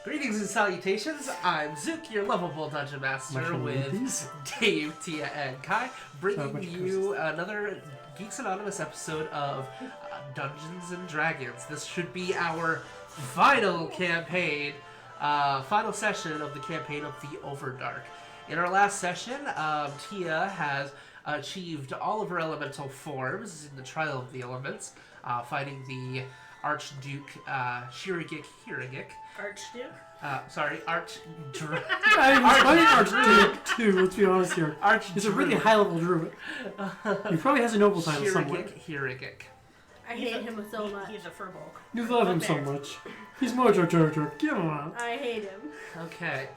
Greetings and salutations, I'm Zook, your lovable Dungeon Master with Dave, Tia, and Kai, bringing you another Geeks Anonymous episode of Dungeons and Dragons. This should be our final campaign, final session of the campaign of the Overdark. In our last session, Tia has achieved all of her elemental forms in the Trial of the Elements, fighting the Archduke Shirigik. Archduke? Archduke too, let's be honest here. He's a really high-level druid. He probably has a noble title somewhere. Shirigik. I hate him so much. He's a furbolg. You love him so much. He's Mojo Jojo. Give him out. I hate him. Okay.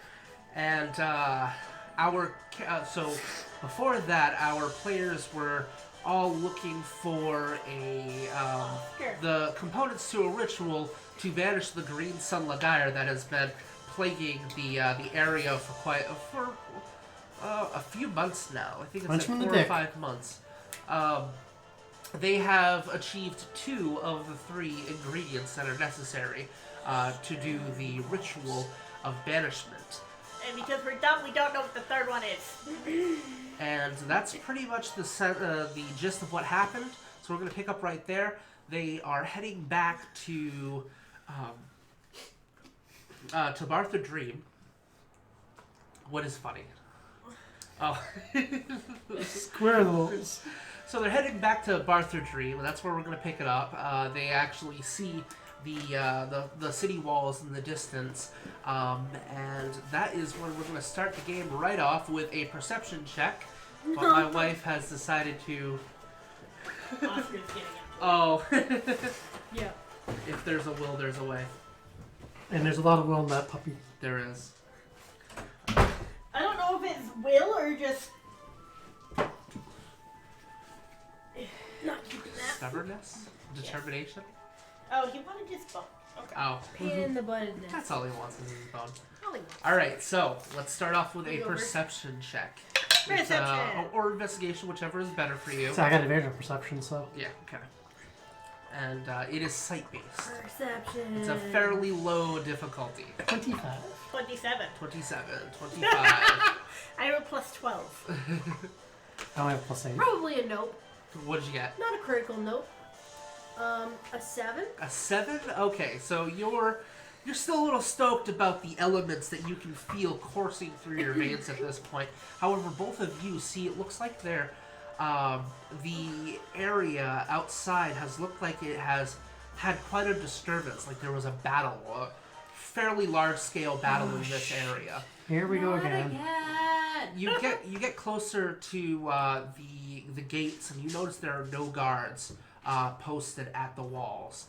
And, so before that, our players were all looking for the components to a ritual to banish the green sun Legiar that has been plaguing the area for a few months now. I think it's like 4 or 5 months. They have achieved 2 of the 3 ingredients that are necessary to do the ritual of banishment. And because we're dumb, we don't know what the third one is. And that's pretty much the gist of what happened. So we're going to pick up right there. They are heading back to Bartha Dream. What is funny? Oh. Squirrels. So they're heading back to Bartha Dream, and that's where we're going to pick it up. They actually see the city walls in the distance, and that is when we're going to start the game right off with a perception check. But my wife has decided to. Oscar's getting it. Oh. Yeah. If there's a will, there's a way. And there's a lot of will in that puppy. There is. I don't know if it's will or just. Not keeping that. Stubbornness? Determination? Oh, he wanted his bone. Okay. Oh. Pain in the butt. That's all he wants is his bone. All he wants. Alright, so let's start off with a perception check. Perception! Or investigation, whichever is better for you. So I got advantage on perception, so. Yeah, okay. And it is sight-based. Perception. It's a fairly low difficulty. 25. 27. 27, 25. I have a plus 12. I only have plus 8. Probably a nope. What did you get? Not a critical nope. A 7. A 7? Okay, so you're still a little stoked about the elements that you can feel coursing through your veins at this point. However, both of you see it looks like the area outside has looked like it has had quite a disturbance, like there was a battle, a fairly large-scale battle in this area. Here we go again. You get closer to the gates, and you notice there are no guards posted at the walls.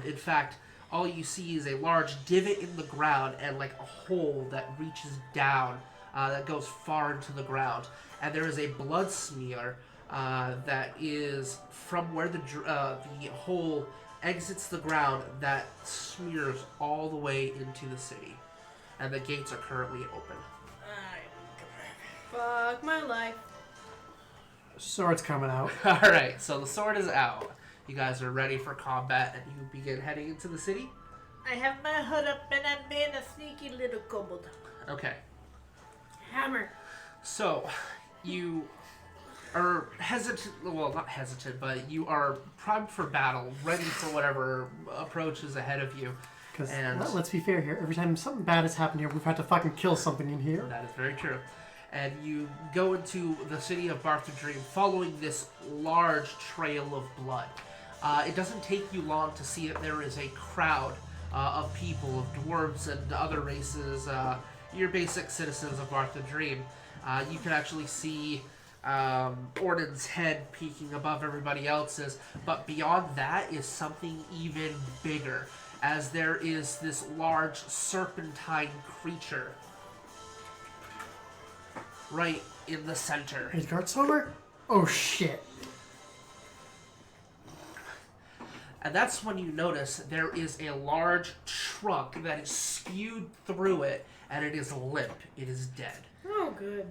In fact, all you see is a large divot in the ground and like a hole that reaches down that goes far into the ground. And there is a blood smear that is from where the hole exits the ground that smears all the way into the city. And the gates are currently open. Fuck my life. Sword's coming out. Alright, so the sword is out. You guys are ready for combat and you begin heading into the city? I have my hood up and I'm being a sneaky little kobold. Okay. Hammer. So, you are hesitant, well, not hesitant, but you are primed for battle, ready for whatever approaches ahead of you. Because, let's be fair here, every time something bad has happened here, we've had to fucking kill something in here. That is very true. And you go into the city of Bartha Dream following this large trail of blood. It doesn't take you long to see that there is a crowd of people, of dwarves and other races, your basic citizens of Bartha Dream. You can actually see Orden's head peeking above everybody else's, but beyond that is something even bigger, as there is this large serpentine creature right in the center. Is guards over? Oh shit. And that's when you notice there is a large trunk that is skewed through it, and it is limp. It is dead. Oh, good.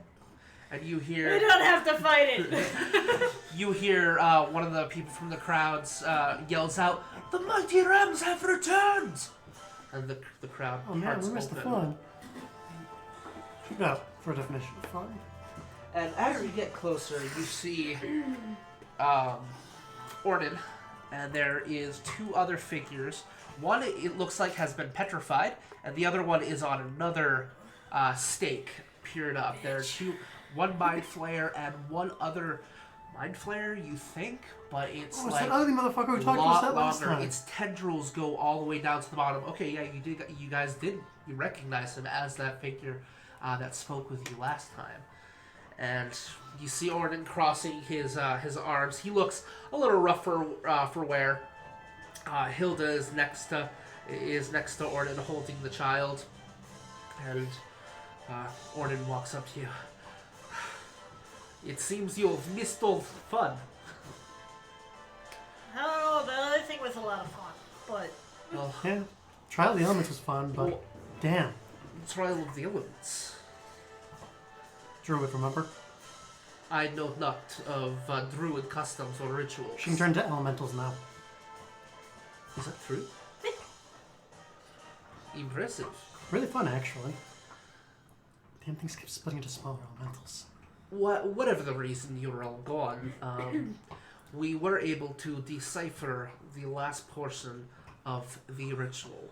And you hear... We don't have to fight it! You hear one of the people from the crowds yells out, "The mighty rams have returned!" And the crowd Oh man, parts we missed the open. fun. No, for a definition of fun. And as you get closer, you see Orden, and there is two other figures. One, it looks like, has been petrified, and the other one is on another stake, peered up. There are two, one Mind Flayer and one other Mind Flayer, you think, but it's Oh, it's like that ugly motherfucker we talked lot about that last longer. time. Its tendrils go all the way down to the bottom. Okay, yeah, you guys did. You recognize him as that figure that spoke with you last time. And you see Orden crossing his arms. He looks a little rough for wear. Hilda is next to Orden, holding the child. And Orden walks up to you. It seems you've missed all the fun. I don't know, the other thing was a lot of fun, but Well, Yeah, Trial of the Elements was fun, but well, damn. Trial of the Elements. Druid, remember? I know not of druid customs or rituals. She can turn into elementals now. Is that true? Impressive. Really fun, actually. Damn things kept splitting into smaller elementals. Whatever the reason you were all gone, we were able to decipher the last portion of the ritual.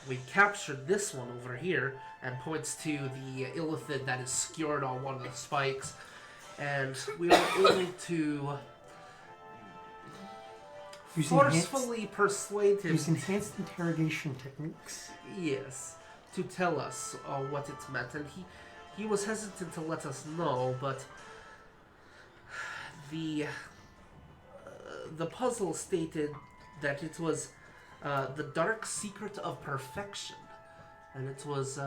We captured this one over here, and points to the illithid that is skewered on one of the spikes, and we were able to forcefully persuade him. Use enhanced interrogation techniques. Yes, to tell us what it meant, and he was hesitant to let us know, but the puzzle stated that it was the dark secret of perfection, and it was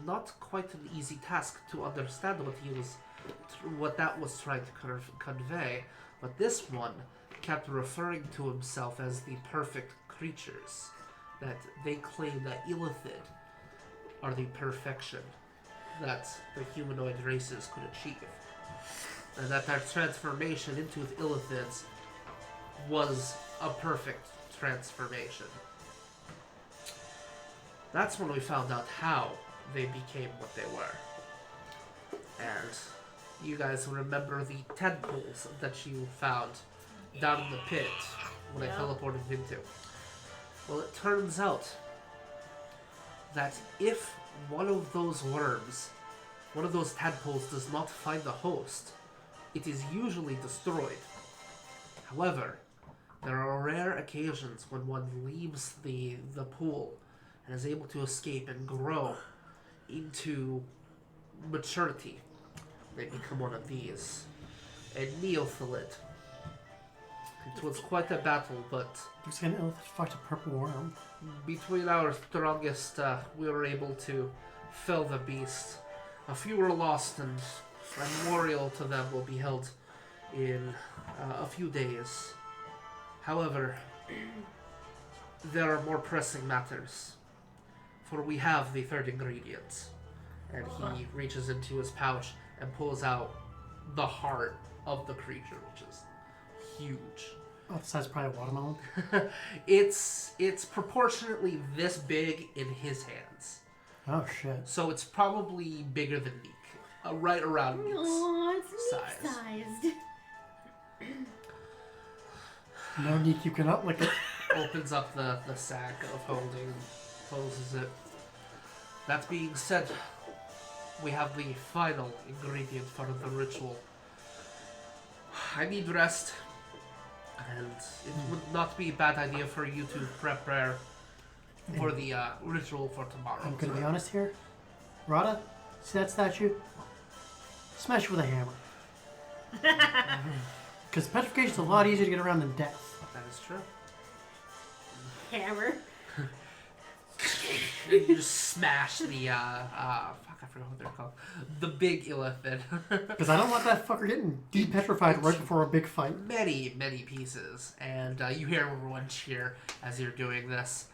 not quite an easy task to understand what that was trying to convey. But this one kept referring to himself as the perfect creatures, that they claim that illithid are the perfection that the humanoid races could achieve, and that their transformation into illithids was a perfect transformation. That's when we found out how they became what they were. And you guys remember the tentacles that you found down in the pit when I teleported into. Well, it turns out that if one of those worms, one of those tadpoles, does not find the host, it is usually destroyed. However, there are rare occasions when one leaves the pool and is able to escape and grow into maturity. They become one of these. A neophyllid. It was quite a battle, but Looks like an illithid fucked a purple worm. between our strongest, we were able to fell the beast. A few were lost, and a memorial to them will be held in a few days. However, there are more pressing matters, for we have the third ingredient. And he reaches into his pouch and pulls out the heart of the creature, which is huge. Oh, the size of probably a watermelon. It's proportionately this big in his hands. Oh shit. So it's probably bigger than Neeq. Right around Neek's Oh, it's size. sized. No, Neek, you cannot lick it. Opens up the sack of holding, closes it. That being said, we have the final ingredient for the ritual. I need rest, and it would not be a bad idea for you to prepare for the ritual for tomorrow. I'm gonna be honest here. Rada, see that statue? Smash it with a hammer. Because petrification is a lot easier to get around than death. That is true. Hammer. And you just smash the, fuck, I forgot what they're called. The big illithid. Because I don't want that fucker getting depetrified right before a big fight. Many, many pieces. And you hear everyone cheer as you're doing this.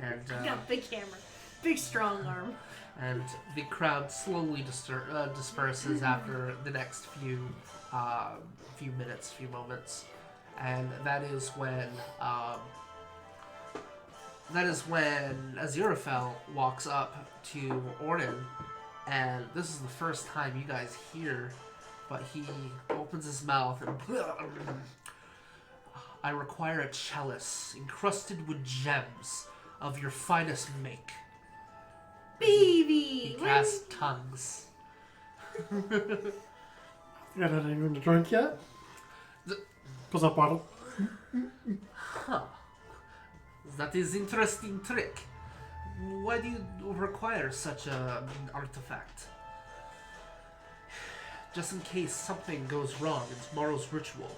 And I got a big hammer. Big strong arm. and the crowd slowly disperses after the next few minutes, few moments. And that is when that is when Aziraphale walks up to Orden, and this is the first time you guys hear, but he opens his mouth and I require a chalice encrusted with gems of your finest make. Baby! He casts tongues. You got anything to drink yet? Pulls up bottle. Huh. That is interesting trick. Why do you require such an artifact? Just in case something goes wrong in tomorrow's ritual,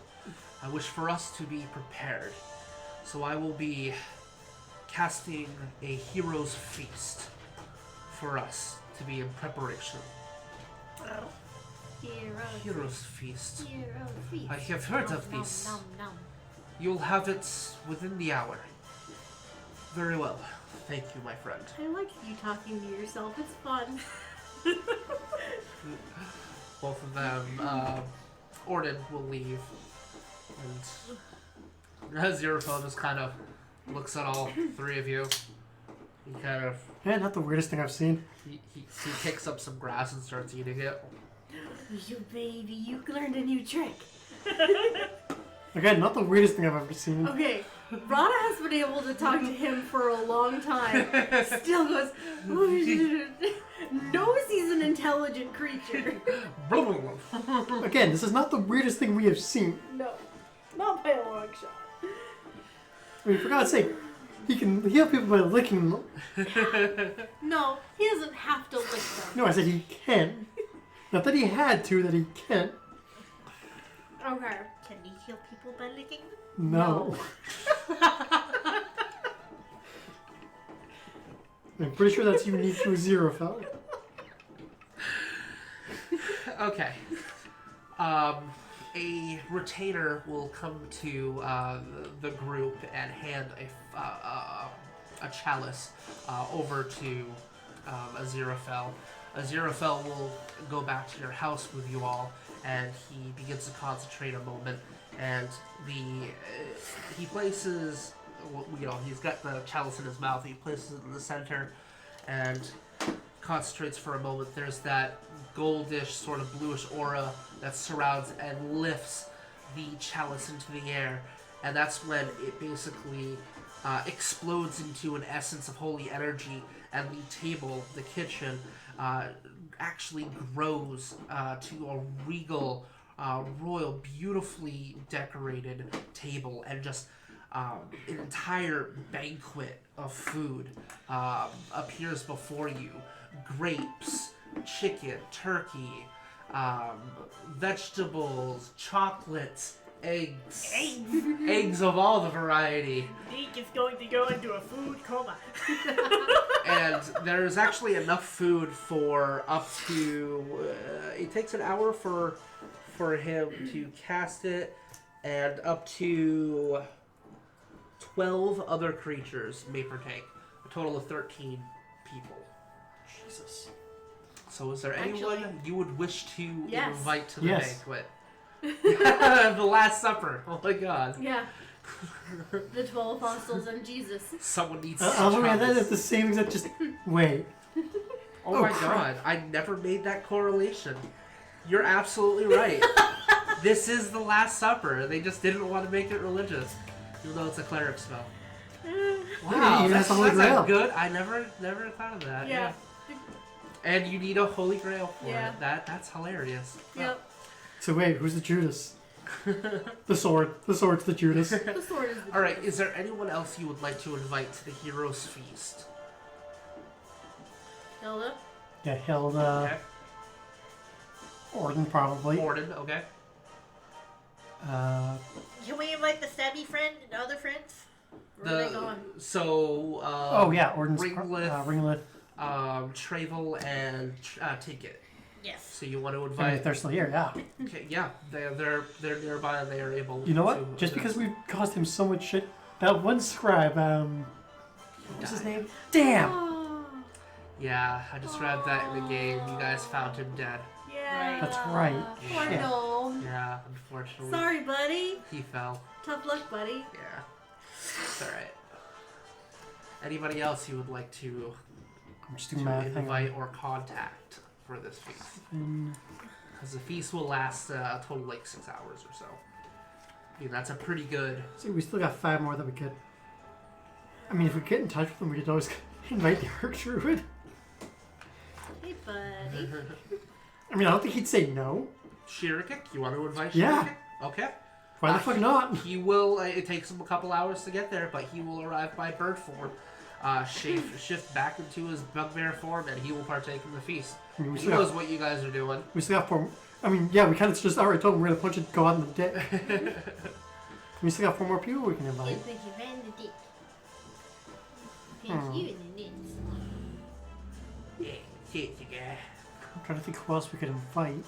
I wish for us to be prepared. So I will be casting a hero's feast for us to be in preparation. Hero's feast. Hero feast. I have heard of Nom, this. nom, nom. You'll have it within the hour. Very well. Thank you, my friend. I like you talking to yourself. It's fun. Both of them, Orden will leave. And Aziraphale just kind of looks at all three of you. He kind of... Yeah, not the weirdest thing I've seen. He picks up some grass and starts eating it. You baby, you learned a new trick. Again, not the weirdest thing I've ever seen. Okay, Rada has been able to talk to him for a long time. Still goes, knows he's an intelligent creature. Again, this is not the weirdest thing we have seen. No, not by a long shot. I mean, for God's sake, he can heal people by licking them. No, he doesn't have to lick them. No, I said he can. Not that he had to, that he can. Okay. Can he heal people by licking them? No. I'm pretty sure that's unique to Aziraphale. Okay. A retainer will come to the group and hand a chalice over to Aziraphale. Aziraphale will go back to your house with you all, and he begins to concentrate a moment. And he places, he's got the chalice in his mouth. He places it in the center, and concentrates for a moment. There's that goldish, sort of bluish aura that surrounds and lifts the chalice into the air, and that's when it basically explodes into an essence of holy energy, and the table, the kitchen, actually grows to a regal, royal, beautifully decorated table, and just an entire banquet of food appears before you. Grapes, chicken, turkey, vegetables, chocolates, eggs. Eggs of all the variety. Neeq is going to go into a food coma. And there's actually enough food for up to... it takes an hour for him to cast it, and up to 12 other creatures may partake. A total of 13 people. Jesus. So is there Actually, anyone you would wish to yes. invite to the Yes. banquet? The Last Supper. Oh my god. Yeah. The 12 apostles and Jesus. Someone needs to Oh try man, that this. is the same exact. Just wait. Oh Oh, my crap. god, I never made that correlation. You're absolutely right. This is the Last Supper. They just didn't want to make it religious, even though it's a cleric spell. Wow, even that's has the Holy a Grail. good. I never thought of that. Yeah. And you need a Holy Grail for Yeah. it. That's hilarious. Yep. So wait, who's the Judas? The sword. The sword's the Judas. The sword is the All right. Is there anyone else you would like to invite to the Heroes Feast? Hilda? Yeah, Hilda. Okay. Orden probably. Orden. Okay. Can we invite the stabby friend and other friends? Where are they going? So. Oh yeah, Orden's Ringlith, Ringlith. Travel, and Ticket. Yes. So you want to I mean, invite? if they're still here, yeah. Okay, yeah, they're nearby and they are able. You know to, what? Just because we've caused him so much shit, that one scribe, what's his name? Damn. Oh, Yeah, I just read that in the game. You guys found him dead. yeah. That's right. Poor Shit. gnome. Yeah, unfortunately. Sorry, buddy. He fell. Tough luck, buddy. Yeah. It's alright. Anybody else you would like to I'm just doing math. Hang on. invite or contact for this feast? Because the feast will last a total of like 6 hours or so. I mean, that's a pretty good. See, we still got 5 more that we could. I mean, if we get in touch with them, we could always invite the Arc Druid. Hey, buddy. I mean, I don't think he'd say no. Shirikik, you want to invite Shirikik? Yeah. Okay. Why the fuck not? He will. It takes him a couple hours to get there, but he will arrive by bird form. Shift back into his bugbear form, and he will partake in the feast. I mean, He knows what you guys are doing. We still got 4. I mean, yeah, we kind of just already told him we're gonna punch it, go out in the dick. We still got 4 more people we can invite. Punch you right in the dick. Hmm. Punch you in the nuts. Yeah, shit, you guy. I'm trying to think who else we could invite.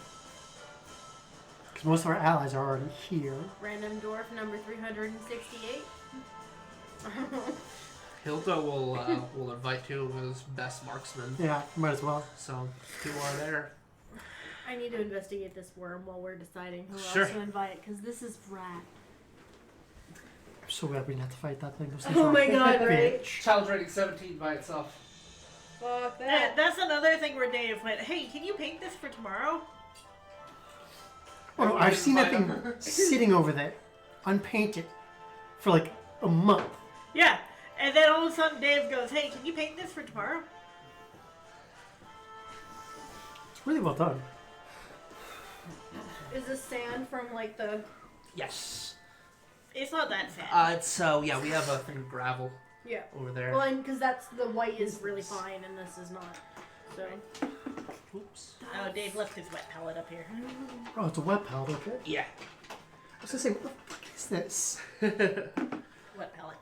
Because most of our allies are already here. Random dwarf number 368. Hilda will invite 2 of his best marksmen. Yeah, might as well. So 2 are there. I need to investigate this worm while we're deciding who Sure. else to invite, because this is rad. I'm so glad we didn't have to fight that thing. Those Oh things were my a God, right? bitch. Challenge rating 17 by itself. Fuck That's another thing where Dave went, hey, can you paint this for tomorrow? Oh, no, I've seen that thing sitting over there, unpainted, for like a month. Yeah. And then all of a sudden Dave goes, hey, can you paint this for tomorrow? It's really well done. Is this sand from like the... Yes. It's not that sad. It's yeah, we have a thing of gravel Yeah. over there. Well, and because that's the white is really fine and this is not. So. Oops. Oh, Dave left his wet palette up here. Oh, it's a web palette, okay. Yeah. I was gonna say, what the fuck is this? Wet palette.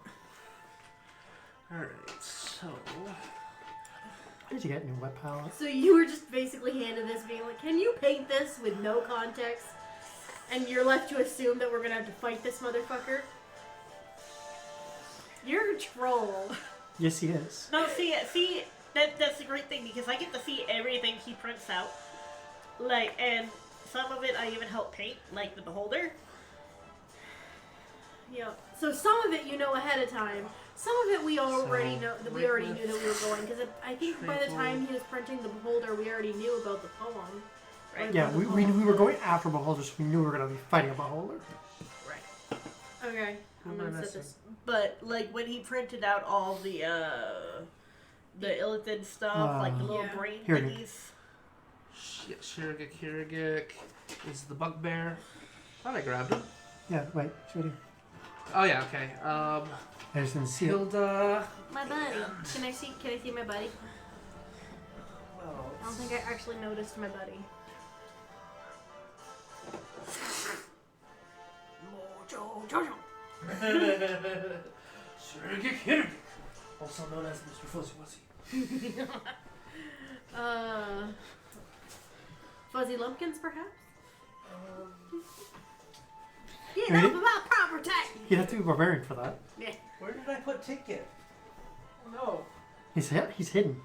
Alright, so Why did you get a new web palette? So you were just basically handed this being like, can you paint this with no context? And you're left to assume that we're gonna have to fight this motherfucker? You're a troll. Yes, he is. No, see, that's the great thing because I get to see everything he prints out. Like, and some of it I even help paint, like the beholder. Yeah. So some of it you know ahead of time. Some of it we already know. That we already knew that we were going because I think by the time he was printing the beholder, we already knew about the poem. Right. Yeah, we were going after Beholders, so we knew we were going to be fighting a Beholder. Right. Okay. I'm What am I gonna set missing? this. But like when he printed out all the illithid stuff, like the little Yeah. brain Here it thingies. Shirigik is the bugbear. Thought I grabbed him. Yeah, wait, should Oh yeah, okay. I just didn't see it. Hilda. My buddy. Can I see my buddy? Well, I don't think I actually noticed my buddy. Shirigik. Also known as Mr. Fuzzy Wuzzy. Fuzzy Lumpkins, perhaps? Ready? Get up about proper time! You'd have to be barbarian for that. Yeah. Where did I put Ticket? Oh no. He's hidden.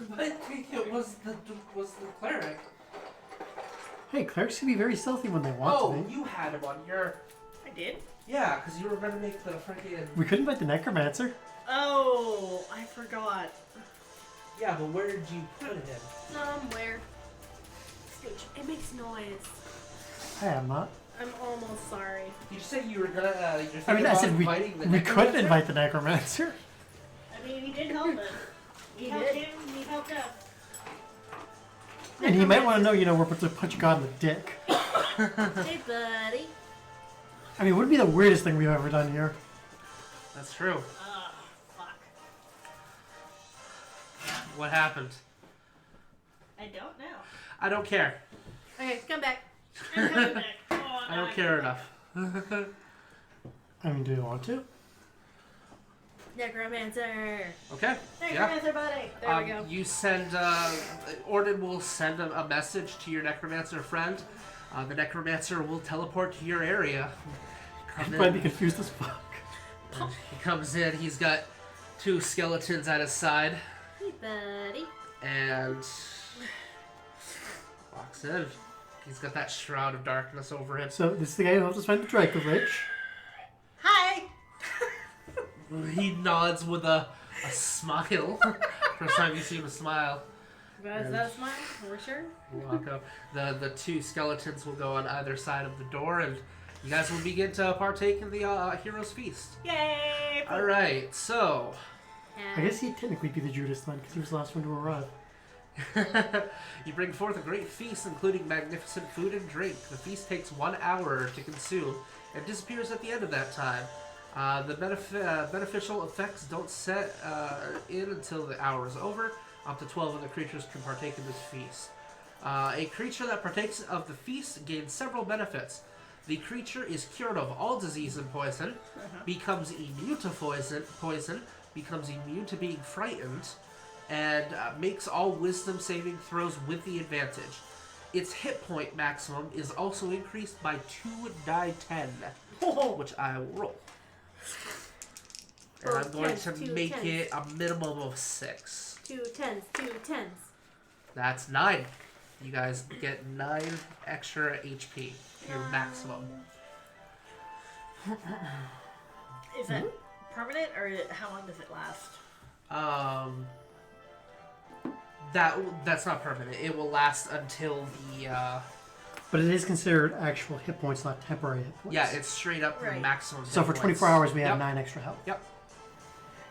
My Ticket was the cleric. Hey, clerics can be very stealthy when they want Oh, to be. you had him on your. I did? Yeah, because you were going to make the freaking. We couldn't invite the necromancer. Oh, I forgot. Yeah, but where did you put him? Somewhere. Scooch. It makes noise. I am not. I'm almost sorry. Did you say you were gonna? You're thinking I mean, I about said inviting the we couldn't necromancer? invite the necromancer. I mean, he did help us. He helped did. him, he helped us. And he might want to know, we're about to punch God in the dick. Hey, buddy. I mean, it would be the weirdest thing we've ever done here. That's true. Fuck. What happened? I don't know. I don't care. Okay, come back. I'm coming back. Oh, I don't care enough. I mean, do you want to? Necromancer. Okay. Yeah. Necromancer buddy. There we go. You send. Orden will send a message to your necromancer friend. The necromancer will teleport to your area. I'd probably be confused as fuck. He comes in. He's got 2 skeletons at his side, Hey, buddy. and walks in. He's got that shroud of darkness over him. So, this is the guy who helped us find the Draco Lich. Hi! He nods with a smile. First time you've seen him smile. Is that a smile? We're sure? Walk up. The two skeletons will go on either side of the door, and you guys will begin to partake in the hero's feast. Yay! All right, so I guess he'd technically be the Judas then, because he was the last one to arrive. you bring forth a great feast, including magnificent food and drink. The feast takes 1 hour to consume and disappears at the end of that time. The beneficial effects don't set in until the hour is over. Up to 12 other creatures can partake in this feast. A creature that partakes of the feast gains several benefits. The creature is cured of all disease and poison, becomes immune to poison, becomes immune to being frightened, and makes all wisdom saving throws with the advantage. Its hit point maximum is also increased by 2 die 10, which I will roll. And I'm going to make it a minimum of 6. 2 10s, 2 10s. That's 9. You guys get 9 extra HP, your maximum. Is it permanent, or how long does it last? That's not permanent. It will last until the But it is considered actual hit points, not temporary hit points. yeah, it's straight up the Right. maximum. So hit for 24 points. hours, we have Yep. 9 extra health. Yep.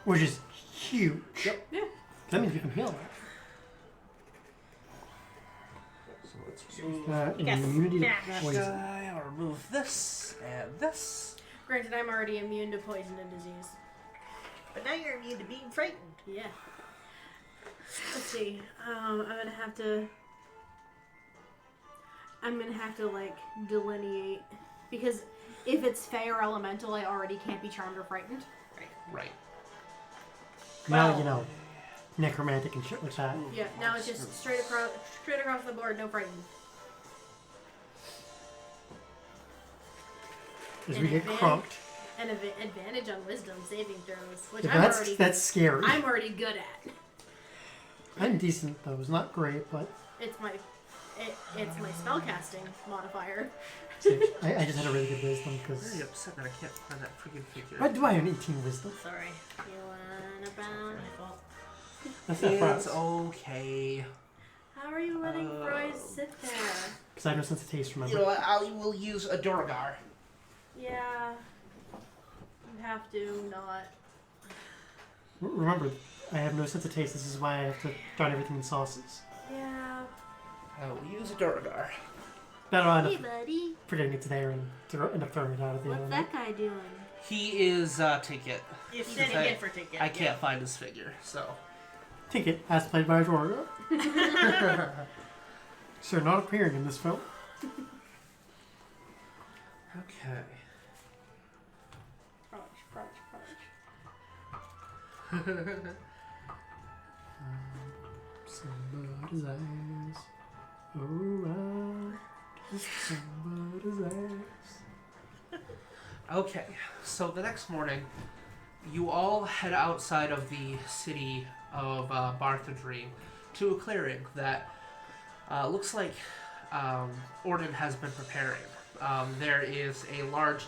Which is huge. Yep. Yeah. That means we can heal that. So let's You And immunity to got poison. I'll remove this and this. Granted, I'm already immune to poison and disease. But now you're immune to being frightened. Yeah. Let's see. I'm gonna have to like delineate, because if it's Fey or Elemental, I already can't be charmed or frightened. Right. Now Well- you know. Necromantic and shit like that. Yeah. Now it's just straight across the board, no frightened. As we get crunked. And advantage on Wisdom saving throws, which Yeah, that's scary. I'm already good at. I'm decent though. It's not great, but It's my spellcasting modifier. I just had a really good wisdom Very because. upset that I can't find that freaking figure. Why do I have an 18 wisdom? Sorry. You wanna bound? My fault. That's not It's fast. okay. How are you letting Froys sit there? Because I have no sense of taste, You know remember? what? I will use a Duragar. Yeah. You have to not. Remember, I have no sense of taste. This is why I have to drown everything in sauces. Yeah. I will use a Duragar. Better I'll end Hey, up buddy. forgetting it's there and end up throwing it out at the What's end. that guy doing? He is Ticket. You said I- again for ticket. I can't find his figure, so. Ticket, as played by Dwarga. Sir, not appearing in this film. Okay. Somebody's eyes. Alright. Somebody's eyes. Okay, so the next morning, you all head outside of the city of Barthadream to a clearing that looks like Orden has been preparing. There is a large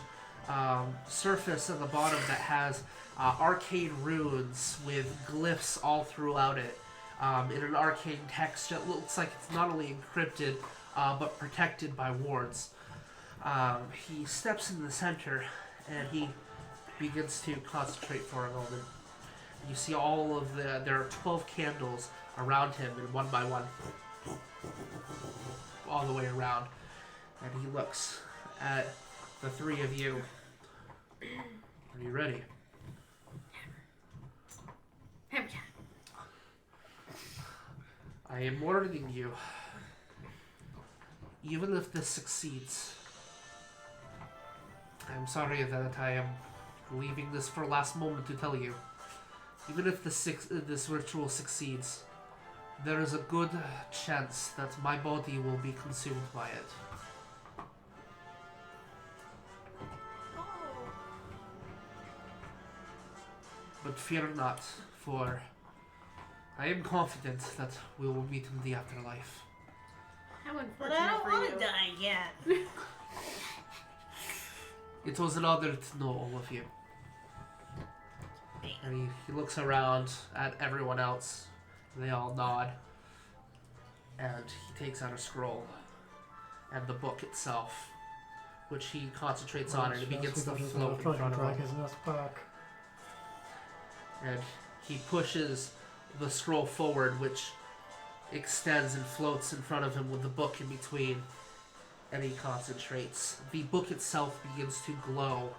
surface at the bottom that has arcane runes with glyphs all throughout it in an arcane text that looks like it's not only encrypted but protected by wards. He steps in the center and he begins to concentrate for a moment. You see all of there are 12 candles around him, and one by one, all the way around. And he looks at the three of you. Are you ready? I am warning you. Even if this succeeds, I'm sorry that I am leaving this for last moment to tell you. Even if this ritual succeeds, there is a good chance that my body will be consumed by it. But fear not, for I am confident that we will meet in the afterlife. How But unfortunate I don't for want you. to die yet. It was an honor to know all of you. And he looks around at everyone else. And they all nod. And he takes out a scroll. And the book itself, which he concentrates on, and it begins to float in front of him. And he pushes the scroll forward, which extends and floats in front of him with the book in between. And he concentrates. The book itself begins to glow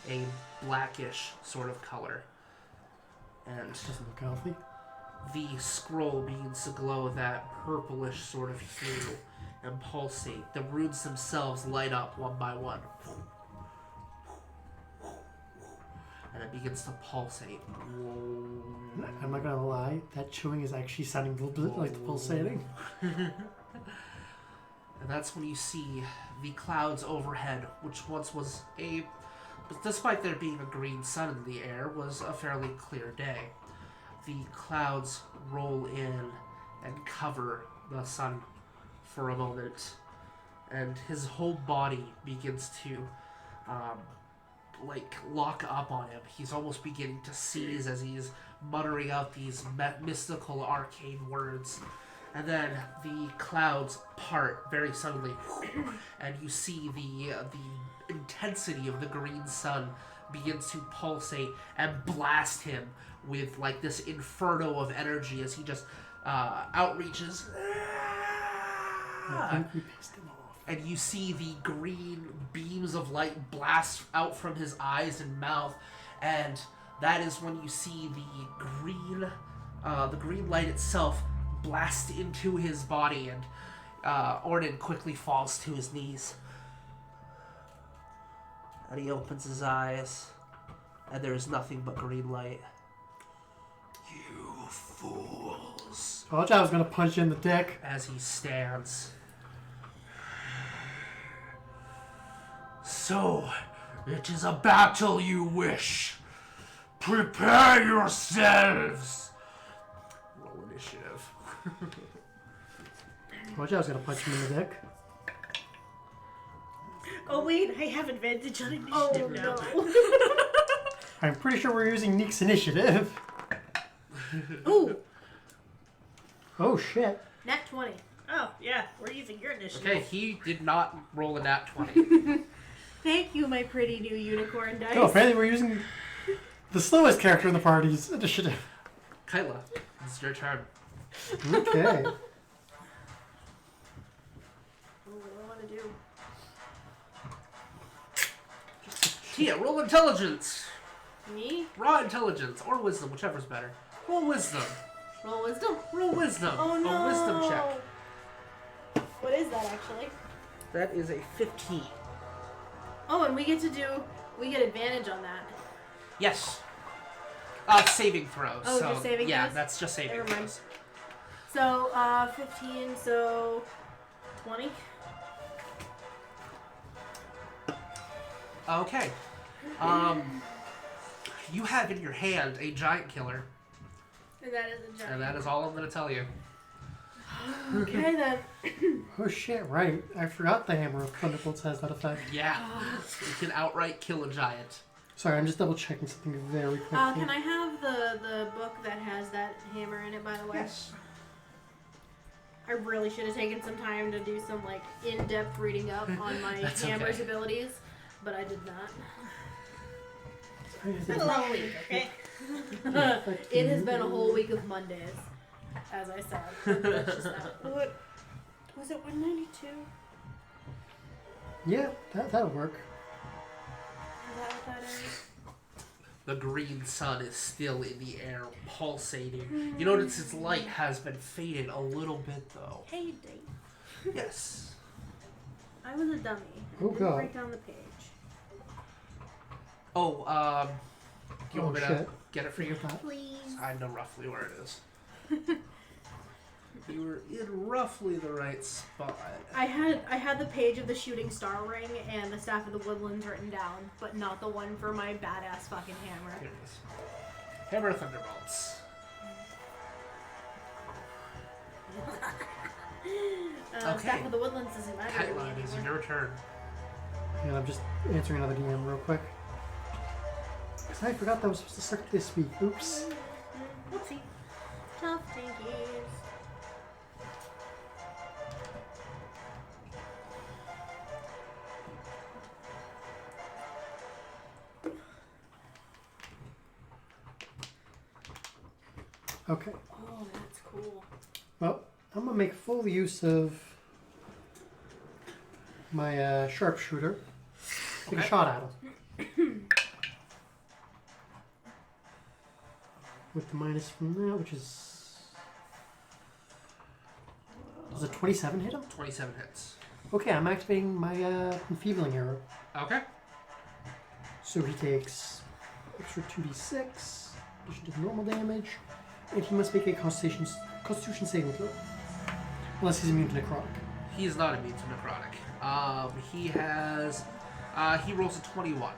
a blackish sort of color. And doesn't look healthy. the scroll begins to glow that purplish sort of hue and pulsate. The runes themselves light up one by one. And it begins to pulsate. I'm not gonna lie, that chewing is actually sounding a little bit like the pulsating. And that's when you see the clouds overhead, which once was despite there being a green sun in the air, was a fairly clear day. The clouds roll in and cover the sun for a moment, and his whole body begins to lock up on him. He's almost beginning to seize as he's muttering out these mystical arcane words. And then the clouds part very suddenly, and you see the intensity of the green sun begins to pulsate and blast him with like this inferno of energy as he just outreaches. I think we pissed him off. And you see the green beams of light blast out from his eyes and mouth, and that is when you see the green light itself blast into his body, and Orden quickly falls to his knees. And he opens his eyes, and there is nothing but green light. You fools. I thought I was gonna punch you in the dick. As he stands. So, it is a battle you wish. Prepare yourselves. Roll initiative. I thought I was gonna punch him in the dick. Oh wait, I have advantage on initiative Oh now. no. I'm pretty sure we're using Neek's initiative. Ooh, Oh shit. nat 20. Oh yeah, we're using your initiative. Okay, he did not roll a nat 20. Thank you, my pretty new unicorn dice. No, apparently we're using the slowest character in the party's initiative. Kaitla, it's your turn. Okay. Oh, what do I want to do? Tia, roll intelligence. Me? Raw intelligence, or wisdom, whichever's better. Roll wisdom. Roll wisdom. Roll wisdom. Oh no. A wisdom check. What is that actually? That is a 15. Oh, and we get advantage on that. Yes. Saving throws. Oh, so, just saving yeah, throws? that's just saving Never mind. throws. So, 15, so 20. Okay. You have in your hand a giant killer, And that is a giant. and that is all I'm going to tell you. Okay then. Oh shit, right. I forgot the Hammer of Thunderbolts has that effect. Yeah. You can outright kill a giant. Sorry, I'm just double checking something very quickly. Can I have the book that has that hammer in it, by the way? Yes. I really should have taken some time to do some like in-depth reading up on my That's hammer's okay. abilities, but I did not. It's been a long week, okay? It has been a whole week of Mondays, as I said. That's just that. What was it? 192? Yeah, that'll work. Is that what that is? The green sun is still in the air, pulsating. You notice its light has been faded a little bit, though. Hey, Dave. Yes. I was a dummy. I Oh, didn't God. break down the page. Oh, do you want me to shit. get it for you? Please. I know roughly where it is. You were in roughly the right spot. I had the page of the shooting star ring and the staff of the woodlands written down, but not the one for my badass fucking hammer. Here it is. Hammer of Thunderbolts. Okay. Staff of the woodlands doesn't matter to me Kaitla, it is anymore. your turn. And I'm just answering another DM real quick. I forgot that was supposed to start this week. Oops. Whoopsie. Tough tinkies. Okay. Oh, that's cool. Well, I'm gonna make full use of my sharpshooter. Take a Okay. shot at him. With the minus from that, which is... Does a 27 hit him? 27 hits. Okay, I'm activating my enfeebling arrow. Okay. So he takes extra 2d6, addition to the normal damage, and he must make a Constitution saving throw. Unless he's immune to necrotic. He is not immune to necrotic. He rolls a 21.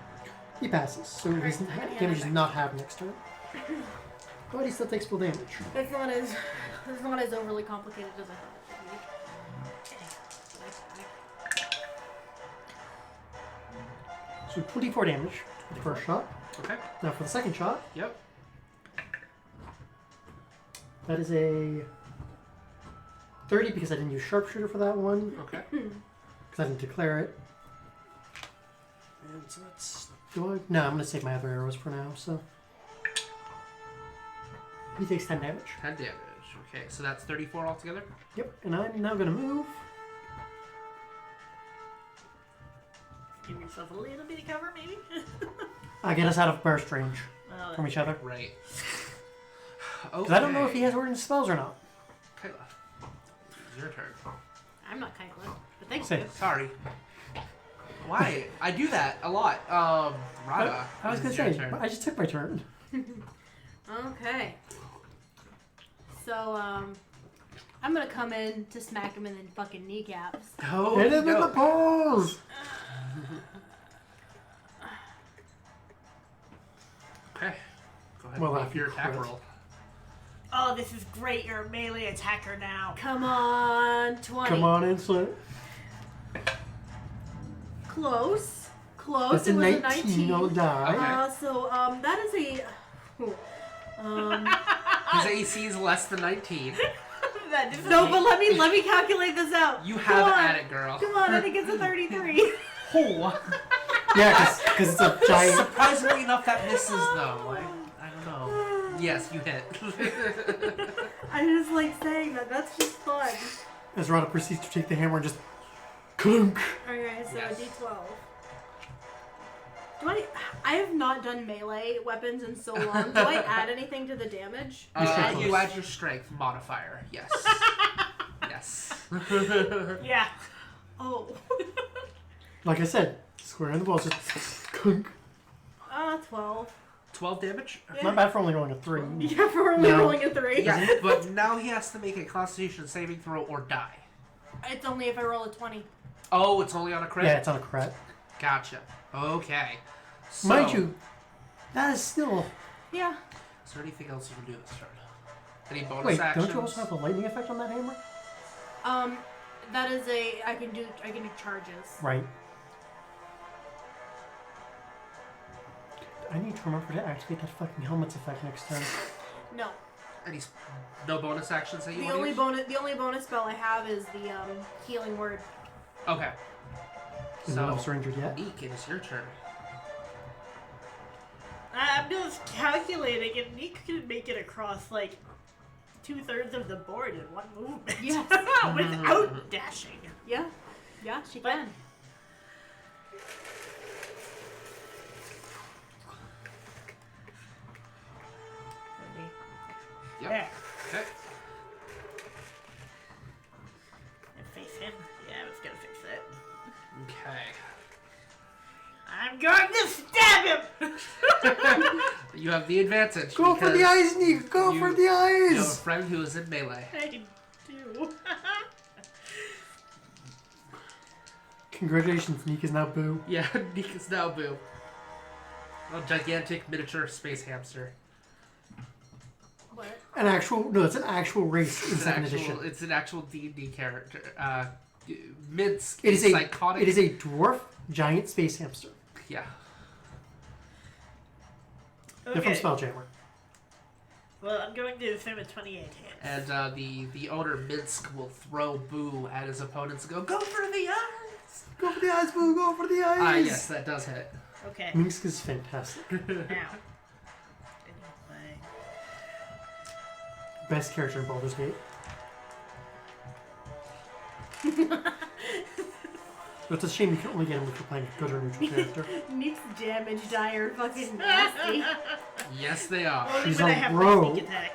He passes, so his damage is not halved next turn. But he still takes full damage. It's not as overly complicated as I thought it would be. So 24 damage for the first shot. Okay. Now for the second shot, Yep. that is a 30 because I didn't use sharpshooter for that one, Okay. because I didn't declare it. And so that's... No, I'm going to save my other arrows for now, so... He takes 10 damage. 10 damage. Okay, so that's 34 altogether? Yep, and I'm now going to move. Give yourself a little bit of cover, maybe? Get us out of burst range Oh, from each other. Right. Because I don't know if he has ordnance spells or not. Kaitla, it's your turn. I'm not Kaitla, but thanks. Say. Sorry. Why? I do that a lot. Rada. I was going to it's your say, turn. I just took my turn. Okay. So, I'm gonna come in to smack him in the fucking kneecaps. Oh, Hit him in no. the balls! Okay. Go ahead Well, and if make your you attack crit. roll. Oh, this is great. You're a melee attacker now. Come on, 20. Come on, Insolent. Close. Close. That's It a was a 19 on the 19. die. So, that is a... His AC is less than 19. That is No, but let me calculate this out. You Come have on. at it, girl. Come on, I think it's a 33. Oh. Yeah, because it's a giant... Surprisingly enough, that misses though. I don't know. Yes, you hit. I just like saying that. That's just fun. As Rada proceeds to take the hammer and just... Clunk! Okay, so Yes. a D12. I have not done melee weapons in so long. Do I add anything to the damage? You add your strength modifier. Yes. Yes. Yeah. Oh. Like I said, square in the balls, just... Clunk. 12. 12 damage? Yeah. Not bad for only rolling a 3. Yeah, for only No. rolling a 3. Yeah, but now he has to make a Constitution saving throw or die. It's only if I roll a 20. Oh, it's only on a crit? Yeah, it's on a crit. Gotcha. Okay. So, Mind you, that is still... Yeah. Is there anything else you can do this turn? Any bonus Wait, actions? don't you also have a lightning effect on that hammer? That is I can do charges. Right. I need to remember to activate that fucking helmet's effect next turn. No. No bonus actions that you The want only to use? the only bonus spell I have is the healing word. Okay. Is So, no officer injured yet? Neeq, it is your turn. I'm just calculating, and Neeq could make it across, like, 2/3 of the board in one movement. Yes. Without dashing. Yeah. Yeah, she But- can. Yep. There. Okay. And face him. Yeah, I was gonna fix it. Okay. I'm going to stab him! You have the advantage. Go for the because eyes, Neeq! Go you- for the You have a eyes! friend who is in melee. I do. Congratulations, Neeq is now Boo. Yeah, Neeq is now Boo. A gigantic miniature space hamster. What? It's an actual race in It's an second actual, edition. it's an actual D&D character. Mid It is a psychotic. It is a dwarf giant space hamster. Yeah. They're from Spelljammer. Well, I'm going to assume it's 28 hits. And the owner Minsk will throw Boo at his opponents and go for the eyes! Go for the eyes, Boo! Go for the eyes! Ah, yes, that does hit. Okay. Minsk is fantastic. Now. Anyway. Best character in Baldur's Gate. It's a shame you can only get him if you're playing a good or neutral character. Neeq's damage die are fucking nasty. Yes, they are. Only She's when I a have rogue. my sneak attack.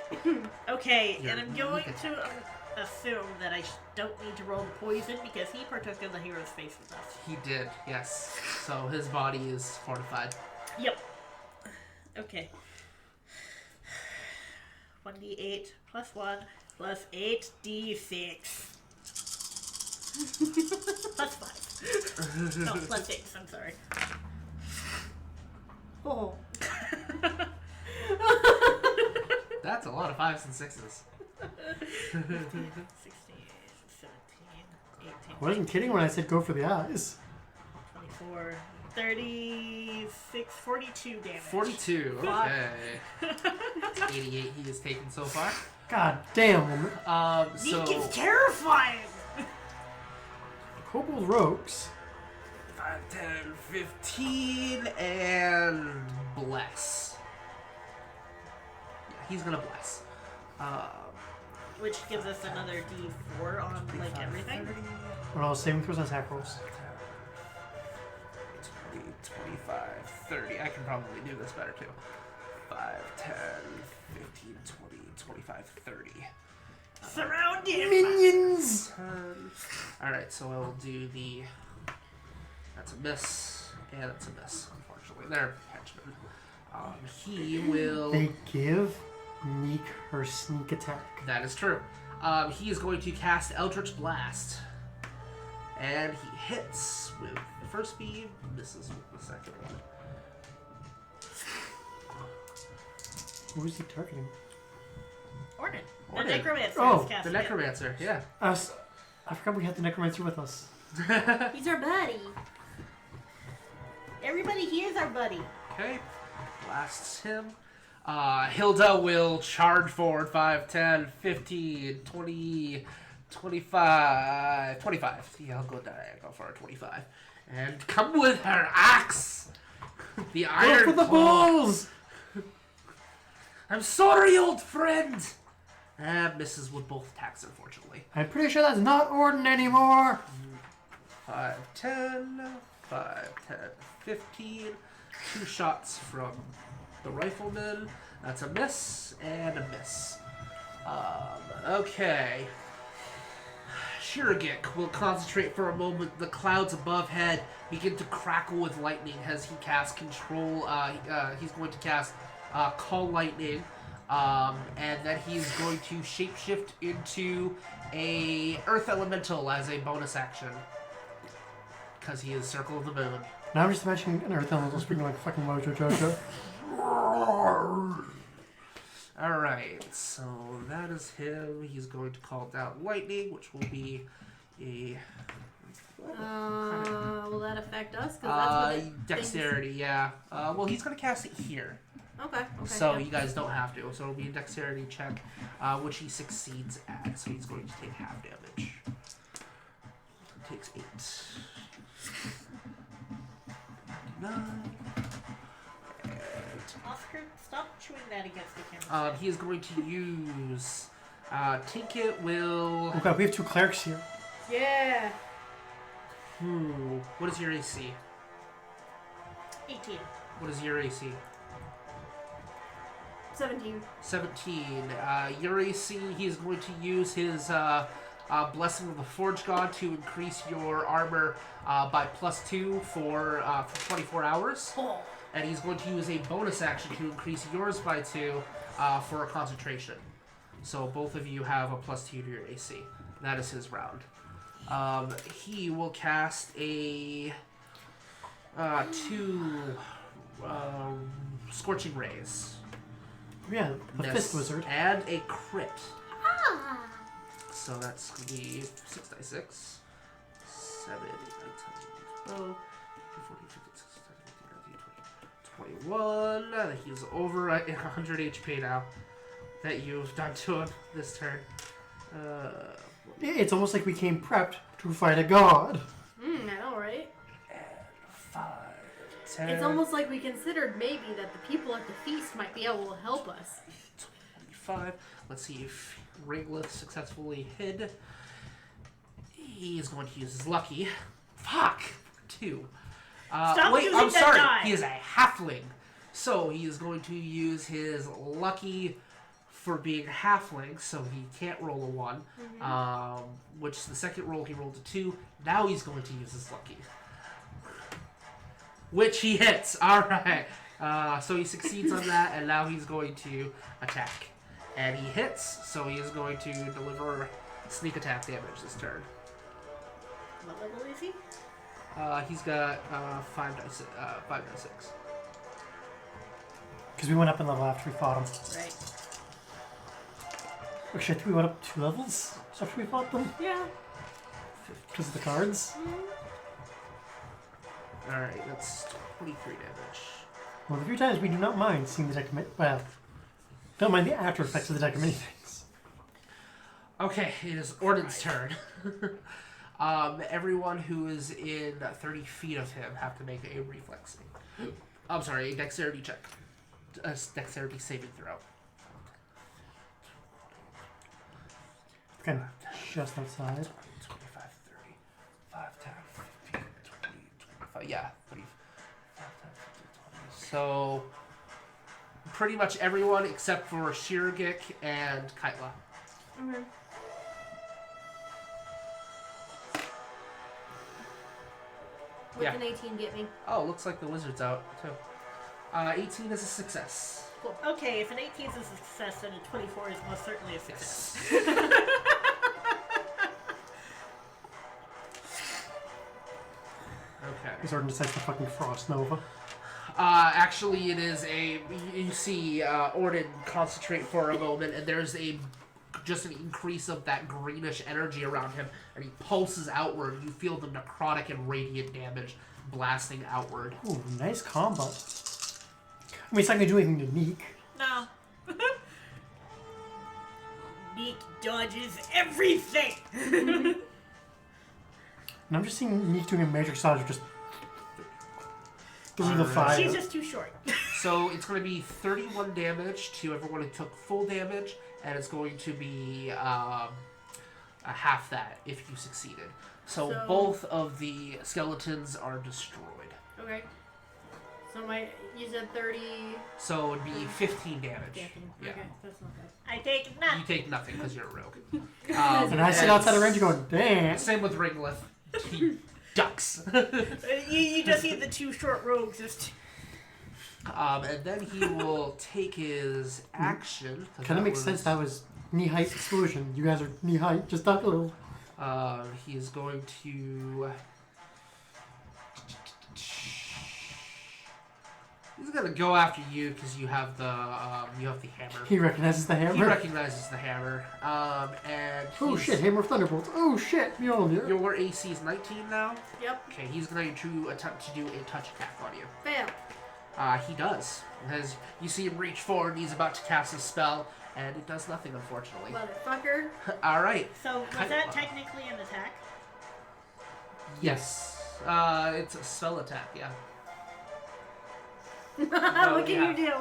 Okay, You're and I'm going to assume that I don't need to roll the poison because he partook in the hero's face with us. He did, yes. So his body is fortified. Yep. Okay. 1d8 plus 1 plus 8d6. Plus 5. No, plus 6, I'm sorry. Oh. That's a lot of 5s and 6s. 16, 17, 18, I wasn't kidding when I said go for the eyes. 24, 36, 42 damage. 42, okay. 88 he has taken so far. God damn, woman. Neeq is So terrifying! Kobold Rogues. 5, 10, 15, and bless. Yeah, he's gonna bless. Which gives us another d4 on, like, everything. 30, What all saving throws on attack rolls? 20, 25, 30. I can probably do this better too. 5, 10, 15, 20, 25, 30. Surround him! Minions! Alright, so I will do the... That's a miss, and that's a miss, unfortunately. They're henchmen. He will... They give Neeq her sneak attack. That is true. He is going to cast Eldritch Blast. And he hits with the first beam, misses with the second one. Who is he targeting? Orden. The Orden. necromancer Oh, is casting The it. Necromancer, yeah. I forgot we had the Necromancer with us. He's our buddy. Everybody here's our buddy. Okay, blasts him. Hilda will charge forward 5, 10, 15, 20, 25. 25. Yeah, I'll go diagonal for a 25. And come with her axe! The Go iron for the claw. balls! I'm sorry, old friend! Misses with both attacks, unfortunately. I'm pretty sure that's not Orden anymore. 5, 10, 5, 10, 15. 2 shots from the rifleman. That's a miss and a miss. Okay. Shirogek will concentrate for a moment. The clouds above head begin to crackle with lightning as he casts control. He's going to cast Call Lightning. And then he's going to shapeshift into a Earth Elemental as a bonus action. Because he is Circle of the Moon. Now I'm just imagining an Earth Elemental speaking like fucking Mojo Jojo. Alright, so that is him. He's going to call down lightning, which will be a... Will that affect us? Cause that's what it dexterity, yeah. Well, he's going to cast it here. Okay. So yeah. you guys don't have to. So it'll be a dexterity check, which he succeeds at. So he's going to take half damage. Takes 8. 9. Oscar, stop chewing that against the camera. He is going to use... Tinket will... Oh god, we have 2 clerics here. Yeah. What is your AC? 18. What is your AC? 17. 17. Your AC, he's going to use his Blessing of the Forge God to increase your armor by +2 for 24 hours. Oh. And he's going to use a bonus action to increase yours by 2 for a concentration. So both of you have a +2 to your AC. That is his round. He will cast a 2 Scorching Rays. Yeah, the Miss. Fist Wizard. And a crit. So that's going to be 6 dice 6. 7, 8, 9, 10, 12, 14, 15, 16, 17, 18, 19, 20, 21. He's over at 100 HP now that you've done to him this turn. It's almost like we came prepped to fight a god. I know, right? And 5, 10. It's almost like we considered maybe that the people at the feast might be able to help us. 25. Let's see if Ringlith successfully hid. He is going to use his lucky. Fuck! 2. Stop wait, using I'm that sorry. die. He is a halfling. So he is going to use his lucky for being a halfling, so he can't roll a 1. Which the second roll he rolled a 2. Now he's going to use his lucky. Which he hits. Alright. So he succeeds on that, and now he's going to attack. And he hits, so he is going to deliver sneak attack damage this turn. What level is he? He's got 5 dice 6. Because we went up in level after we fought him. Right. Oh shit, we went up 2 levels after we fought them? Yeah. Because of the cards? Alright, that's 23 damage. Well, the few times we do not mind seeing the deck of well, don't mind the after effects of the deck of many things. Okay, it is Orden's turn. Everyone who is in 30 feet of him have to make a reflex save. I'm sorry, a dexterity check. A dexterity saving throw. Kind of just outside. 25, 30, 5, 10, 15, 20, 25. Yeah, 25, 10, 15, 20. So, pretty much everyone except for Shirogik and Kaitla. Okay. What's Yeah. an 18 get me? Oh, looks like the wizard's out, too. 18 is a success. Cool. Okay, if an 18 is a success, then a 24 is most certainly a success. Okay. This Orden decides to fucking Frost Nova. Actually, it is a... You see Orden concentrate for a moment, and there's just an increase of that greenish energy around him, and he pulses outward. You feel the necrotic and radiant damage blasting outward. Ooh, nice combo. I mean, it's not going to do anything to Neeq. No. Neeq dodges everything! And I'm just seeing Neeq doing a magic dodge just through the Alright. fire. She's just too short. So it's going to be 31 damage to everyone who took full damage, and it's going to be a half that if you succeeded. So both of the skeletons are destroyed. Okay. So you said 30. So it'd be 15 damage. Yeah. Yeah. Okay, that's not bad. I take You none. take nothing because you're a rogue. And I sit outside the range going, damn. Same with Ringlith. He ducks. You just see the two short rogues just... And then he will take his action. Kind of makes sense that was knee height explosion. You guys are knee height, just duck a little. He is going to... He's gonna go after you because you have the hammer. He recognizes the He hammer. recognizes the hammer. And Oh he's- shit, hammer of thunderbolts. Oh shit, Mjolnir. Your AC is 19 now. Yep. Okay, he's going to attempt to do a touch attack on you. Fail. He does. As you see him reach forward, and he's about to cast a spell, and it does nothing, unfortunately. Motherfucker. All right. So, was that technically an attack? Yes. It's a spell attack. Yeah. What can yeah. you do?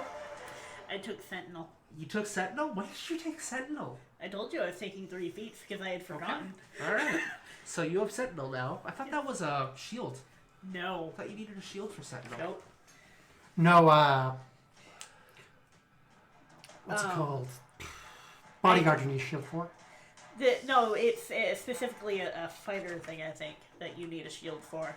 I took Sentinel. You took Sentinel? Why did you take Sentinel? I told you I was taking 3 feats because I had forgotten. All right. So you have Sentinel now. I thought that was a shield. No. I thought you needed a shield for Sentinel. Nope. No, what's it called? Bodyguard you need a shield for. No, it's specifically a fighter thing, I think, that you need a shield for.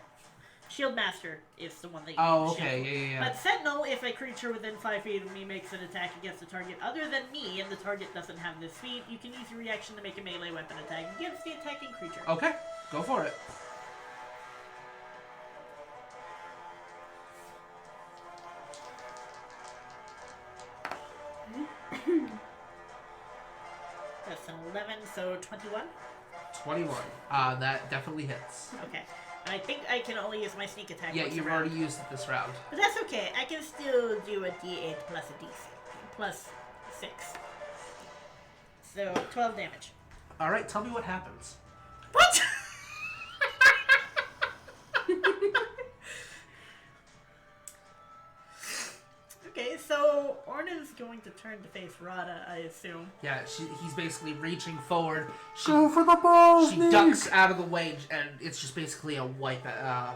Shield Master is the one that you Oh, need a shield okay. for. Yeah. But Sentinel, if a creature within 5 feet of me makes an attack against a target other than me, and the target doesn't have this feat, you can use your reaction to make a melee weapon attack against the attacking creature. Okay. Go for it. That's an 11, so 21. 21. That definitely hits. Okay. I think I can only use my sneak attack Yeah, once you've a round. already used it this round. But that's okay. I can still do a D8 plus a D6. Plus 6. So, 12 damage. Alright, tell me what happens. What? Okay, so Orna's going to turn to face Rada, I assume. Yeah, he's basically reaching forward. Go for the balls, She Neeq! ducks out of the way, and it's just basically a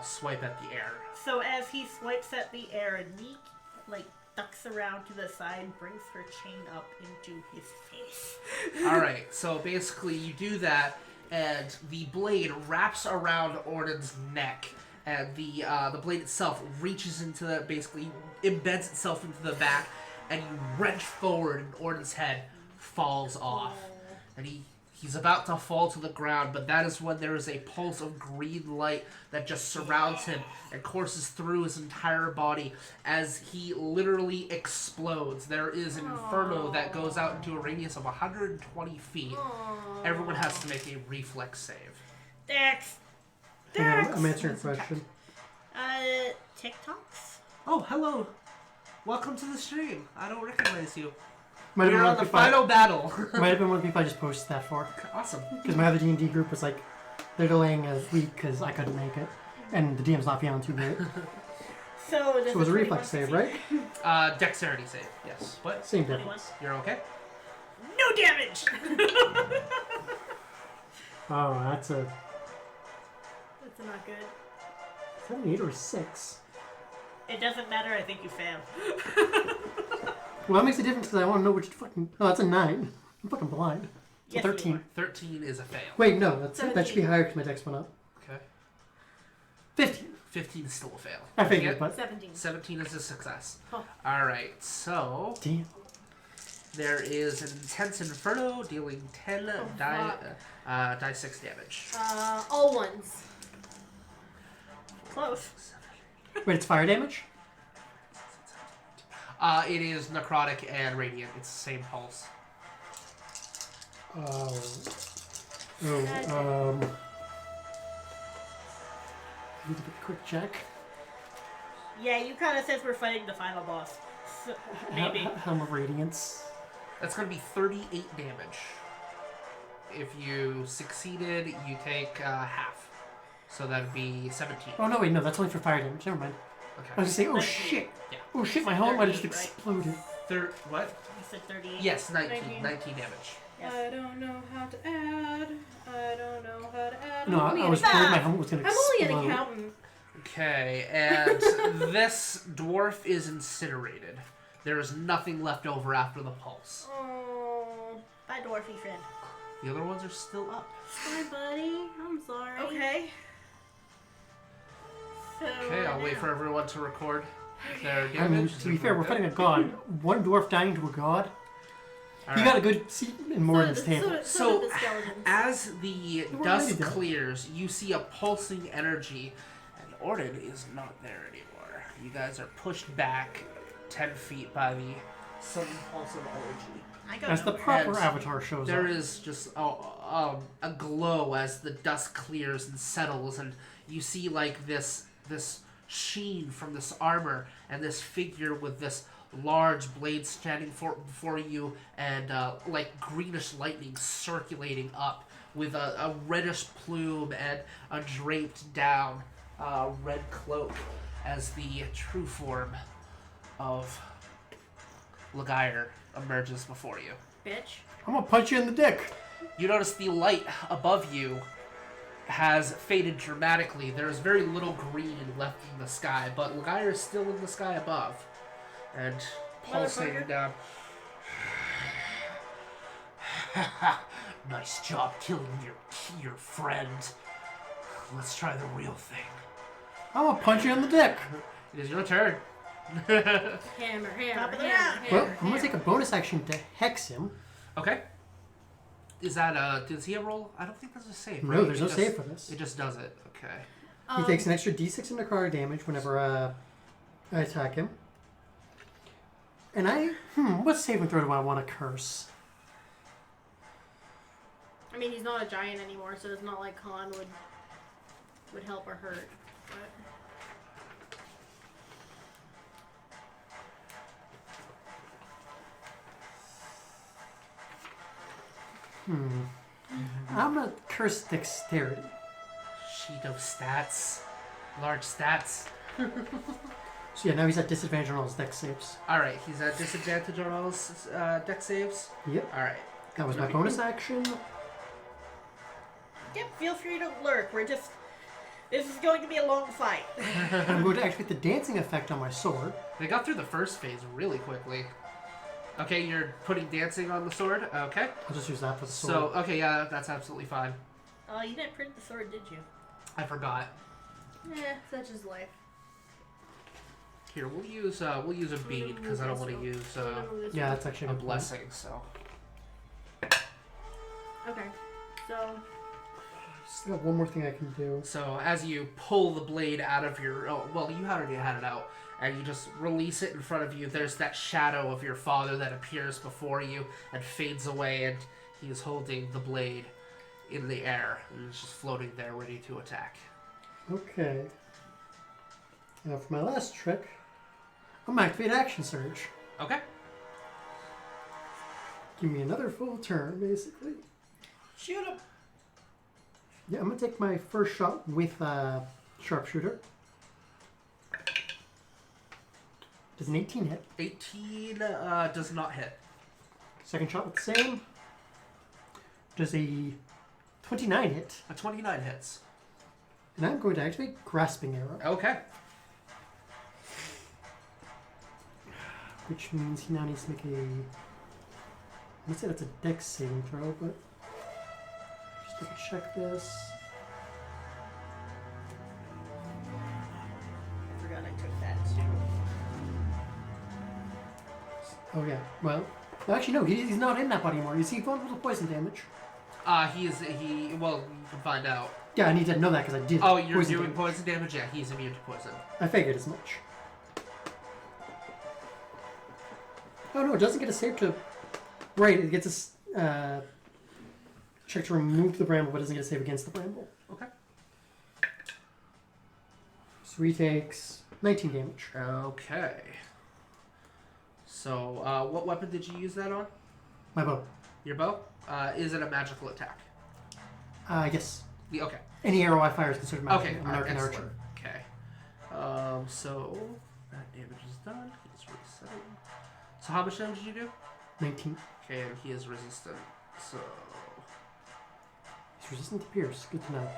swipe at the air. So as he swipes at the air, Neeq, ducks around to the side, brings her chain up into his face. Alright, so basically you do that, and the blade wraps around Orden's neck, and the blade itself reaches into basically embeds itself into the back, and you wrench forward, and Orden's head falls off. And he's about to fall to the ground, but that is when there is a pulse of green light that just surrounds him and courses through his entire body as he literally explodes. There is an inferno that goes out into a radius of 120 feet. Everyone has to make a reflex save. Dex! Hang on, I'm answering a question. TikToks? Oh, hello. Welcome to the stream. I don't recognize you. Might have We're been on one the of the people final battle. Might have been one of the people I just posted that for. Awesome. Because my other D&D group was like, they're delaying a week because I couldn't make it. And the DM's not feeling too great. So So it was a reflex save, right? Dexterity save, yes. What? Same 21. difference. You're okay? No damage! Oh, that's a That's not good. 78 or 6. It doesn't matter, I think you fail. Well, that makes a difference because I want to know which fucking... Oh, that's a 9. I'm fucking blind. It's Yes, a you 13. are. 13 is a fail. Wait, no, that should be 17. higher because my dex went up. Okay. 15. 15 is still a fail. I figured, Yeah. but... 17. 17 is a success. Oh. Alright, so Damn. there is an intense inferno dealing 10 die 6 damage. All ones. Close. Wait, it's fire damage? It is necrotic and radiant. It's the same pulse. I need to get a quick check. Yeah, you kind of says we're fighting the final boss. So, maybe. Helm of Radiance. That's going to be 38 damage. If you succeeded, you take half. So that'd be 17. Oh, no, wait, no, that's only for fire damage. Never mind. I Okay. was just saying, oh 19. shit. Yeah. Oh shit, my helmet might have just 38, right? exploded. What? You said 38. Yes, 19. 19. 19 damage. Yes. I don't know how to add. I don't know how to add. No, I'm I only was an- worried my helmet was going to I'm explode. only an accountant. Okay, and this dwarf is incinerated. There is nothing left over after the pulse. Oh, Bye, dwarfy friend. The other ones are still up. hi, buddy. I'm sorry. Okay. So Okay, I'll wait for everyone to record their damage. I mean, to be fair, we're fighting a god. One dwarf dying to a god. All He right. got a good seat in Morden's table. So So, did the skeletons. as the We're dust already done. clears, you see a pulsing energy, and Orden is not there anymore. You guys are pushed back 10 feet by the sudden pulse of energy. I go As the nowhere. proper And avatar shows There up. is just a glow as the dust clears and settles, and you see like this sheen from this armor and this figure with this large blade standing before you, and like greenish lightning circulating up with a reddish plume and a draped down red cloak as the true form of Legiar emerges before you. Bitch. I'm gonna punch you in the dick. You notice the light above you has faded dramatically. There is very little green left in the sky, but Legiar is still in the sky above. And pulsating Motherfucker. down. Nice job killing your friend. Let's try the real thing. I'm gonna punch you in the dick. It is your turn. Hammer, Top hammer, of the hammer, round. Well, hammer, I'm gonna take a bonus action to hex him. Okay. Is that does he have roll? I don't think there's a save, No, right? there's It no just- save for this. It just does it. Okay. He takes an extra d6 in necrotic damage whenever I attack him. And what saving throw do I want to curse? I mean, he's not a giant anymore, so it's not like Khan would would help or hurt. But I'm gonna curse dexterity. Sheet of stats. Large stats. So yeah, now he's at disadvantage on all his dex saves. Alright, he's at disadvantage on all his deck saves. Yep. Alright. That was my bonus action. Yep, feel free to lurk. This is going to be a long fight. And I'm going to activate the dancing effect on my sword. They got through the first phase really quickly. Okay, you're putting dancing on the sword? Okay. I'll just use that for the sword. So, okay, yeah, that's absolutely fine. Oh, you didn't print the sword, did you? I forgot. such is life. Here, we'll use a bead because I don't want to use yeah, that's actually a good point. blessing. So. Okay, so Still got one more thing I can do. So as you pull the blade out of your, well, you already had it out, and you just release it in front of you. There's that shadow of your father that appears before you and fades away, and he is holding the blade in the air, and it's just floating there, ready to attack. Okay. Now for my last trick, I'm gonna activate Action Surge. Okay. Give me another full turn, basically. Shoot him! Yeah, I'm gonna take my first shot with Sharpshooter. Does an 18 hit? 18 does not hit. Second shot with the same. Does a 29 hit? A 29 hits. And I'm going to activate Grasping Arrow. Okay. Which means he now needs to make a... Let's say that's a dex saving throw, but... Just double check this. I forgot I took that too. Oh yeah, well... Actually no, he's not in that body anymore. Is he vulnerable to poison damage? Well, you can find out. Yeah, I need to know that because I did Oh, you're poison doing damage. poison damage? Yeah, he's immune to poison. I figured as much. Oh no, it doesn't get a save to... Right, it gets a check to remove the bramble, but it doesn't get a save against the bramble. Okay. So he takes 19 damage. Okay. So, what weapon did you use that on? My bow. Your bow? Is it a magical attack? Yes. Okay. Any arrow I fire is considered magic. Okay. I'm an arcane Excellent. archer. Okay. So that damage is done. He's resetting. So how much damage did you do? 19. Okay, and he is resistant. So He's resistant to pierce. Good to know.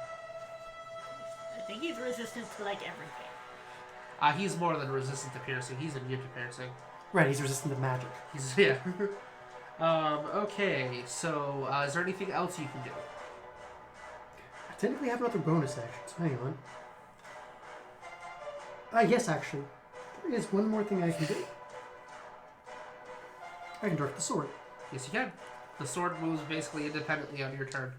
I think he's resistant to like everything. he's more than resistant to piercing. He's immune to piercing. Right, he's resistant to magic. He's yeah. Okay. So is there anything else you can do? I technically have another bonus action, so hang on. Yes, actually. There is one more thing I can do. I can direct the sword. Yes, you can. The sword moves basically independently on your turn.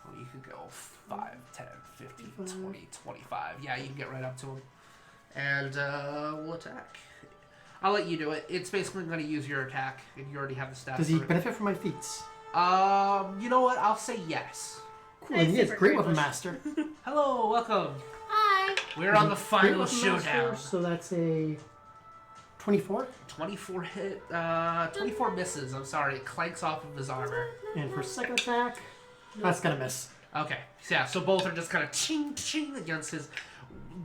Well, you could go 5, 10, 15, 20, 25. Yeah, you can get right up to him. And we'll attack. I'll let you do it. It's basically going to use your attack, and you already have the stats. Does he for it. benefit from my feats? You know what? I'll say yes. Cool, and he is Super Great great Weapon wish. Master. Hello, welcome. hi. We're on the Great final Weapon showdown. Master, so that's a 24. 24 hit. 24 misses. I'm sorry. It clanks off of his armor. And for second attack, that's gonna miss. Okay. So, yeah. So both are just kind of ching ching against his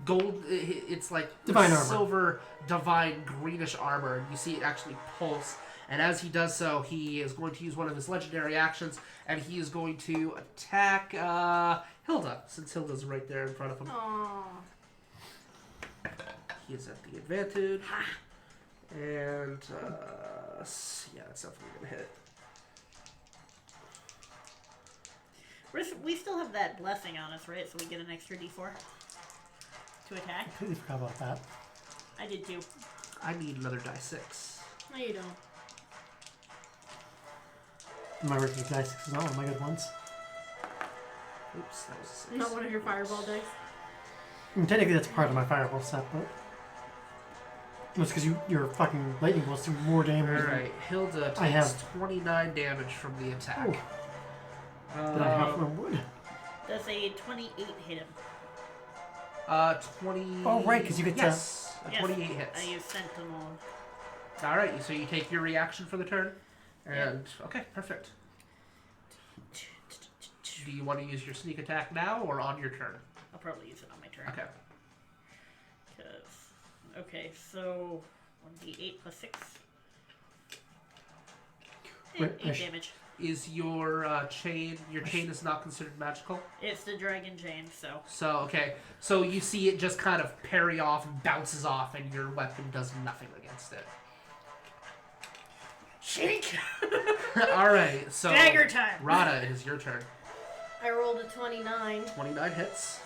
gold. It's like Divine armor. silver, divine greenish armor. And you see it actually pulse. And as he does so, he is going to use one of his legendary actions, and he is going to attack Hilda, since Hilda's right there in front of him. Aww. He is at the advantage. And, yeah, that's definitely going to hit. We still have that blessing on us, right? So we get an extra d4 to attack. Completely forgot about that. I did too. I need another die 6. No, you don't. My regular die 6 is not one of my good ones. Oops, that was a 6. Not one of your fireball dice. I mean, technically that's part of my fireball set, but... It's because your fucking lightning bolts do more damage. Alright, Hilda I takes have- 29 damage from the attack. Oh. Did I have one wood? Does a 28 hit him? 20. Oh, right, 'cause you get to- yes, a Yes, 28 hits. I use Sentinel. All right, so you take your reaction for the turn, and okay, perfect. Do you want to use your sneak attack now or on your turn? I'll probably use it on my turn. Okay. Okay, so 1d8 plus 6. Wait, 8 damage. Is your chain? Your chain is not considered magical. It's the dragon chain, so. So okay, so you see it just kind of parry off and bounces off, and your weapon does nothing against it. Shake! All right, so Dagger time! Rada, it is your turn. I rolled a 29, 29 hits.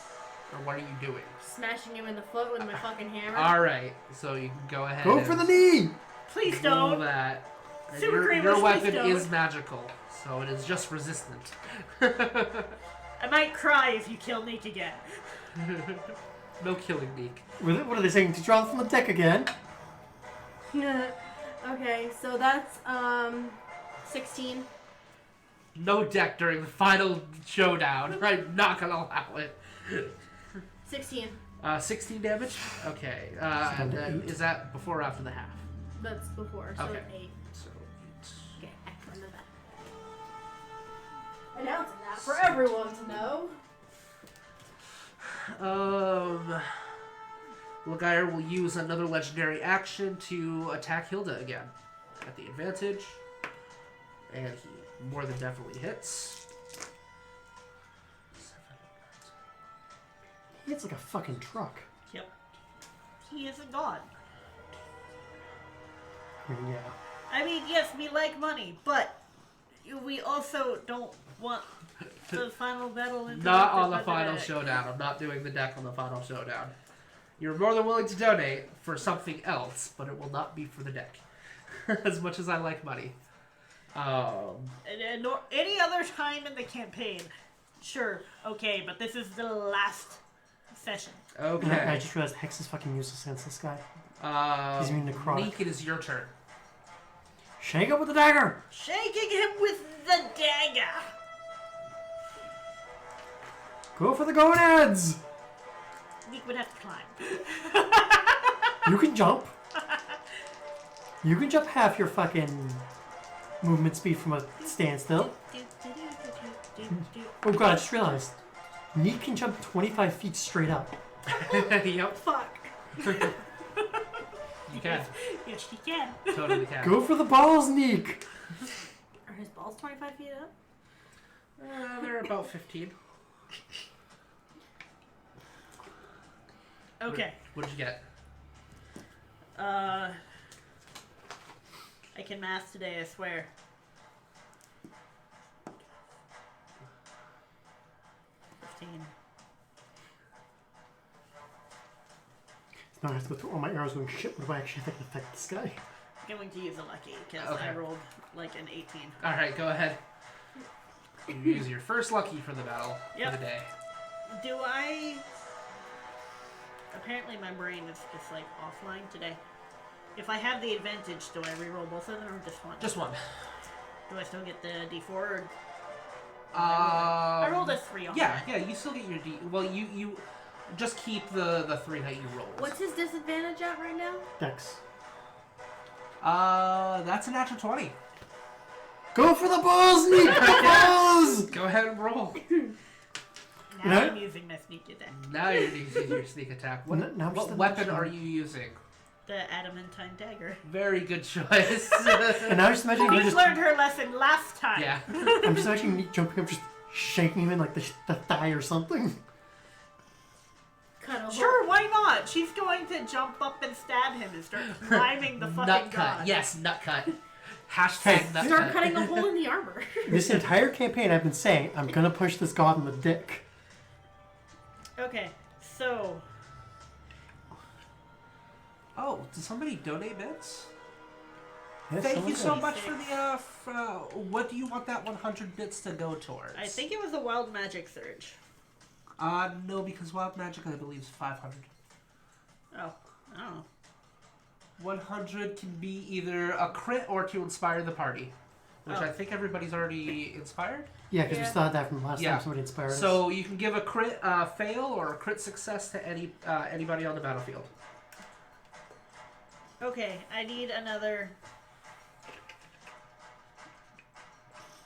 Or what are you doing? smashing him in the foot with my fucking hammer. All right, so you can go ahead. Go and for the knee! Please roll don't! that. And Super your Greenwich, weapon please don't. is magical, so it is just resistant. I might cry if you kill Neeq again. No killing, Neeq. What are they saying? To draw from the deck again? Okay, so that's 16. No deck during the final showdown. I'm not gonna allow it. 16. 16 damage? Okay. down to And 8. is that before or after the half? That's before, so Okay. it's 8. So Okay, excellent. Announcing that for everyone to know. Legiar will use another legendary action to attack Hilda again at the advantage, and he more than definitely hits. He hits like a fucking truck. Yep. He is a god. I mean, yeah. I mean, yes, we like money, but we also don't want the final battle interrupted Not on the by final deck. showdown. I'm not doing the deck on the final showdown. You're more than willing to donate for something else, but it will not be for the deck. As much as I like money. And any other time in the campaign, sure, okay, but this is the last session. I Okay. just realized Hex is fucking useless against this guy. He's Neeq, immune to necrotic. it is your turn. Shake it with the dagger! Shaking him with the dagger! Go for the gonads! Neeq would have to climb. You can jump. You can jump half your fucking movement speed from a standstill. Oh god, I just realized. Neeq can jump 25 feet straight up. Yep, Fuck. you can. Yes, she can. Totally can. Go for the balls, Neeq! Are his balls 25 feet up? They're about 15. Okay. What did you get? I can math today, I swear. 15. Now I have to go through all my arrows going, shit, what do I actually think affect this guy? I'm going to use a lucky, because Okay. I rolled like an 18. Alright, go ahead. You use your first lucky for the battle Yep. for the day. Do I... Apparently my brain is just like offline today. If I have the advantage, do I reroll both of them or just one? Just one. Do I still get the d4 or... I rolled a 3 on Yeah, that. yeah, you still get your D. Well, you just keep the 3 that you rolled. What's his disadvantage at right now? Dex. That's a natural 20. Go for the balls, Neeq! The balls! Go ahead and roll. Now No. I'm using my sneak attack. Now you're using your sneak attack. What, Now I'm what just weapon imagining- are you using? The adamantine dagger. Very good choice. And now I'm just imagining her Neeq just... learned her lesson last time. Yeah. I'm just imagining Neeq jumping up, just shaking him in like the thigh or something. Cut a hole. Sure, why not? She's going to jump up and stab him and start climbing the fucking Nut god. cut. Yes, nut cut. Hashtag nut Start cut. cutting a hole in the armor. This entire campaign I've been saying, I'm gonna push this god in the dick. Okay, so Oh, did somebody donate bits? Yes, Thank someone you so did. much for the, what do you want that 100 bits to go towards? I think it was a wild magic surge. No, because Wild Magic, I believe, is 500. Oh, I don't know. 100 can be either a crit or to inspire the party. which I think everybody's already inspired. Yeah, because we Yeah. still had that from last Yeah. time somebody inspired us. So you can give a crit fail or a crit success to anybody on the battlefield. Okay, I need another.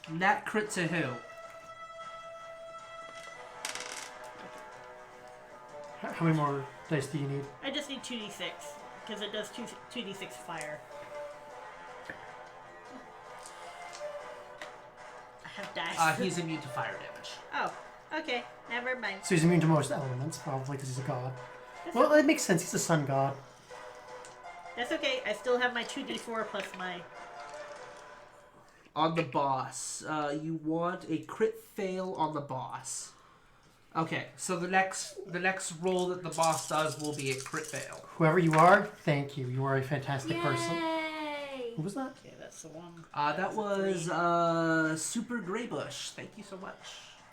Nat crit to who? How many more dice do you need? I just need 2d6 because it does 2d6 fire. I have dice. He's immune to fire damage. Oh, okay. Never mind. So he's immune to most elements, probably because he's a god. Well, that makes sense. He's a sun god. That's okay. I still have my 2d4 plus my. On the boss, you want a crit fail on the boss. Okay, so the next roll that the boss does will be a crit fail. Whoever you are, thank you. You are a fantastic person. Yay! Who was that? Okay, that's the one. That was Super Greybush. Thank you so much.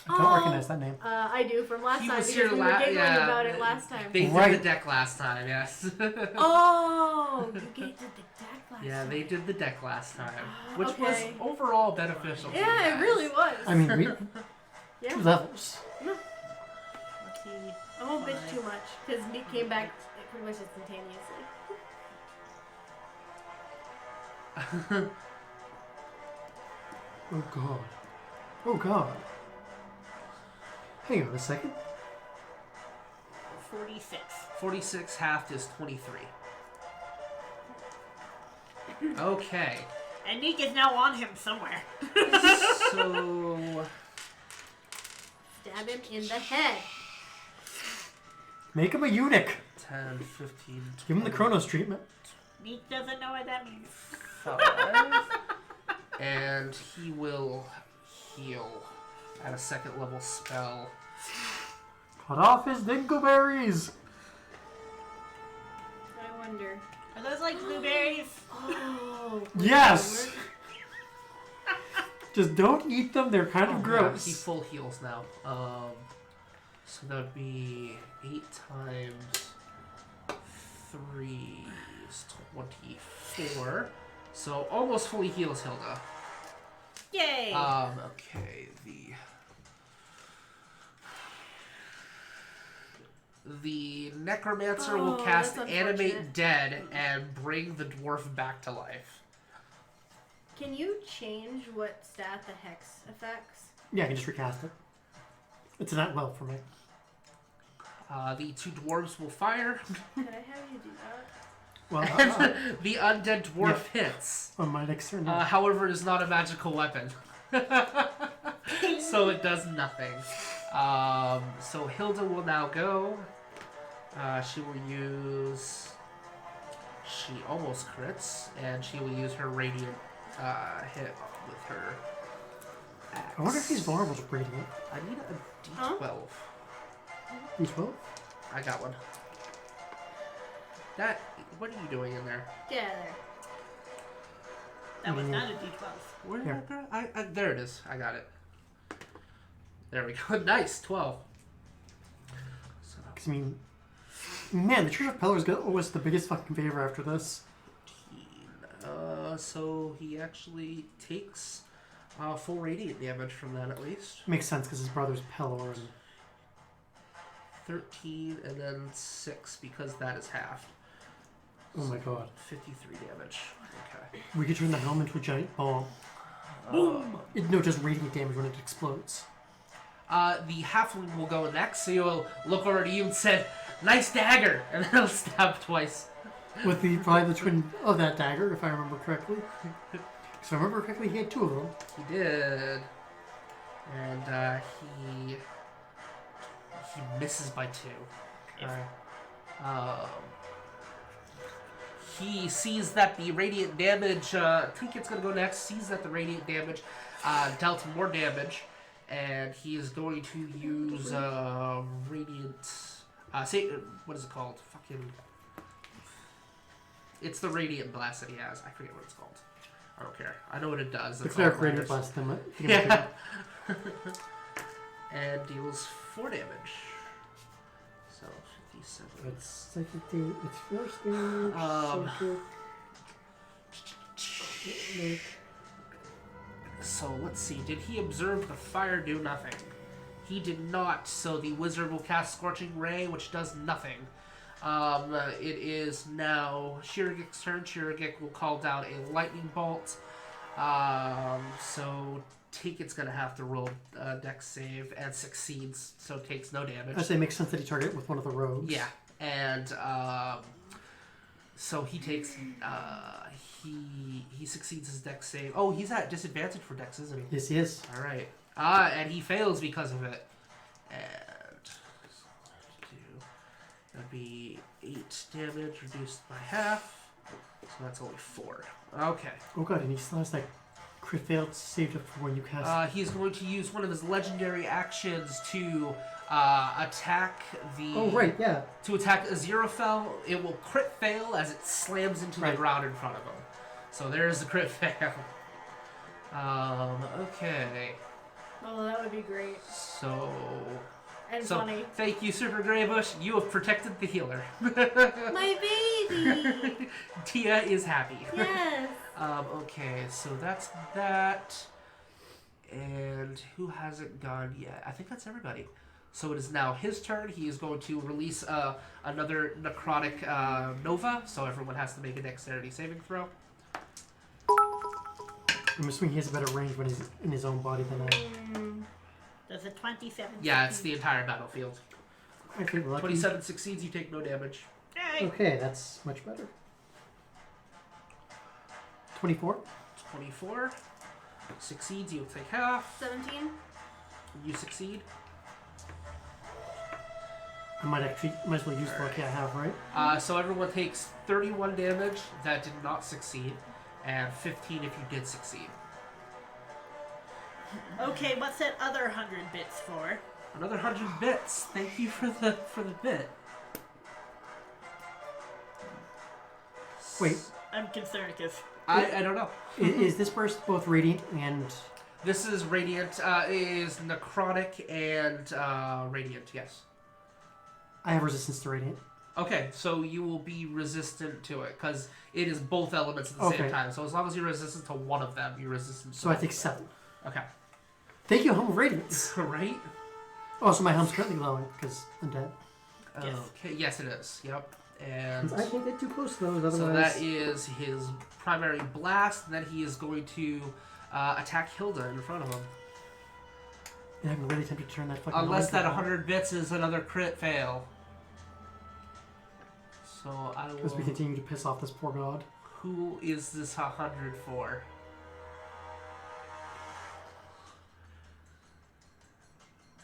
I don't recognize that name. I do from last He time was because here we were giggling yeah, about it last time. They Right. did the deck last time, yes. Oh, you did the deck last Yeah, time. they did the deck last time, which Okay. was overall beneficial. to you Yeah, it guys. really was. I mean, we, yeah. 2 levels. Let's see. I won't bitch too much because Neeq came back pretty much instantaneously. Oh god. Oh god. Hang on a second. 46. 46 halved is 23. Okay, And Neeq is now on him somewhere. so Stab him in the head. Make him a eunuch. 10, 15, Give him the Chronos treatment. Neeq doesn't know what that means. 25, and he will heal at a second level spell. Cut off his dingleberries. I wonder. Are those like blueberries? Oh. Yes. Just don't eat them. They're kind of Yeah, gross. he full heals now. So that would be 8 times 3 is 24. So almost fully heals Hilda. Yay! Okay, the necromancer will Oh, cast that's animate unfortunate. dead and bring the dwarf back to life. Can you change what stat the hex affects? Yeah, I can just recast it. It's not well for me. The 2 dwarves will fire. Could I have you do that? Well, The undead dwarf hits. on my next turn. However, it is not a magical weapon. So it does nothing. So Hilda will now go. She will use... She almost crits, and she will use her radiant hit with her axe. I wonder if he's vulnerable to radiant. I need a D12. Huh? D12? I got one. That... What are you doing in there? Get out of there. That was not a d12. Where did Here. that go? There it is. I got it. There we go. Nice. 12. So, Because, I mean, man, the Church of Pellar's going to owe us the biggest fucking favor after this. 15. So he actually takes full radiant damage from that at least. Makes sense because his brother's Pelor. And 13 and then 6 because that is halved. oh my god. 53 damage. Okay. We could turn the helm into a giant bomb. Boom! No, just radiant damage when it explodes. The halfling will go next, so you'll look over to you and said, "Nice dagger!" And then he'll stab twice. With the probably the twin of that dagger, if I remember correctly. If I remember correctly, he had 2 of them. He did. And he misses by 2. Okay. He sees that the radiant damage, Trinket's gonna go next, sees that the radiant damage dealt more damage, and he is going to use radiant, say, what is it called? Fucking, it's the radiant blast that he has. I forget what it's called. I don't care. I know what it does. The That's all cleric that radiant matters. blast them. Yeah. And deals 4 damage. So 57. It's second damage. It's first damage. Um, second. So let's see. Did he observe the fire do nothing? He did not. So the wizard will cast Scorching Ray, which does nothing. It is now Shiragik's turn. Shiragik will call down a lightning bolt. So Ticket's gonna have to roll a dex save and succeeds, so takes no damage. I say it makes sense that he target with one of the rogues. Yeah, and so he takes he succeeds his dex save. Oh, he's at disadvantage for dex, isn't he? Yes, he is. All right. And he fails because of it. And that'd be 8 damage reduced by half. So that's only 4. Okay. Oh god, and he still has that crit fail saved up for when you cast. He's going to use one of his legendary actions to attack the. Oh right, yeah. To attack Aziraphale. It will crit fail as it slams into the ground in front of him. So there's the crit fail. Okay. Oh, that would be great. So Funny. thank you, Super Greybush. You have protected the healer. My baby! Tia is happy. Yes. Okay, so that's that. And who hasn't gone yet? I think that's everybody. So it is now his turn. He is going to release another necrotic nova. So everyone has to make a dexterity saving throw. I'm assuming he has a better range when he's in his own body than I. Does a 27 Yeah, it's the entire battlefield. Okay, well, 27 succeeds, you take no damage. Yay. Okay, that's much better. 24. 24 succeeds, you take half. 17. You succeed. I might as well use the lucky I have, right? So everyone takes 31 damage that did not succeed, and 15 if you did succeed. Okay, what's that other 100 bits for? Another 100 bits. Thank you for the bit. Wait, I'm concerned because I don't know. is this burst both radiant and? This is radiant. Is necrotic and radiant. Yes. I have resistance to radiant. Okay, so you will be resistant to it because it is both elements at the same time. So as long as you're resistant to one of them, you're resistant to So I take 7. Okay. Thank you, Helm of Radiance. Right? Oh, so my helm's currently glowing because I'm dead. Yes. Okay, yes it is. Yep. And I can't get too close to those, otherwise. so that is his primary blast, and then he is going to attack Hilda in front of him. Yeah, I'm really tempted to turn that fucking. Unless that on. 100 bits is another crit fail. So I will. As we continue to piss off this poor god. Who is this 100 for?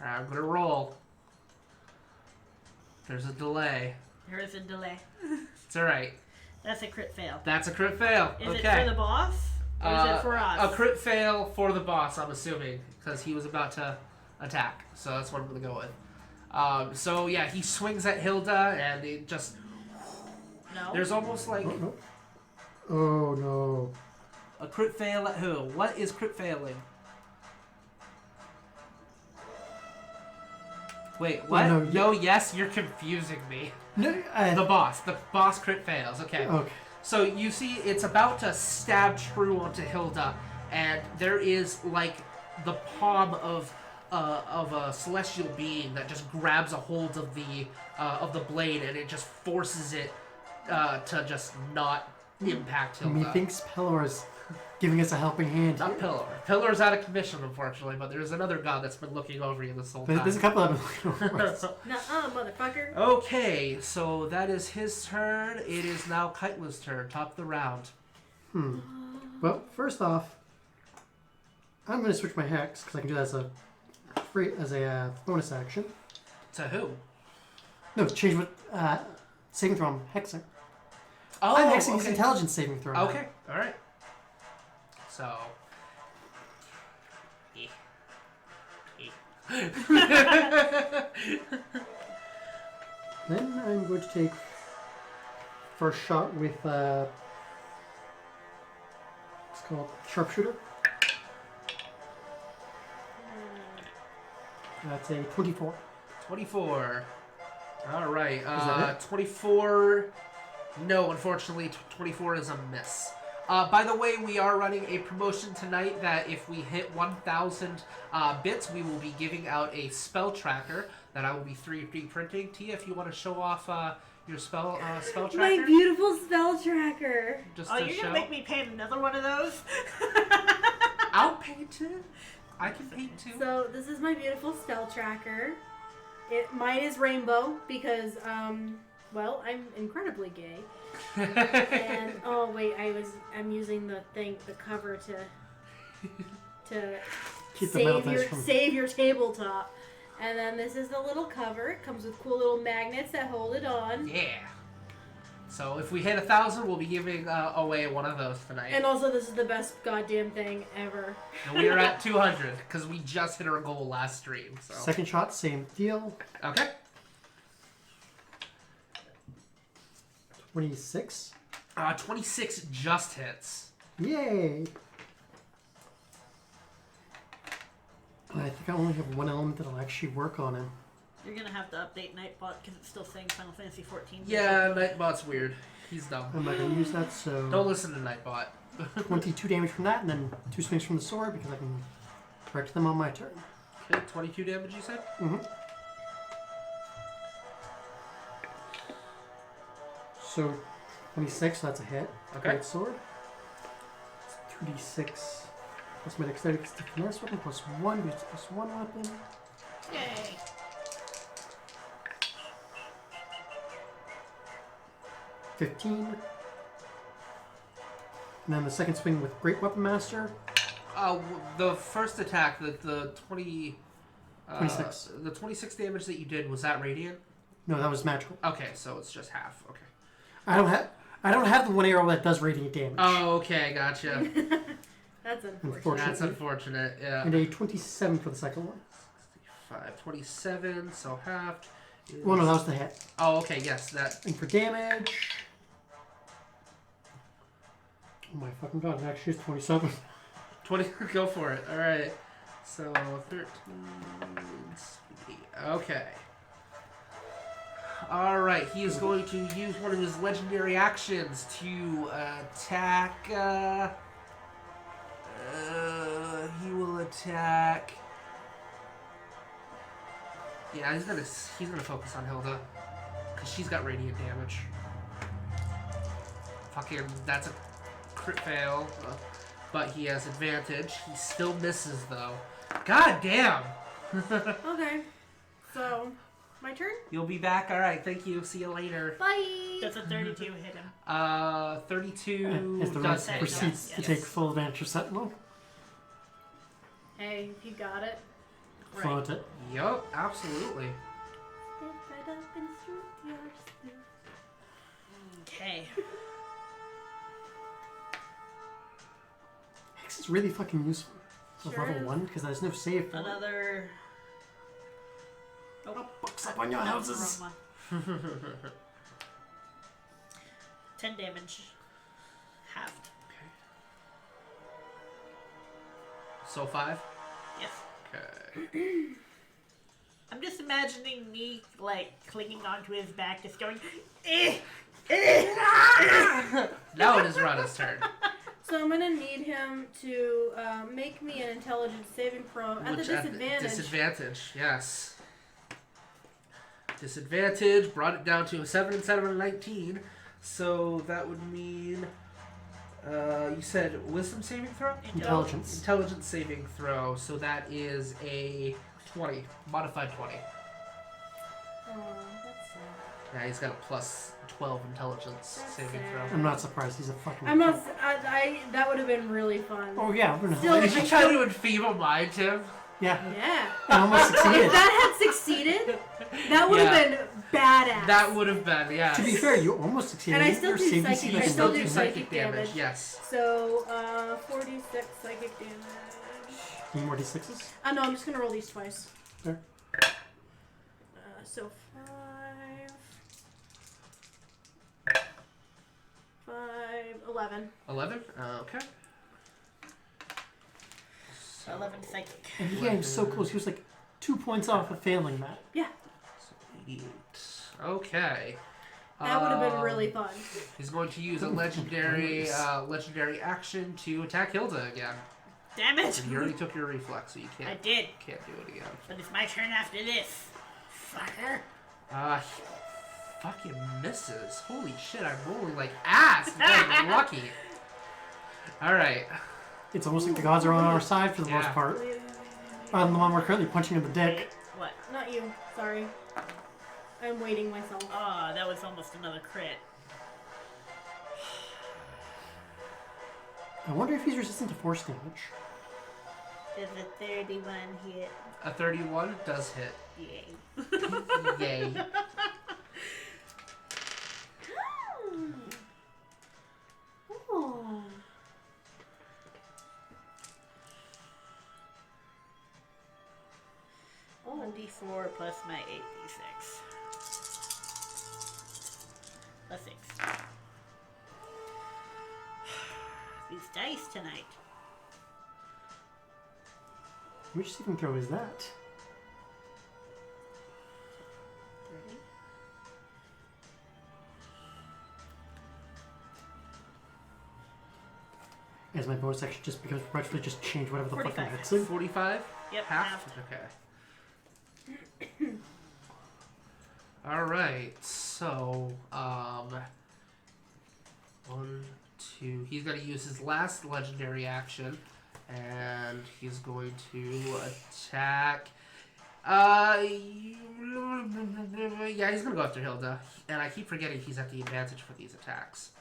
Alright, I'm gonna roll. There's a delay. there is a delay. It's alright. That's a crit fail. That's a crit fail. Is okay. it for the boss? Or is it for us? A crit fail for the boss, I'm assuming, because he was about to attack. So that's what I'm gonna go with. So yeah, he swings at Hilda, and it just. No. There's almost like. Oh, no. Oh no. A crit fail at who? What is crit failing? Wait, what? Oh, no, yes, you're confusing me. No, The boss crit fails. Okay. Okay. So you see, it's about to stab true onto Hilda, and there is like the palm of a celestial being that just grabs a hold of the blade, and it just forces it to just not impact Hilda. Methinks Pelor is giving us a helping hand. Not Pillar. Pillar's out of commission, unfortunately, but there's another god that's been looking over you this whole time. There's a couple of them. Nuh-uh, motherfucker. Okay, so that is his turn. It is now Kaitla's turn. Top of the round. Well, first off, I'm going to switch my hex because I can do that as a bonus action. To who? No, change what saving throw I'm hexing. Oh, I'm hexing his okay. intelligence saving throw. Okay, alright. So. Then I'm going to take first shot with it's called sharpshooter. That's a 24. 24. Alright, that it? 24. No, unfortunately, 24 is a miss. By the way, we are running a promotion tonight that if we hit 1,000 bits, we will be giving out a spell tracker that I will be 3D printing. Tia, if you want to show off your spell tracker. My beautiful spell tracker. Just Oh, to you're show. gonna make me paint another one of those? I'll paint it. I can paint too. So this is my beautiful spell tracker. Mine is rainbow because, well, I'm incredibly gay. And oh wait, I'm using the cover to Keep the metal save dice from... save your tabletop. And then this is the little cover. It comes with cool little magnets that hold it on. Yeah. So if we hit 1,000, we'll be giving away one of those tonight. And also, this is the best goddamn thing ever. And we are at 200 because we just hit our goal last stream. So. Second shot, same deal. Okay. 26. 26 just hits. Yay! I think I only have one element that'll actually work on him. You're gonna have to update Nightbot because it's still saying Final Fantasy 14. Yeah, Nightbot's weird. He's dumb. I'm not going to use that, so... Don't listen to Nightbot. 22 damage from that, and then 2 swings from the sword, because I can correct them on my turn. Okay, 22 damage, you said? Mm-hmm. So, 26, that's a hit. Okay. Great sword. It's 2d6 plus my dexterity to finesse weapon plus 1, because it's plus 1 weapon. Yay! 15. And then the second swing with Great Weapon Master. The first attack, the 20... 26. The 26 damage that you did, was that radiant? No, that was magical. Okay, so it's just half. Okay. I don't have the one arrow that does radiant damage. Oh, okay, gotcha. That's unfortunate. Unfortunately. That's unfortunate, yeah. And a 27 for the second one. 65, 27, so halved. Is... Well, no, that was the hit. Oh, okay, yes, that... And for damage... Oh my fucking god, it actually is 27. 20, go for it. Alright. So, 13... Okay. Alright, he is going to use one of his legendary actions to attack... he will attack... Yeah, he's gonna focus on Hilda. Because she's got radiant damage. Fucking, that's a crit fail. But he has advantage. He still misses, though. God damn! Okay. So, my turn? You'll be back? Alright, thank you. See you later. Bye! Does a 32 hit him? 32 As the does rest hit. proceeds to yes. take full advantage of Sentinel. Hey, if you got it. Flaunt it. Yup, absolutely. Okay. Hex is really fucking useful. With Sure level is. 1, because there's no save for it. Another... Oh, bucks up on your houses! Wrong one. 10 damage. Halved. So 5? Yes. Okay. I'm just imagining Neeq, like, clinging onto his back, just going, Now it is Rada's turn. So I'm gonna need him to make me an intelligence saving throw at the Which disadvantage. Disadvantage, yes. Disadvantage brought it down to a 7 instead of a 19. So that would mean... you said wisdom saving throw? Intelligence. Intelligence saving throw. So that is a 20. Modified 20. Oh, that's sad. Yeah, he's got a plus 12 intelligence That's saving sad. throw. I'm not surprised, he's a fucking... I'm not. That would have been really fun. Oh yeah, we're not... Still- Did you try to enfeeble mind him? Yeah, Yeah. I almost If succeeded. that had succeeded, that would Yeah. have been badass. That would have been, yes. To be fair, you almost succeeded. And I still Your do save DC psychic- like I a still note do to- psychic damage. Yes. So, 46 psychic damage. Need more d6s? No, I'm just gonna roll these twice. There. So 5, 11. 11? Okay. 11 psychic. And he came so close, he was like 2 points off of failing that. Yeah. So 88. Okay. That would have been really fun. He's going to use a legendary action to attack Hilda again. Damn it! And you already took your reflex, so you I can't did. do it again. But it's my turn after this. Fucker. He fucking misses. Holy shit, I'm rolling like ass. I'm lucky. Alright. It's almost like the gods are on our side for the most part. I'm the one we're currently punching in the dick. What? Not you. Sorry. I'm waiting myself. Oh, that was almost another crit. I wonder if he's resistant to force damage. Does a 31 hit? A 31 does hit. Yay. Yay. Oh. Oh. 1d4 plus my 8d6. Plus 6. These dice tonight. Which saving throw is that? 30. As my bonus action just becomes perpetually just change whatever the fuck I'm 45. hexing. 45? Yep, Half? halved. Okay. Alright, so, 1, 2, he's going to use his last legendary action, and he's going to attack, yeah, he's going to go after Hilda, and I keep forgetting he's at the advantage for these attacks.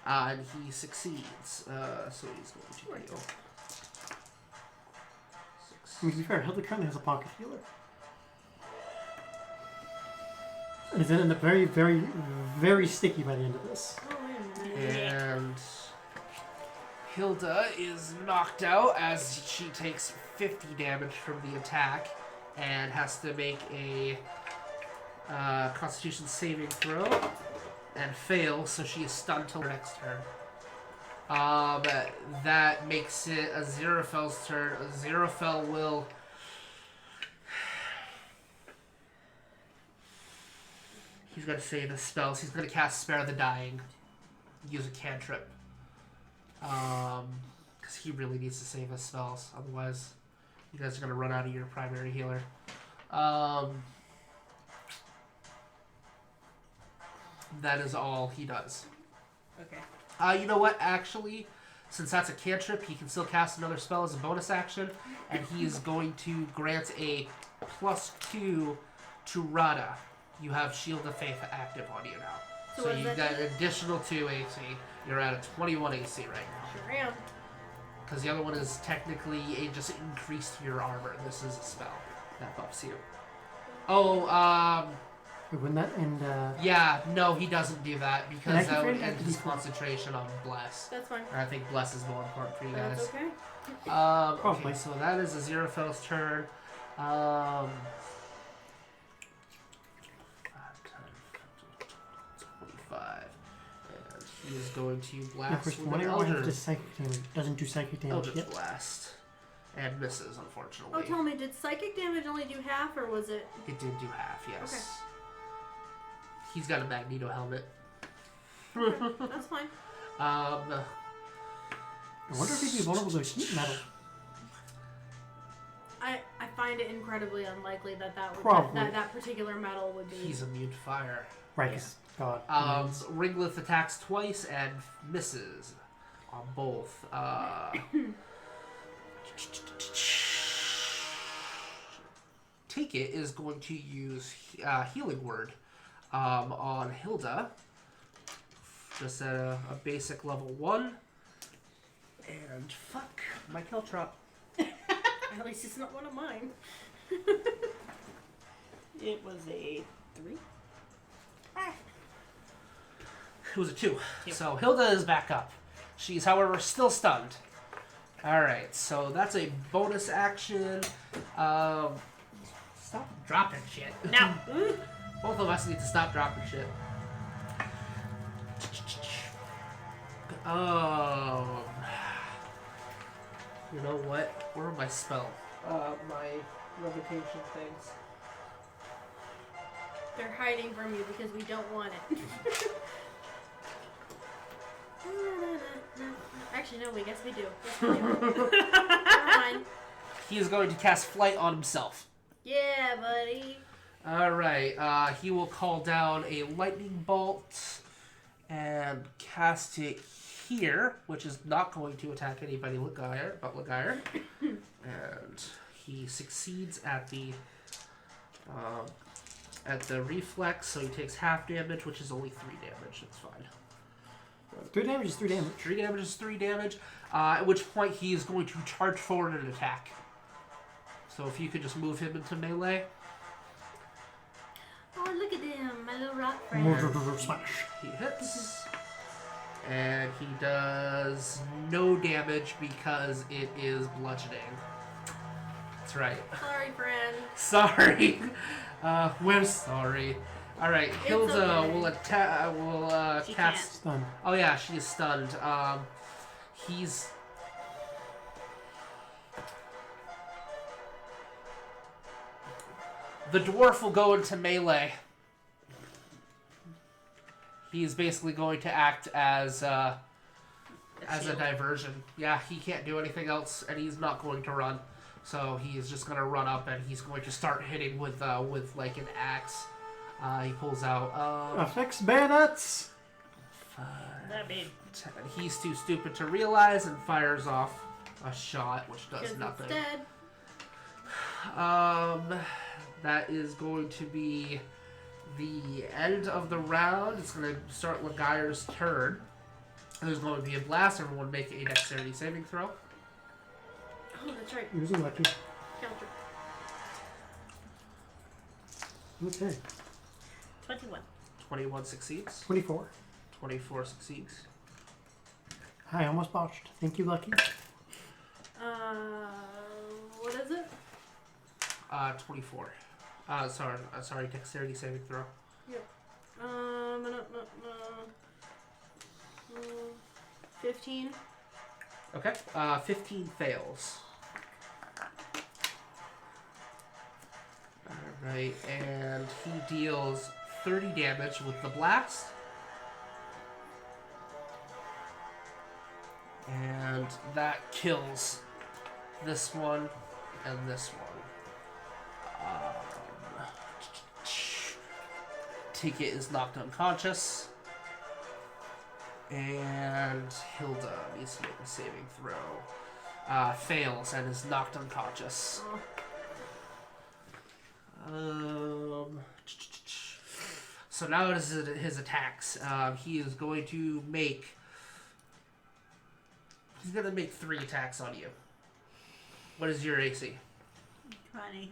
And he succeeds, so he's going to deal. I mean, to be fair, Hilda currently has a pocket healer. And is in a very, very, very sticky by the end of this. Oh, wait a minute. And Hilda is knocked out as she takes 50 damage from the attack and has to make a Constitution saving throw and fail, so she is stunned till her next turn. That makes it a Aziraphale's turn. Aziraphale will... He's going to save his spells. He's going to cast Spare the Dying. Use a cantrip. Because he really needs to save his spells. Otherwise, you guys are going to run out of your primary healer. That is all he does. Okay. You know what? Actually, since that's a cantrip, he can still cast another spell as a bonus action, and he is going to grant a +2 to Rada. You have Shield of Faith active on you now. So you've got an additional 2 AC. You're at a 21 AC right now. Sure am. Because the other one is technically just increased your armor. This is a spell that buffs you. Oh, Wait, wouldn't that end, yeah, no, he doesn't do that because that would Active end his D4. concentration on Bless. That's fine. Or I think Bless is more important for you guys. That's okay. Probably. Okay, so that is Aziraphale's turn. 25. And he is going to yeah, of blast course, with one an arrow has Eldritch, psychic damage. Doesn't do psychic damage Eldritch yet. Blast. And misses, unfortunately. Oh, tell me, did psychic damage only do half, or was it? It did do half, yes. Okay. He's got a Magneto helmet. Okay, that's fine. I wonder if he'd be vulnerable to heat metal. I find it incredibly unlikely that Probably. that particular metal would be. He's immune to fire. Right, 'cause God. Ringlith attacks twice and misses on both. Take It is going to use Healing Word on Hilda. Just at a basic level 1. And fuck, my Caltrop. At least it's not one of mine. It was a 3. It was a 2. Yep. So Hilda is back up. She's, however, still stunned. Alright, so that's a bonus action. Stop dropping shit. Now. Both of us need to stop dropping shit. You know what? Where are my spell? My levitation things. They're hiding from you because we don't want it. Actually, no, we guess we do. Yes, we do. Never mind. He is going to cast Flight on himself. Yeah, buddy. Alright, he will call down a lightning bolt and cast it here, which is not going to attack anybody but Legiar. And he succeeds at the reflex, so he takes half damage, which is only 3 damage. It's fine. 3 damage is 3 damage. 3 damage is 3 damage, at which point he is going to charge forward and attack. So if you could just move him into melee. Oh, look at him, my little rock friend. Smash. He hits. And he does no damage because it is bludgeoning. That's right. Sorry, friend. Sorry. We're sorry. Alright, Hilda okay. will attack. Will She cast. Stun. Oh yeah, she is stunned. He's. The dwarf will go into melee. He's basically going to act as a diversion. Yeah, he can't do anything else, and he's not going to run. So he's just going to run up, and he's going to start hitting with like an axe. He pulls out. Affix bayonets. That mean. He's too stupid to realize and fires off a shot, which does Because nothing. it's dead. That is going to be the end of the round. It's going to start Legiar's turn. There's going to be a blast. Everyone make a dexterity saving throw. Oh, that's right. Using lucky. Counter. Okay. 21. 21 succeeds. 24. 24 succeeds. I almost botched. Thank you, Lucky. What is it? 24. Sorry, dexterity saving throw. Yep. 15. Okay. 15 fails. Alright, and he deals 30 damage with the blast. And that kills this one and this one. Ticket is knocked unconscious. And Hilda needs to make a saving throw. Fails and is knocked unconscious. So now it is his attacks. He is going to make... He's going to make 3 attacks on you. What is your AC? 20.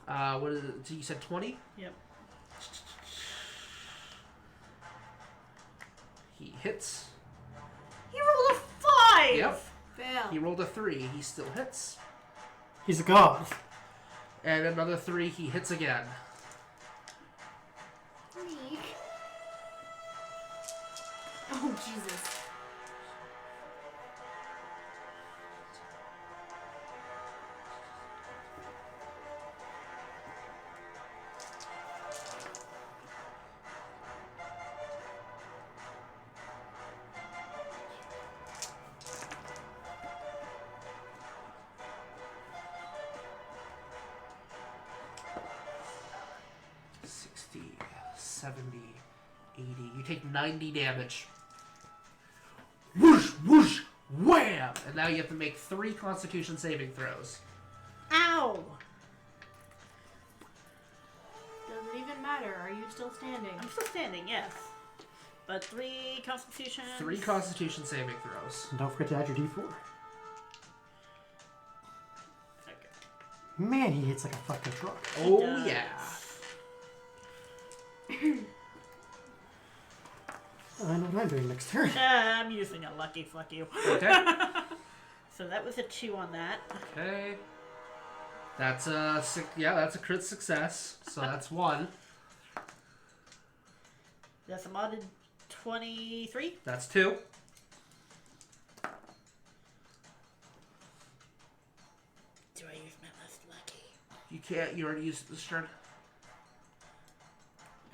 What is it? So you said 20? Yep. He hits. He rolled a 5! Yep. Fail. He rolled a 3. He still hits. He's a god. And another 3. He hits again. Neek. Oh, Jesus. You take 90 damage. Whoosh, whoosh, wham! And now you have to make 3 Constitution saving throws. Ow! Doesn't even matter. Are you still standing? I'm still standing, yes. But 3 Constitution. 3 Constitution saving throws. And don't forget to add your D4. Okay. Man, he hits like a fucking truck. Oh, does. yeah. I know what I'm doing next turn. I'm using a lucky fuck you. Okay. So that was a 2 on that. Okay. That's a that's a crit success. So that's 1. That's a modded 23. That's 2. Do I use my last lucky? You can't. You already used it this turn.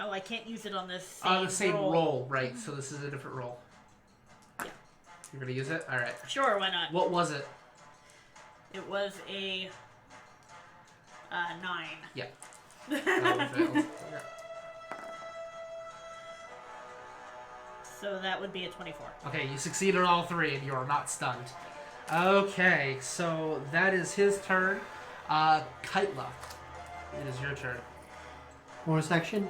Oh, I can't use it on this same The same roll. roll, right? So this is a different roll. Yeah. You're gonna use it? All right. Sure, why not? What was it? It was a 9. Yeah. That one failed. Yeah. So that would be a 24. Okay, you succeed on all 3, and you are not stunned. Okay, so that is his turn. Kaitla, it is your turn. Bonus action.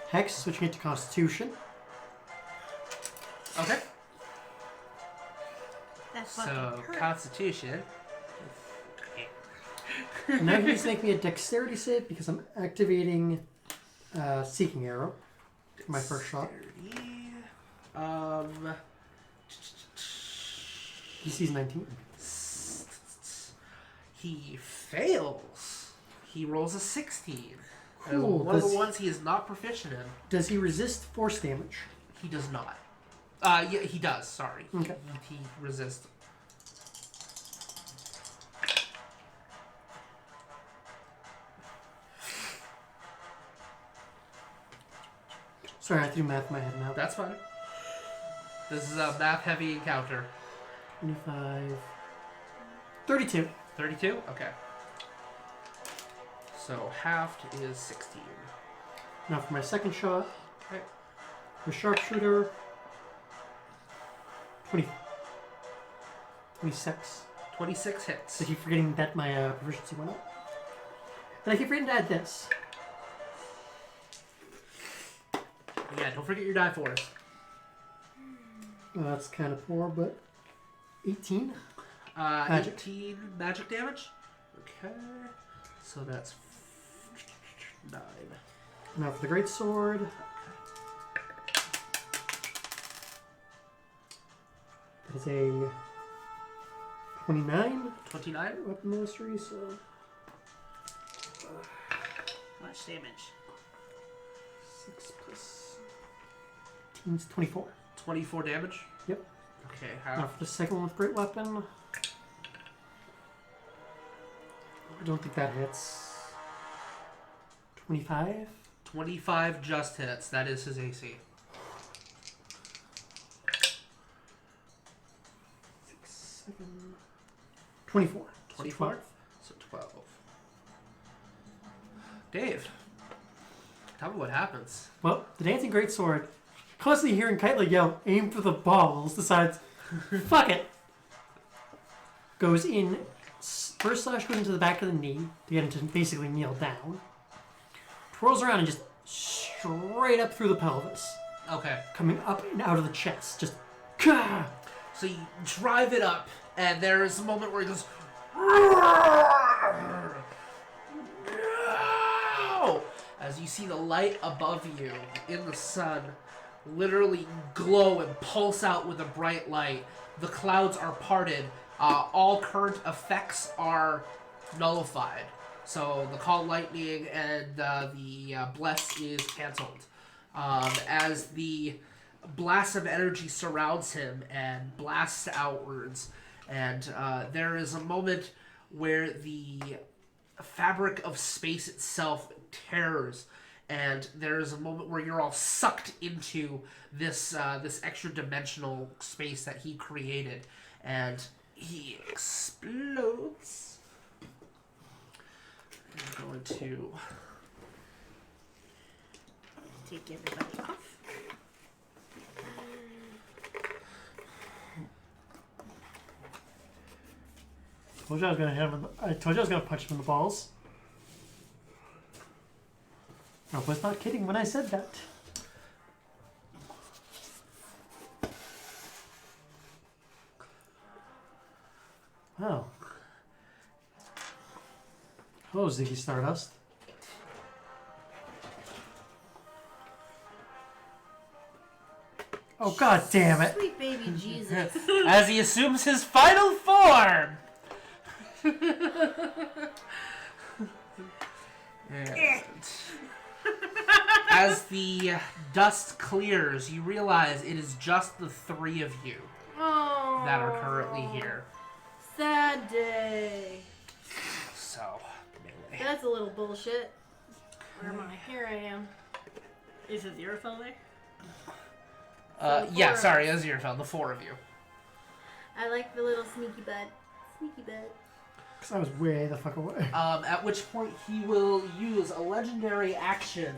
Hex, switching it to Constitution. Okay. That So, fucking hurt. Constitution. Now he needs to make me a Dexterity save because I'm activating Seeking Arrow for my first shot. DC's 19. He fails. He rolls a 16. Cool. One of the ones he is not proficient in. Does he resist force damage? He does not. Yeah, he does. Sorry. Okay. He resists. Sorry, I have to do math in my head now. That's fine. This is a math-heavy encounter. 25. 32. 32? Okay. So halved is 16. Now for my second shot. Okay. The sharpshooter. 20. 26. 26 hits. I keep forgetting that my proficiency went up. And I keep forgetting to add this. Yeah, don't forget your die force. Well, that's kind of poor, but 18. Magic. 18 magic damage. Okay. So that's 9. Now for the great sword. That is a 29 29? weapon mastery, so How much damage? 6 plus 18 is 24. 24 damage? Yep. Okay, Now half. for the second one with great weapon. I don't think that hits. 25. 25 just hits. That is his AC. 6, 7, 24. 24? So 12. Dave, tell me what happens. Well, the dancing greatsword, constantly hearing Kaitla yell, "Aim for the balls," decides, fuck it. Goes in, first slash goes into the back of the knee to get him to basically kneel down. Twirls around and just straight up through the pelvis, Okay. coming up and out of the chest. Just, Gah! So you drive it up, and there is a moment where he goes, "No!" As you see the light above you in the sun literally glow and pulse out with a bright light. The clouds are parted. All current effects are nullified. So the call lightning and the bless is canceled. As the blast of energy surrounds him and blasts outwards, and there is a moment where the fabric of space itself tears, and there is a moment where you're all sucked into this this extra dimensional space that he created, and he explodes. I'm going to Take everybody off. Told you I was gonna hit him. I told you I was gonna punch him in the balls. I was not kidding when I said that. Wow. Hello, Ziggy Stardust. Oh, god damn it. Sweet baby Jesus. as he assumes his final form. And as the dust clears, you realize it is just the 3 of you Oh. that are currently here. Sad day. So, melee. That's a little bullshit. Where am I? Here I am. Is Aziraphale there? Yeah, sorry, Aziraphale, the 4 of you. I like the little sneaky bud. Sneaky bud. Because I was way the fuck away. At which point he will use a legendary action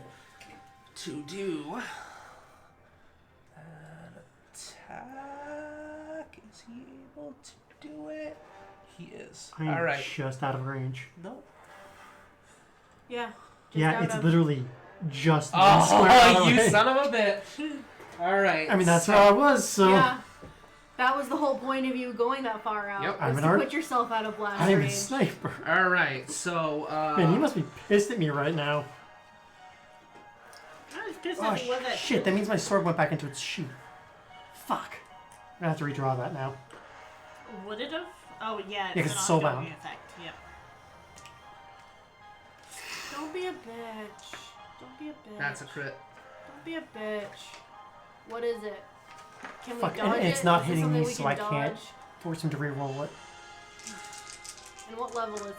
to do an attack. Is he able to do it? He is. I'm All right. just out of range. No. Yeah. Yeah, it's literally just one Oh, square out of you range. son of a bitch! All right. I mean, that's where I was, so... Yeah. That was the whole point of you going that far out. Yep. I'm Was an to put yourself out of blast I'm a range. sniper. All right. So. Man, he must be pissed at me right now. I was pissed Oh, at what that. shit, that means my sword went back into its sheath. Fuck. I'm gonna have to redraw that now. Would it have? Oh, yeah, 'cause it's it's an soulbound. ongoing effect. Yep. Don't be a bitch. Don't be a bitch. That's a crit. Don't be a bitch. What is it? Can Fuck, we dodge and it's it? not Is this hitting something me, we so can I can't dodge? force him to reroll it. And what level is it?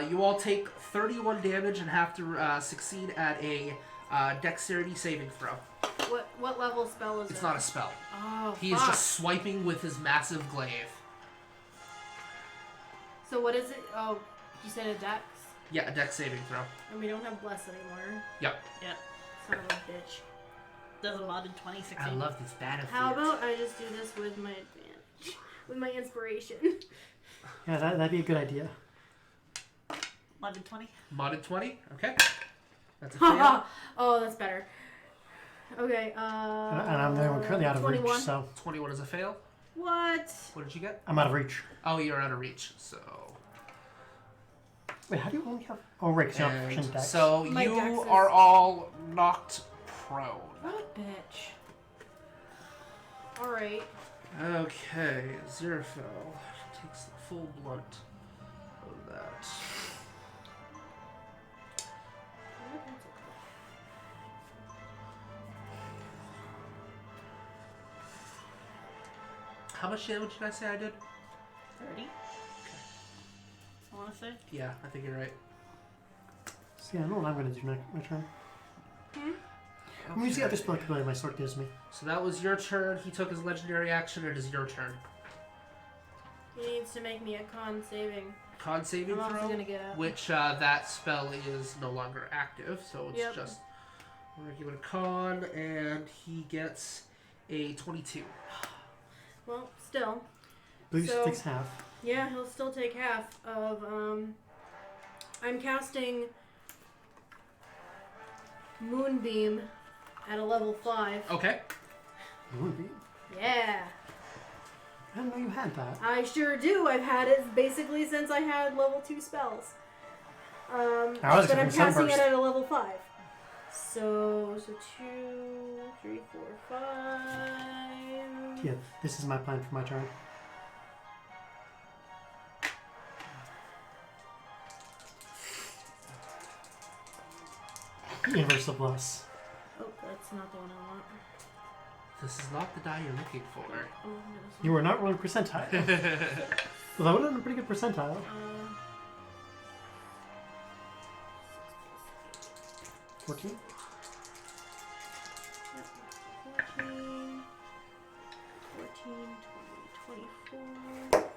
You all take 31 damage and have to succeed at a dexterity saving throw. What level spell is it? It's not a spell. Oh, He is fuck. just swiping with his massive glaive. So what is it? Oh, you said a dex? Yeah, a dex saving throw. And we don't have bless anymore. Yep. Yep. Son of a bitch. Does a lot in 2016. I love this battlefield. How about I just do this with my advantage? With my inspiration. Yeah, that'd be a good idea. 11, 20. Modded 20? Okay. That's a Haha. fail. Oh, that's better. Okay, And I'm the only one currently out of 21. reach, so 21 is a fail. What? What did you get? I'm out of reach. Oh, you're out of reach, so... Wait, how do you only have... Oh, right, because you have And proficient dex. so My you dex is- are all knocked prone. What bitch? Alright. Okay, Aziraphale takes the full blunt of that. How much damage did I say I did? 30. I want to say. Yeah, I think you're right. See, I know what I'm going to do next my turn. Hmm? I'm using the other spell ability my sword gives me. So that was your turn. He took his legendary action. It is your turn. He needs to make me a con saving. Con saving I'm also throw, gonna get out. which that spell is no longer active, so it's Yep. just regular con, and he gets a 22. Well, still. Blue So- takes half. Yeah, he'll still take half of, I'm casting Moonbeam at a level 5. Okay. Moonbeam. Yeah. I didn't know you had that. I sure do. I've had it basically since I had level 2 spells. I was But I'm getting casting it Sunburst. at a level 5. So 2, 3, 4, 5. Yeah, this is my plan for my turn. Universal Bless. Oh, that's not the one I want. This is not the die you're looking for. Oh, no, this You were not rolling percentile. Well, that would have been a pretty good percentile. 14? Yep. 14, 20, 24.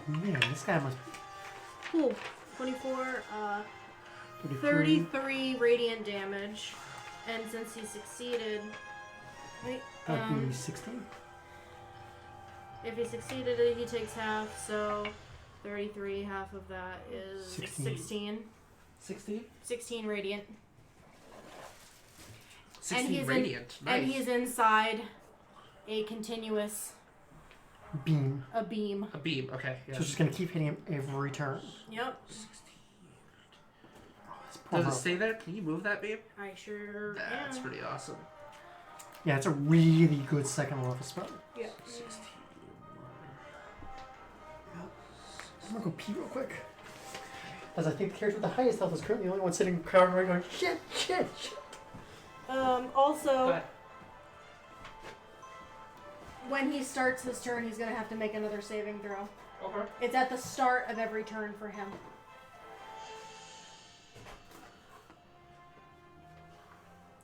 Man, this guy must be Cool. 24, 33. 33 radiant damage. And since he succeeded... Wait, That'd be 16. if he succeeded, he takes half, so 33, half of that is 16. 16. 16? 16 radiant. 16 he's in- radiant. Nice. And he's inside a continuous Beam. a beam. A beam. Okay. Yeah. So it's just going to keep hitting him every turn. Yep, 16. This poor Does it Harp. stay there? Can you move that beam? I sure That's am. pretty awesome. Yeah, it's a really good second level spell. Yeah. 16. I'm going to go pee real quick. As I think the character with the highest health is currently the only one sitting crouched right going, shit, shit, shit. Also, But when he starts his turn, he's gonna have to make another saving throw. Okay. It's at the start of every turn for him.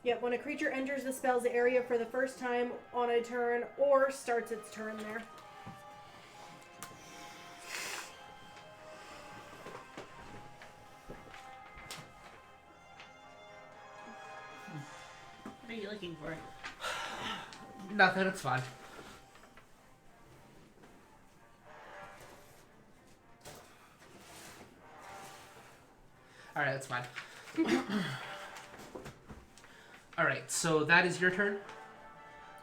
Yep, when a creature enters the spell's area for the first time on a turn or starts its turn there. What are you looking for? Nothing, it's fine. Alright, that's fine. Alright, so that is your turn?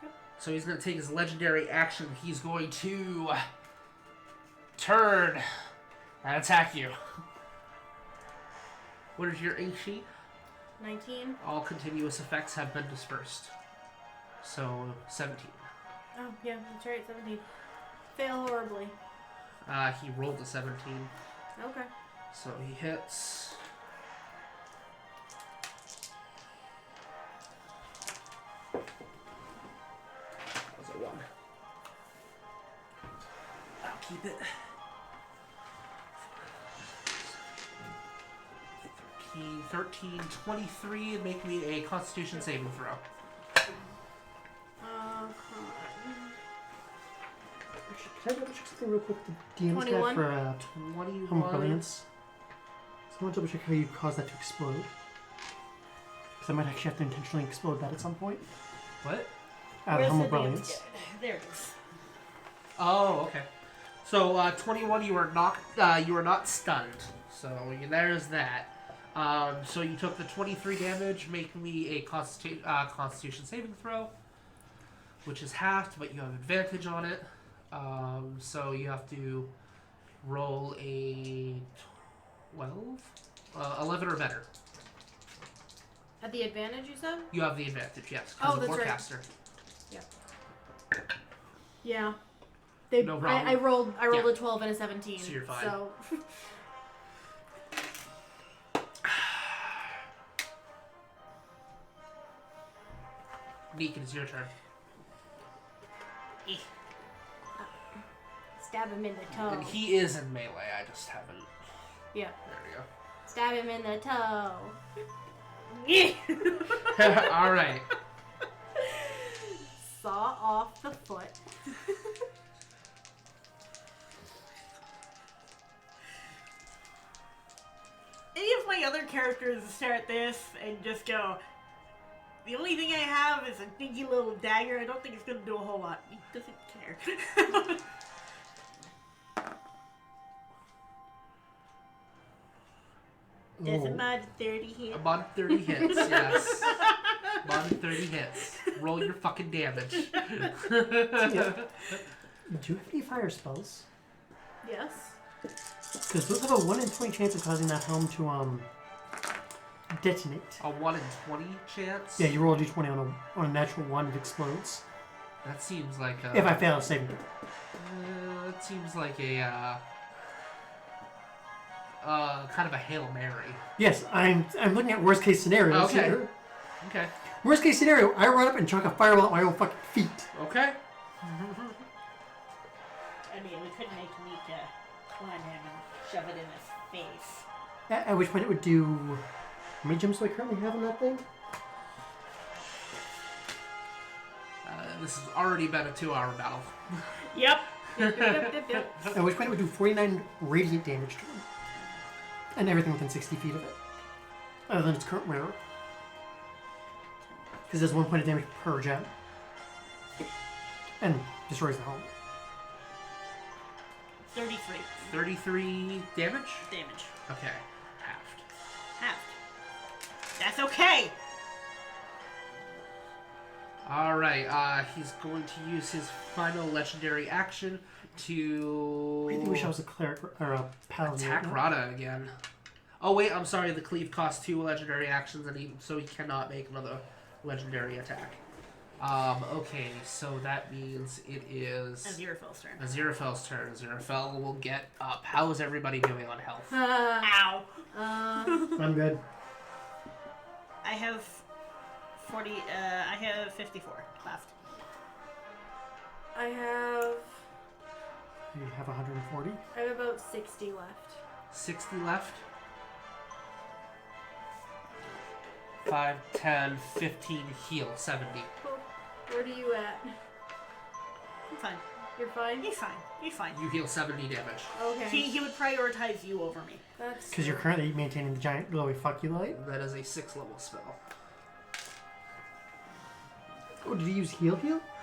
Yep. So he's going to take his legendary action. He's going to turn and attack you. What is your AC? 19. All continuous effects have been dispersed. So, 17. Oh, yeah, that's right, 17. Fail horribly. He rolled a 17. Okay. So he hits. That was a 1. I'll keep it. 13, 23, and make me a Constitution saving throw. Can I double check something real quick? The DM's guy 21. for Humble 21. Brilliance. So I want to double check how you cause that to explode. Because I might actually have to intentionally explode that at some point. What? Where's Humble the Brilliance. damage? There it is. Oh, okay. So 21, you are not stunned. So there's that. So you took the 23 damage. Make me a Constitution saving throw, which is halved, but you have advantage on it. So you have to roll a 12, 11 or better. At the advantage, you said? You have the advantage, yes. Oh, Because of that's right. Warcaster. Yeah. No problem. I rolled Yeah. a 12 and a 17. So you're fine. So Neeq, it is your turn. stab him in the toe. And he is in melee. I just haven't. Yeah. There we go. Stab him in the toe. All right. Saw off the foot. Any of my other characters stare at this and just go, the only thing I have is a dinky little dagger. I don't think it's going to do a whole lot. He doesn't care. Does a mod 30 hit? A mod 30 hits, yes. Mod 30 hits. Roll your fucking damage. Do you have any fire spells? Yes. Because those have a 1 in 20 chance of causing that helm to detonate. A 1 in 20 chance? Yeah, you roll a d20 on a natural 1, it explodes. That seems like a... If I fail, saving it. That seems like a, kind of a Hail Mary. Yes, I'm looking at worst case scenarios Okay. here. Okay. Worst case scenario, I run up and chuck a fireball at my own fucking feet. Okay. I mean, we could make Nika climb him and shove it in his face. At which point it would do... How many gems do I currently have on that thing? This has already been a 2-hour battle. Yep. Yep. At which point it would do 49 radiant damage to him. And everything within 60 feet of it. Other than its current wearer. Because there's 1 point of damage per gem. And destroys the helmet. 33 33 damage? damage. Okay. Halved. Half. That's okay. Alright, he's going to use his final legendary action to... I really wish I was a cleric or a paladin. attack right now. Rada again. Oh wait, I'm sorry, the cleave costs 2 legendary actions, and so he cannot make another legendary attack. Okay, so that means it is Aziraphale's turn. Aziraphale's turn. Aziraphale will get up. How is everybody doing on health? Ow. I'm good. I have 40, I have 54 left. I have You have 140. I have about 60 left. 60 left. 5, 10, 15, heal, 70. Cool. Where are you at? I'm fine. You're fine? He's fine. He's fine. You heal 70 damage. Okay. He would prioritize you over me. That's... Because you're currently maintaining the giant glowy fuck you light. That is a 6th level spell. Oh, did he use heal?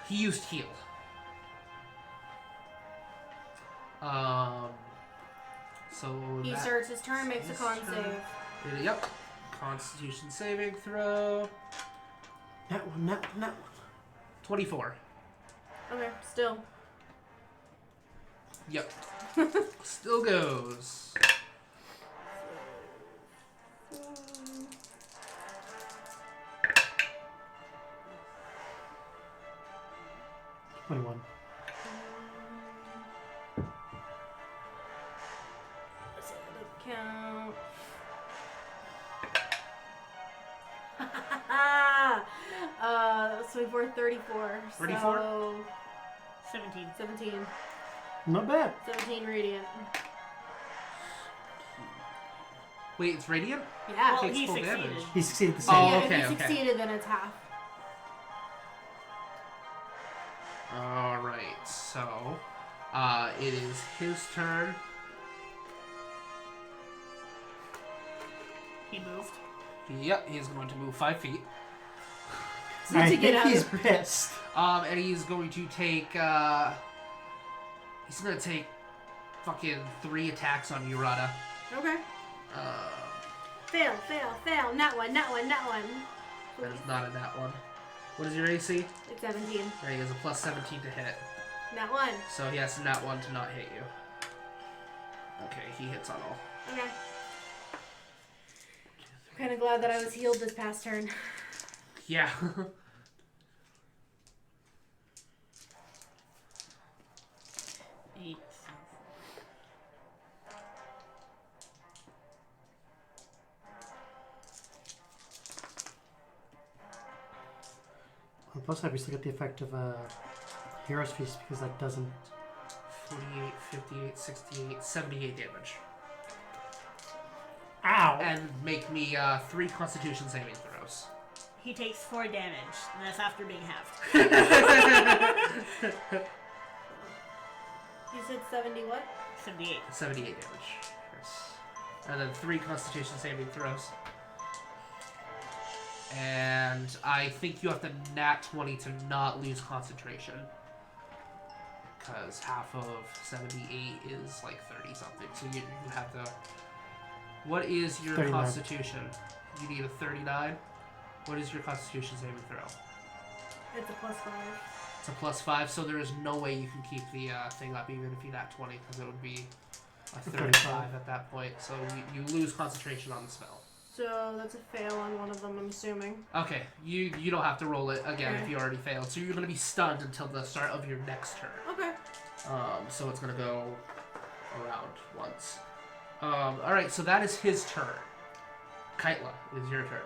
He used heal. So He that starts his turn, makes a his con turn. save. Yep. Constitution saving throw. That one. 24. Okay, still. Yep. Still goes. Twenty-one. Let's see, count. So we've worth 34. 34? So 17. 17. Not bad. 17 radiant. Wait, it's radiant? Yeah. Well, Takes he full succeeded. damage. He succeeded the same. Oh, yeah, okay, if he okay. succeeded, then it's half. Alright, so it is his turn. He moved. Yep, he is going to move 5 feet. So I to get think out he's of- pissed. And he's going to take he's gonna take fucking 3 attacks on you, Rada. Okay. Uh, Fail. Not one. that is not a nat one. What is your AC? It's 17. Yeah, he has a plus 17 to hit. Not one. So he has a nat 1 to not hit you. Okay, he hits on all. Okay. I'm kind of glad that I was healed this past turn. Yeah. Eight. And plus, I still get the effect of Hero's Feast because that doesn't. 48, 58, 68, 78 damage. Ow! And make me 3 Constitution saving throws. He takes 4 damage, and that's after being halved. You said 70 what? 78. 78 damage. Yes. And then 3 Constitution saving throws. And I think you have to nat 20 to not lose concentration. Because half of 78 is like 30 something. So you have to. What is your 39. Constitution? You need a 39? What is your Constitution saving throw? It's a +5. It's a +5, so there is no way you can keep the thing up even if you nat 20, because it would be a 35 at that point. So you lose concentration on the spell. So that's a fail on one of them, I'm assuming. Okay, you don't have to roll it again Okay. if you already failed. So you're going to be stunned until the start of your next turn. Okay. So it's going to go around once. Alright, so that is his turn. Kaitla, it is your turn.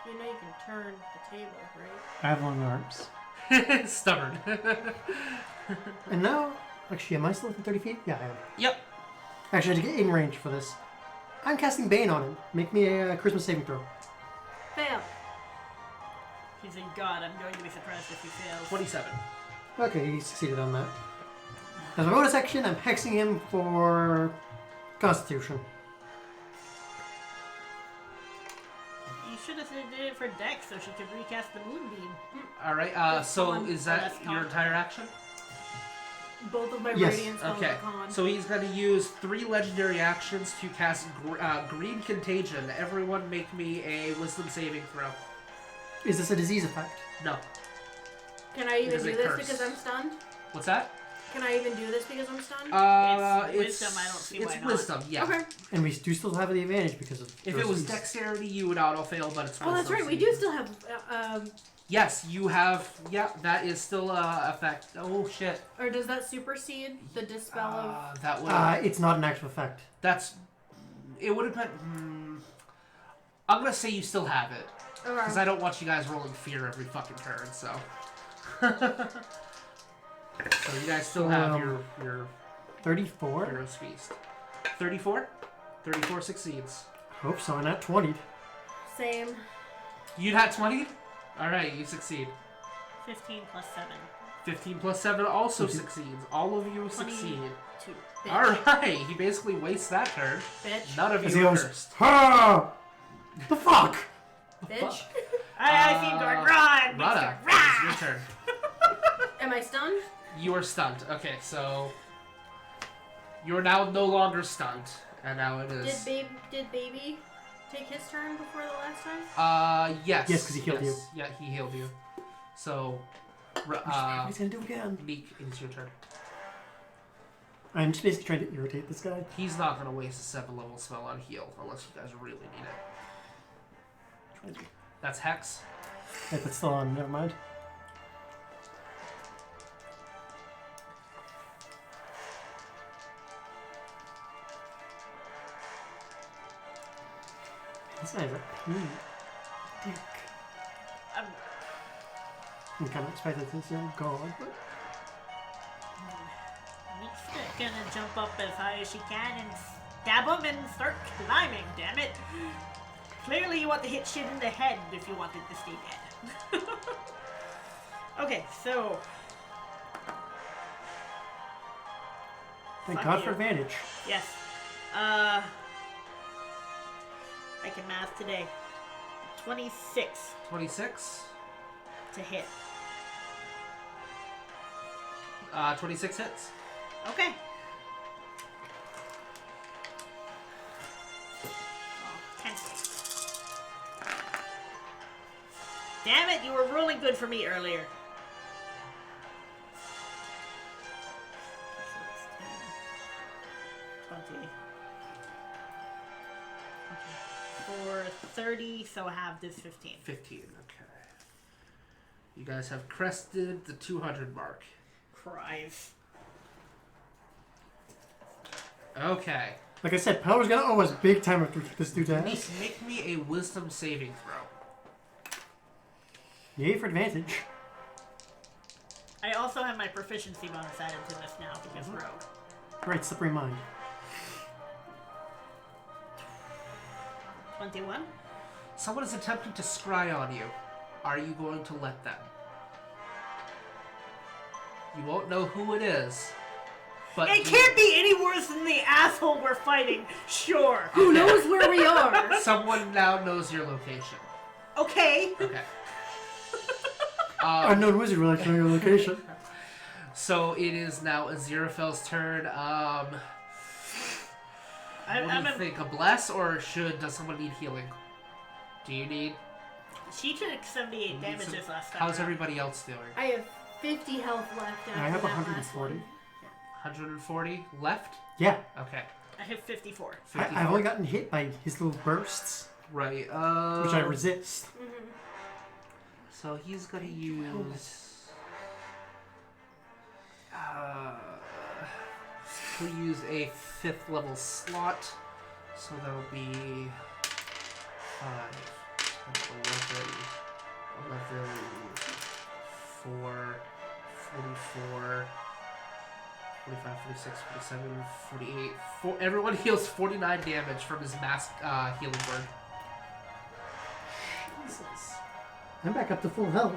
You know you can turn the table, right? I have long arms. Stubborn. And now, actually, am I still within 30 feet? Yeah, I am. Yep. Actually, I had to get in range for this. I'm casting Bane on him. Make me a Christmas saving throw. Fail. He's in God. I'm going to be surprised if he fails. 27. Okay, he succeeded on that. As a bonus action, I'm hexing him for Constitution. You should have did it for Dex so she could recast the Moonbeam. Alright, That's so con. is Oh, that that's your con. entire action? Both of my Yes. radiant spells Okay, are con. so he's going to use 3 legendary actions to cast Green Contagion. Everyone make me a Wisdom saving throw. Is this a disease effect? No. Can I even It is do a this curse. because I'm stunned? What's that? Can I even do this because I'm stunned? It's wisdom, I don't see it's why not. wisdom, yeah. Okay. And we do still have the advantage because of. If those it was feats. dexterity, you would auto fail, but it's wisdom. Oh, that's right. so We you- do still have Yes, you have. Yeah, that is still effect. Oh shit. Or does that supersede the dispel of? That would. It's not an actual effect. That's. It would have been. I'm gonna say you still have it because I don't want you guys rolling fear every fucking turn. So. So you guys still have your 34. Hero's Feast. 34. 34 succeeds. Hope so. Not 20. Same. You'd had 20. All right, you succeed. 15 plus 7. 15 plus 7 also succeeds. All of you 22. succeed. Bitch. Alright, he basically wastes that turn. Bitch. None of As you he are goes, cursed. "Ha! The fuck?" Bitch. I see Dark Rod. Rada, Rah! it's your turn. Am I stunned? You are stunned. Okay, so you are now no longer stunned, and now it is. Did baby take his turn before the last time? Yes. Yes, 'cause he healed you. Yeah, he healed you. So, He's gonna do it again. Neeq, it's your turn. I'm just basically trying to irritate this guy. He's not gonna waste a 7-level spell on heal unless you guys really need it. That's Hex. Wait, that's still on. Never mind. This guy's a pain. Dick. I'm kind of expected this is gone, but Neeq's gonna jump up as high as she can and stab him and start climbing, damn it. Clearly you want to hit shit in the head if you wanted to stay dead. Okay, so... thank Fuck God you. for advantage. Yes. I can math today. 26 26. to hit. 26 hits. Okay. Oh, 10. Damn it, you were rolling good for me earlier. So it's 10, 20. For 30, so half this 15. 15. Okay. You guys have crested the 200 mark. Cries. Okay. Like I said, Power's gonna owe us big time after this dude Neeq, has. make me a wisdom saving throw. Yay for advantage. I also have my proficiency bonus added to this now because rogue. Right, slippery mind. 21. Someone is attempting to scry on you. Are you going to let them? You won't know who it is. But It can't be any worse than the asshole we're fighting. Sure. Who knows where we are? Someone now knows your location. Okay. Okay. Unknown wizard will like to know your location. So it is now Aziraphale's turn. What do you think? A bless, or does someone need healing? Do you need? She took 78 damage this last time. How's everybody else doing? I have 50 health left after I have that 140. last one. 140 left? Yeah. Okay. I have 54. 54. I've only gotten hit by his little bursts, Right. which I resist. Mm-hmm. So he's gonna use. He'll use a 5th level slot, so that'll be 5, 11, 4, 44, 45, 46, 47, 48. Everyone heals 49 damage from his mass healing word. Jesus. I'm back up to full health.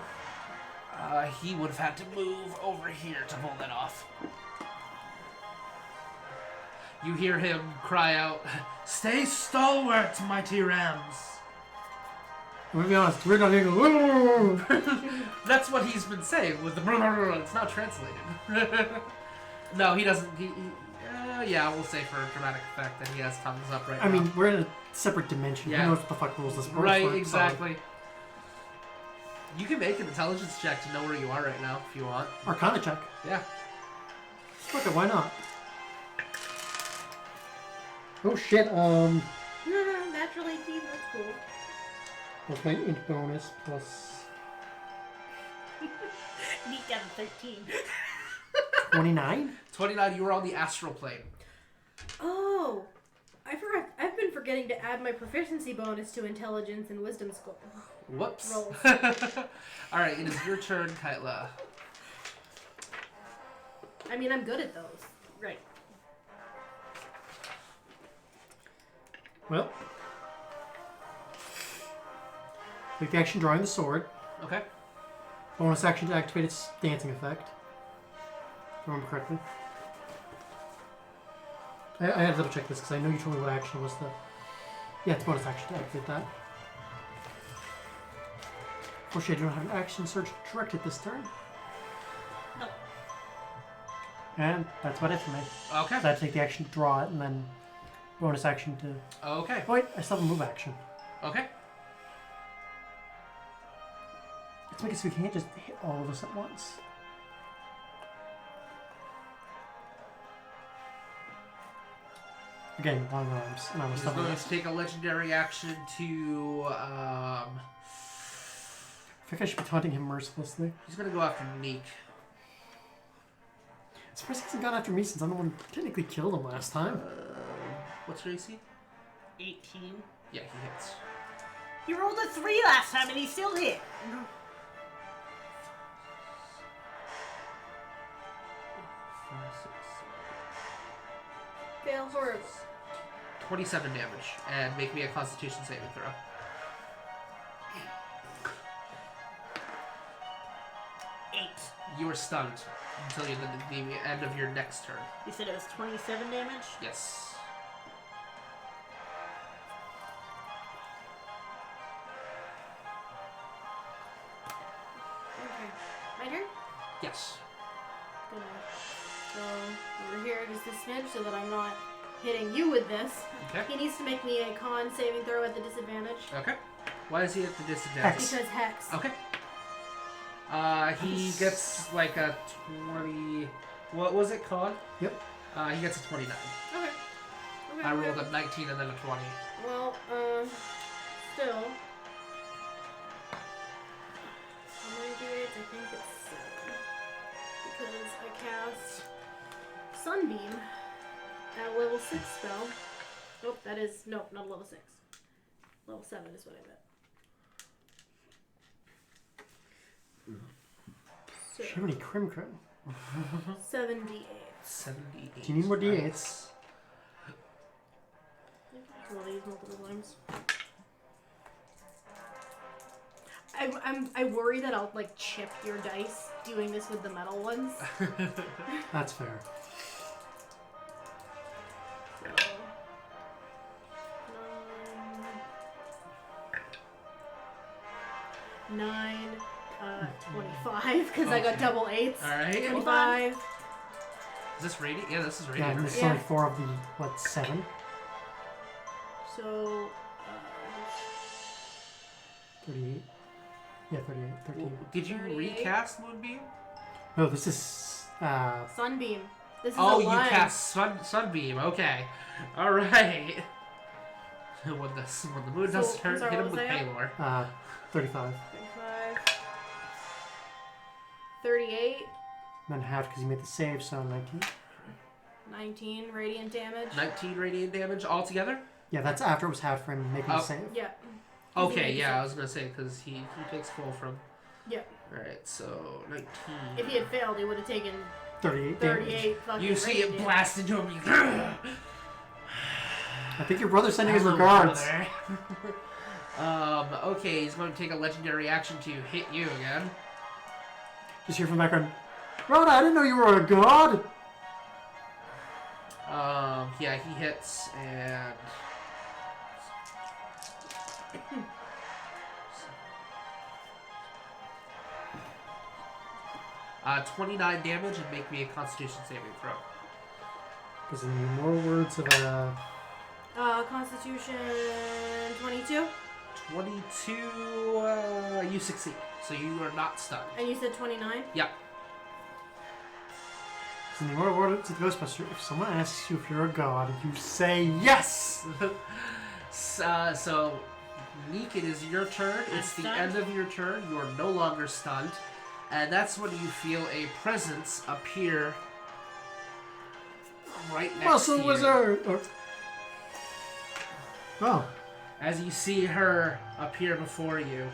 He would have had to move over here to pull that off. You hear him cry out, "Stay stalwart, mighty rams!" I'm gonna be honest, we're not gonna go. That's what he's been saying with the it's not translated. No, he doesn't. Yeah, we'll say for dramatic effect that he has tongues up right now. I mean, we're in a separate dimension. Yeah. Who knows what the fuck rules this world right, for, exactly. You can make an intelligence check to know where you are right now if you want. So. Arcana check. Yeah. Fuck it, why not? Oh shit, Natural 18, that's cool. plus my int bonus, plus Neeq got a 13. 29? 29, you were on the astral plane. Oh, I forgot. I've been forgetting to add my proficiency bonus to intelligence and wisdom score. Whoops. Rolls. Alright, it is your turn, Kaitla. I mean, I'm good at those. Right. Well. Take the action drawing the sword. Okay. Bonus action to activate its dancing effect. If I remember correctly. I had to double check this because I know you told me what action was the... Yeah, it's bonus action to activate that. Unfortunately, I do not have an action search directed this turn. Nope. And that's about it for me. Okay. So I take the action to draw it and then bonus action to... Okay. Oh wait, I still have a move action. Okay. Let's make it so we can't just hit all of us at once. Again, long arms, and I was He's stubborn. going to take a legendary action to, I think I should be taunting him mercilessly. he's going to go after Neeq. It's surprised he hasn't gone after me since I'm the one who technically killed him last time. What's your AC? 18. Yeah, he hits. You rolled a 3 last time and he still hit. Fail horrible. 27 damage, and make me a Constitution saving throw. You are stunned until the end of your next turn. You said it was 27 damage? Yes. Okay. My turn? Yes. Good. So, over here, just a smidge so that I'm not hitting you with this. Okay. He needs to make me a con saving throw at the disadvantage. Okay. Why is he at the disadvantage? Hex. Because Hex. Okay. He gets like a 20... What was it, con? Yep. He gets a 29. Okay. I rolled a 19 and then a 20. Well, still. How many d8s? I think it's 7. Because I cast Sunbeam at level 6 spell. Nope, that is... Nope, not level 6. Level 7 is what I meant. So, How many crim? 7 d8s. 78. Do you need more d8s? Roll these multiple times. I worry that I'll like chip your dice doing this with the metal ones. That's fair. So, 9, 25 because I got Okay. double 8s. Alright. 25. Is this radiant? Yeah, this is Yeah, radiant. and this is Yeah. only 4 of the, what, 7? So, 38? Yeah, 38. 13. Did you 38. recast Moonbeam? No, this is, Sunbeam. This is Oh, a you line. cast Sunbeam. Okay. Alright. When the moon does So, turn, I'm sorry, hit him what with was that? Paylor. 35. 25. 38. And then half because you made the save, so 19. 19 radiant damage. 19 radiant damage altogether? Yeah, that's after it was half for him making the save. Yeah. Okay, yeah, I was gonna say, because he takes full from... Yeah. Alright, so 19... If he had failed, he would have taken 38 damage. 38 fucking You see it radiant blast into him, you... I think your brother's sending his Hello, regards. brother. Okay, he's going to take a legendary action to hit you again. Just hear from the background, Rada, I didn't know you were a god! Yeah, he hits, and... 29 damage, and make me a Constitution saving throw. Because I need more words of Constitution 22. 22, you succeed. So you are not stunned. And you said 29? Yep. In the more words of Ghostbuster, if someone asks you if you're a god, you say yes! So, Neeq, it is your turn. I'm It's the stunned. end of your turn. You are no longer stunned. And that's when you feel a presence appear right next Muscle to you. Wizard! Oh. As you see her appear before you.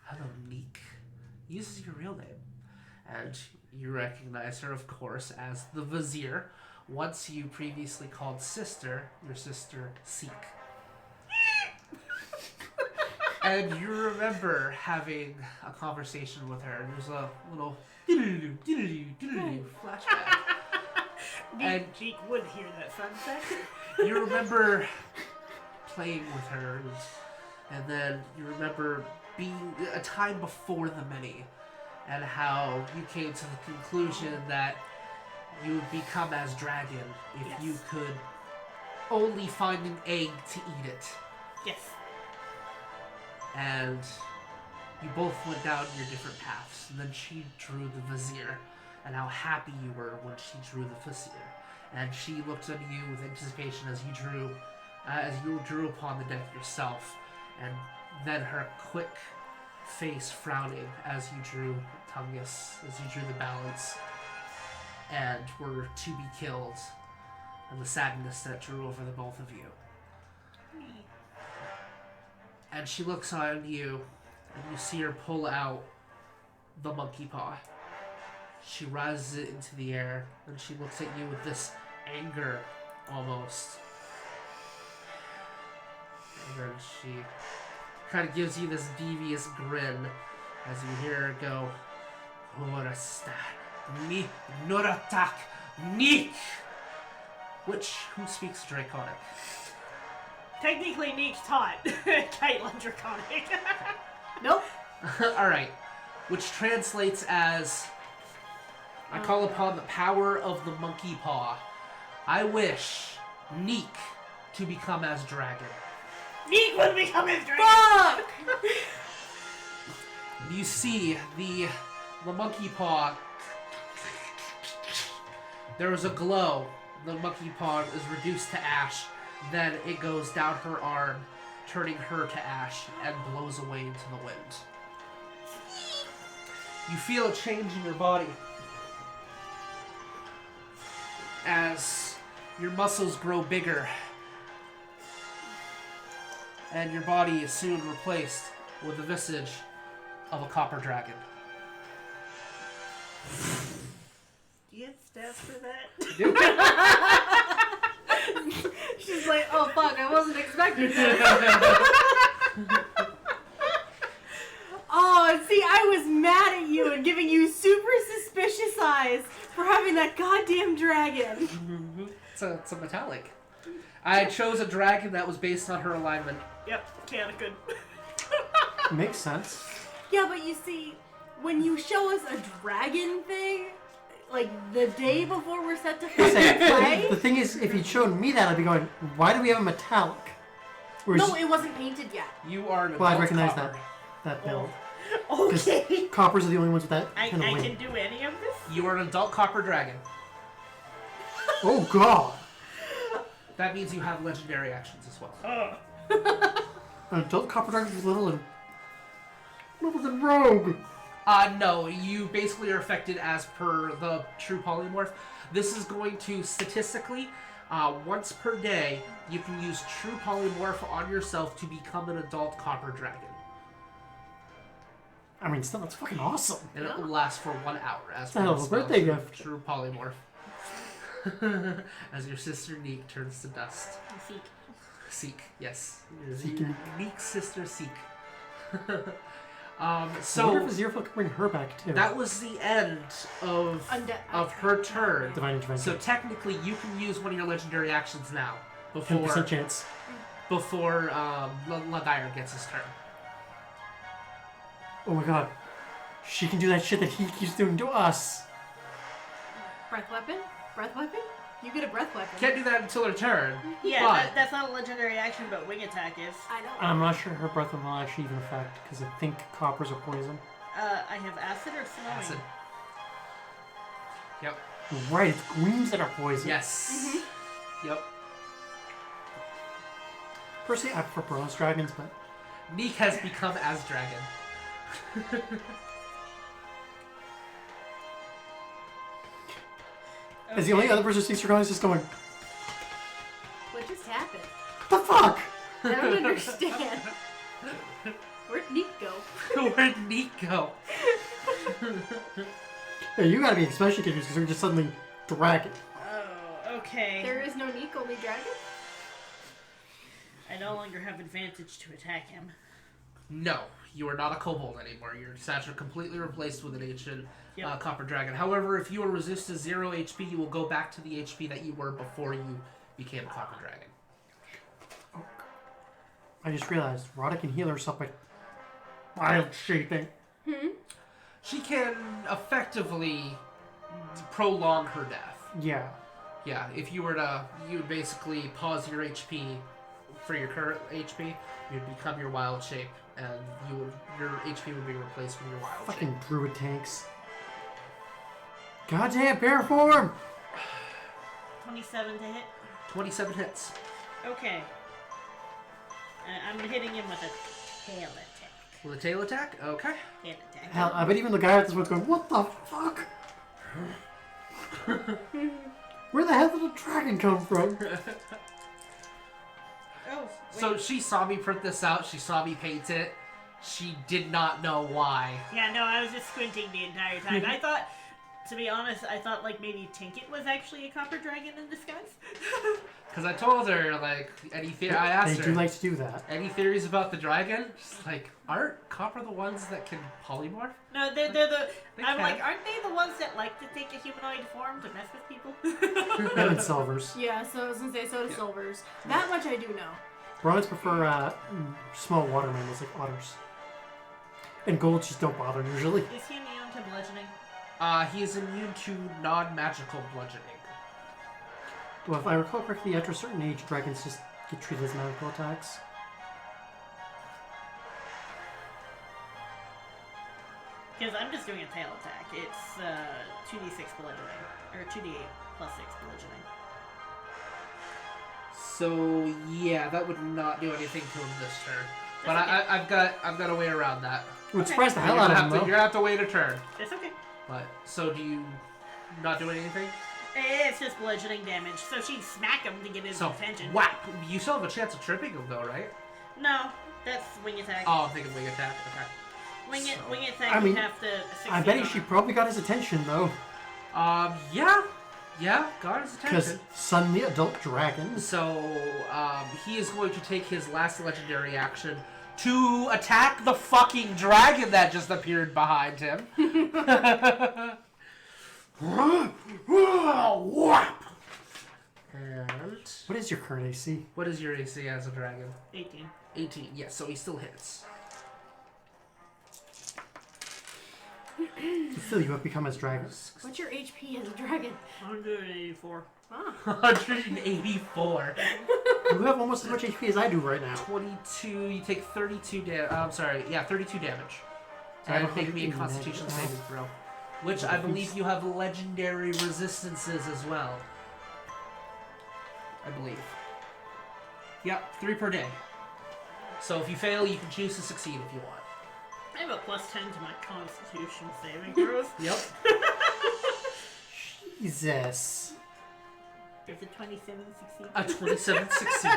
Hello, Neeq. Uses your real name. And you recognize her, of course, as the Vizier. Once you previously called sister, your sister Seek. And you remember having a conversation with her. There's a little flashback. And Geek would hear that fun fact. you remember playing with her, and then you remember being a time before the many, and how you came to the conclusion that you would become as dragon if you could only find an egg to eat it. Yes. And you both went down your different paths, and then she drew the Vizier, and how happy you were when she drew the Vizier. And she looked at you with anticipation as you drew upon the deck yourself, and then her quick face frowning as you drew Tungus, as you drew the balance, and were to be killed, and the sadness that drew over the both of you. And she looks on you, and you see her pull out the monkey paw. She rises it into the air, and she looks at you with this anger, almost. And then she kind of gives you this devious grin as you hear her go, Horasta, ni noratak, Neeq! Who speaks Draconic? Technically, Neek's taught Kaitla Draconic. Nope. Alright. Which translates as, I call upon the power of the monkey paw. I wish Neeq to become as dragon. Neek would become his dragon. Fuck! You see the monkey paw. There is a glow. The monkey paw is reduced to ash. Then it goes down her arm, turning her to ash, and blows away into the wind. You feel a change in your body as your muscles grow bigger, and your body is soon replaced with the visage of a copper dragon. Do you have stats for that? She's like, oh fuck, I wasn't expecting that. Oh, see, I was mad at you and giving you super suspicious eyes for having that goddamn dragon. It's a metallic. I chose a dragon that was based on her alignment. Yep, chaotic good. Makes sense. Yeah, but you see, when you show us a dragon thing, like the day before we're set to play. The thing is, if you'd shown me that, I'd be going, why do we have a metallic? Whereas, No, it wasn't painted yet. You are an well, I adult recognize copper. that build. Okay. Coppers are the only ones with that I kind of can wing. do any of this? You are an adult copper dragon. Oh god! That means you have legendary actions as well. An adult copper dragon is little than rogue. No, you basically are affected as per the true polymorph. This is going to, statistically, once per day, you can use true polymorph on yourself to become an adult copper dragon. I mean, still, that's fucking awesome. And it will last for 1 hour as a hell of a birthday true, gift. True polymorph. As your sister Neeq turns to dust. Seek. Seek, yes. Seeker. Neeq's sister Seek. I wonder So if Aziraphale could bring her back too. that was the end of her turn. Divine Intervention. So technically, you can use one of your legendary actions now 10% chance. before Legiar gets his turn. Oh my god. She can do that shit that he keeps doing to us. Breath weapon? Breath weapon? You get a breath weapon. Can't do that until her turn. Yeah, but that's not a legendary action, but wing attack is. I know. I'm not sure her breath will actually even affect, because I think coppers are poison. I have acid or snowing. acid. Yep. Right, it's greens that are poison. Yes. Yep. Personally, I prefer bronze dragons, but Neeq has become as dragon. As the only other person who sees Dragoni's just going, What just happened? the fuck? I don't understand. Where'd Neeq go? Where'd Neeq go? Yeah, you gotta be especially confused because we're just suddenly dragon. Oh, okay. There is no Neeq, only dragon? I no longer have advantage to attack him. No, you are not a kobold anymore. Your stats are completely replaced with an ancient Yep. copper dragon. However, if you are resist to 0 HP, you will go back to the HP that you were before you became a copper dragon. I just realized Rada can heal herself by wild shaping. She can effectively prolong her death. Yeah. Yeah, if you were to, you would basically pause your HP for your current HP, you'd become your wild shape, and your HP would be replaced with your wild shape. Fucking druid tanks. Goddamn bear form! 27 to hit. 27 hits. Okay. I'm hitting him with a tail attack. With a tail attack? Okay. Tail attack. Hell, I bet even the guy at this one's going, what the fuck? Where the hell did the dragon come from? Oh, wait. So she saw me print this out, she saw me paint it, she did not know why. Yeah, no, I was just squinting the entire time. I thought, to be honest, I thought like maybe Tinket was actually a copper dragon in disguise. Because I told her, like, I asked They her, do like to do that. any theories about the dragon? She's like, aren't copper the ones that can polymorph? No, they're the. They I'm can. like, aren't they the ones that like to take a humanoid form to mess with people? Them and silvers. Yeah, so I was gonna say so do silvers. That much I do know. Bronze prefer small water mammals like otters. And gold just don't bother usually. Is he immune to bludgeoning? He is immune to non-magical bludgeoning. Well, if I recall correctly, after a certain age, dragons just get treated as magical attacks. Because I'm just doing a tail attack. It's 2d6 bludgeoning. Or 2d8 plus 6 bludgeoning. So yeah, that would not do anything to him this turn. But That's okay. I've got a way around that. It would Okay. surprise the hell You're out gonna of have them, to, though. you're gonna have to wait a turn. That's okay. But so do you not do anything? It's just bludgeoning damage. So she'd smack him to get his So attention. whack! You still have a chance of tripping him though, right? No, that's wing attack. Oh, I'm thinking wing attack. Okay. Wing attack, I mean, you have to succeed I bet on. she probably got his attention, though. Yeah, got his Because attention. suddenly adult dragons. So, he is going to take his last legendary action to attack the fucking dragon that just appeared behind him. And What is your current AC? what is your AC as a dragon? 18. 18. Yes, so he still hits. Still, you have become as dragons. What's your HP as a dragon? 184. Ah. 184. You have almost as much HP as I do right now. 22. You take 32 damage. I'm sorry. Yeah, 32 damage. So I have And make me a 180 Constitution damage. saving throw. Which I believe you have legendary resistances as well. I believe. Yep, 3 per day. So if you fail, you can choose to succeed if you want. I have a plus 10 to my Constitution saving throws. Yep. Jesus. Does a 27 succeed? A 27 succeeds.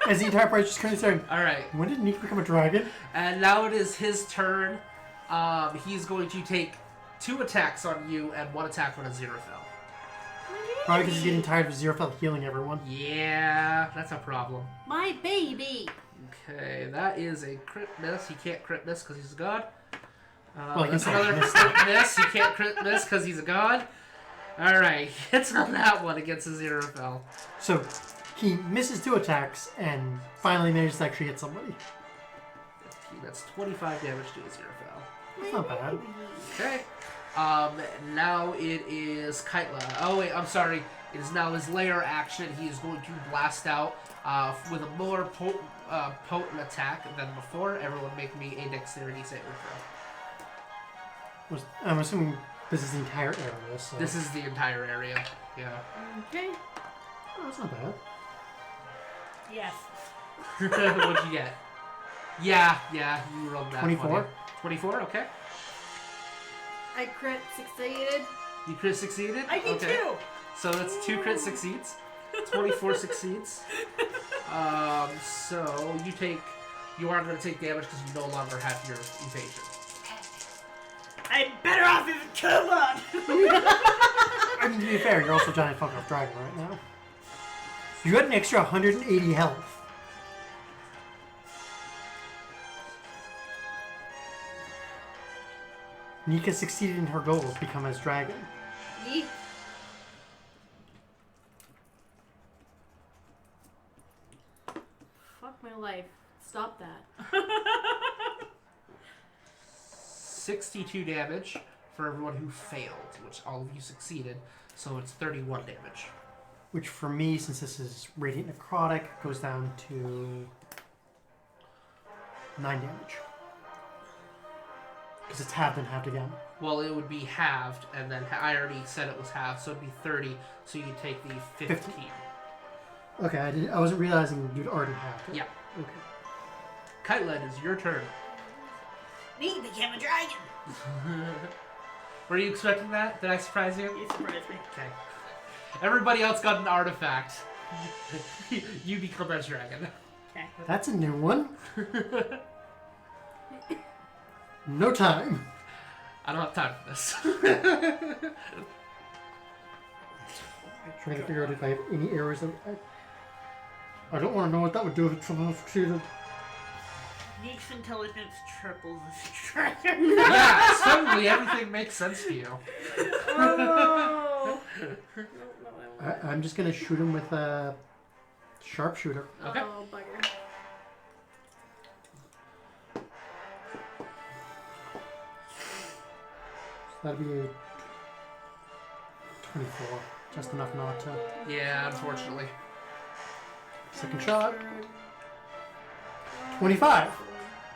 As the entire party just kind of saying, Alright. when did Neeq become a dragon? And now it is his turn. He's going to take 2 attacks on you and 1 attack on a Xerophil. Probably because he's getting tired of Xerophil healing everyone. Yeah, that's a problem. My baby! Okay, that is a crit miss. He can't crit miss because he's a god. Well, I guess That's another I missed crit miss. He can't crit miss because he's a god. Alright, hits on that one against a Xerophil. So, he misses 2 attacks and finally manages to actually hit somebody. 15, that's 25 damage to a Xerophil. That's not bad. Okay. Now it is Kaitla. Oh wait, I'm sorry. It is now his lair action. He is going to blast out with a more potent attack than before. Everyone make me a dexterity saving throw. I'm assuming this is the entire area, so... This is the entire area. Yeah. Okay. Oh, that's not bad. Yes. What'd you get? Yeah, you rolled that. 24. 24, okay. I crit succeeded. You crit succeeded? I did okay. too. So that's 2 crit succeeds. 24 succeeds. So you are going to take damage because you no longer have your evasion. I'm better off as a kobold. I mean, to be fair, you're also a giant fucking dragon right now. You got an extra 180 health. Neeq has succeeded in her goal to become as dragon. Yeet. Fuck my life. Stop that. 62 damage for everyone who failed, which all of you succeeded. So it's 31 damage. Which for me, since this is radiant necrotic, goes down to 9 damage. Because it's halved and halved again. Well, it would be halved, and then I already said it was halved, so it'd be 30, so you'd take the 15. Okay, I wasn't realizing you'd already halved it. Yeah. Okay. Kaitla, it is your turn. Neeq became a dragon. Were you expecting that? Did I surprise you? You surprised me. Okay. Everybody else got an artifact. You become a dragon. Okay. That's a new one. No time. I don't have time for this. Trying to figure out if I have any arrows that I don't want to know what that would do if someone succeeded. Neeq's intelligence triples as a dragon. Yeah, suddenly everything makes sense to you. Oh. I'm just gonna shoot him with a sharpshooter. Okay. Oh, bugger. So that'd be a 24. Just enough not to. Yeah, unfortunately. Second shot. 25.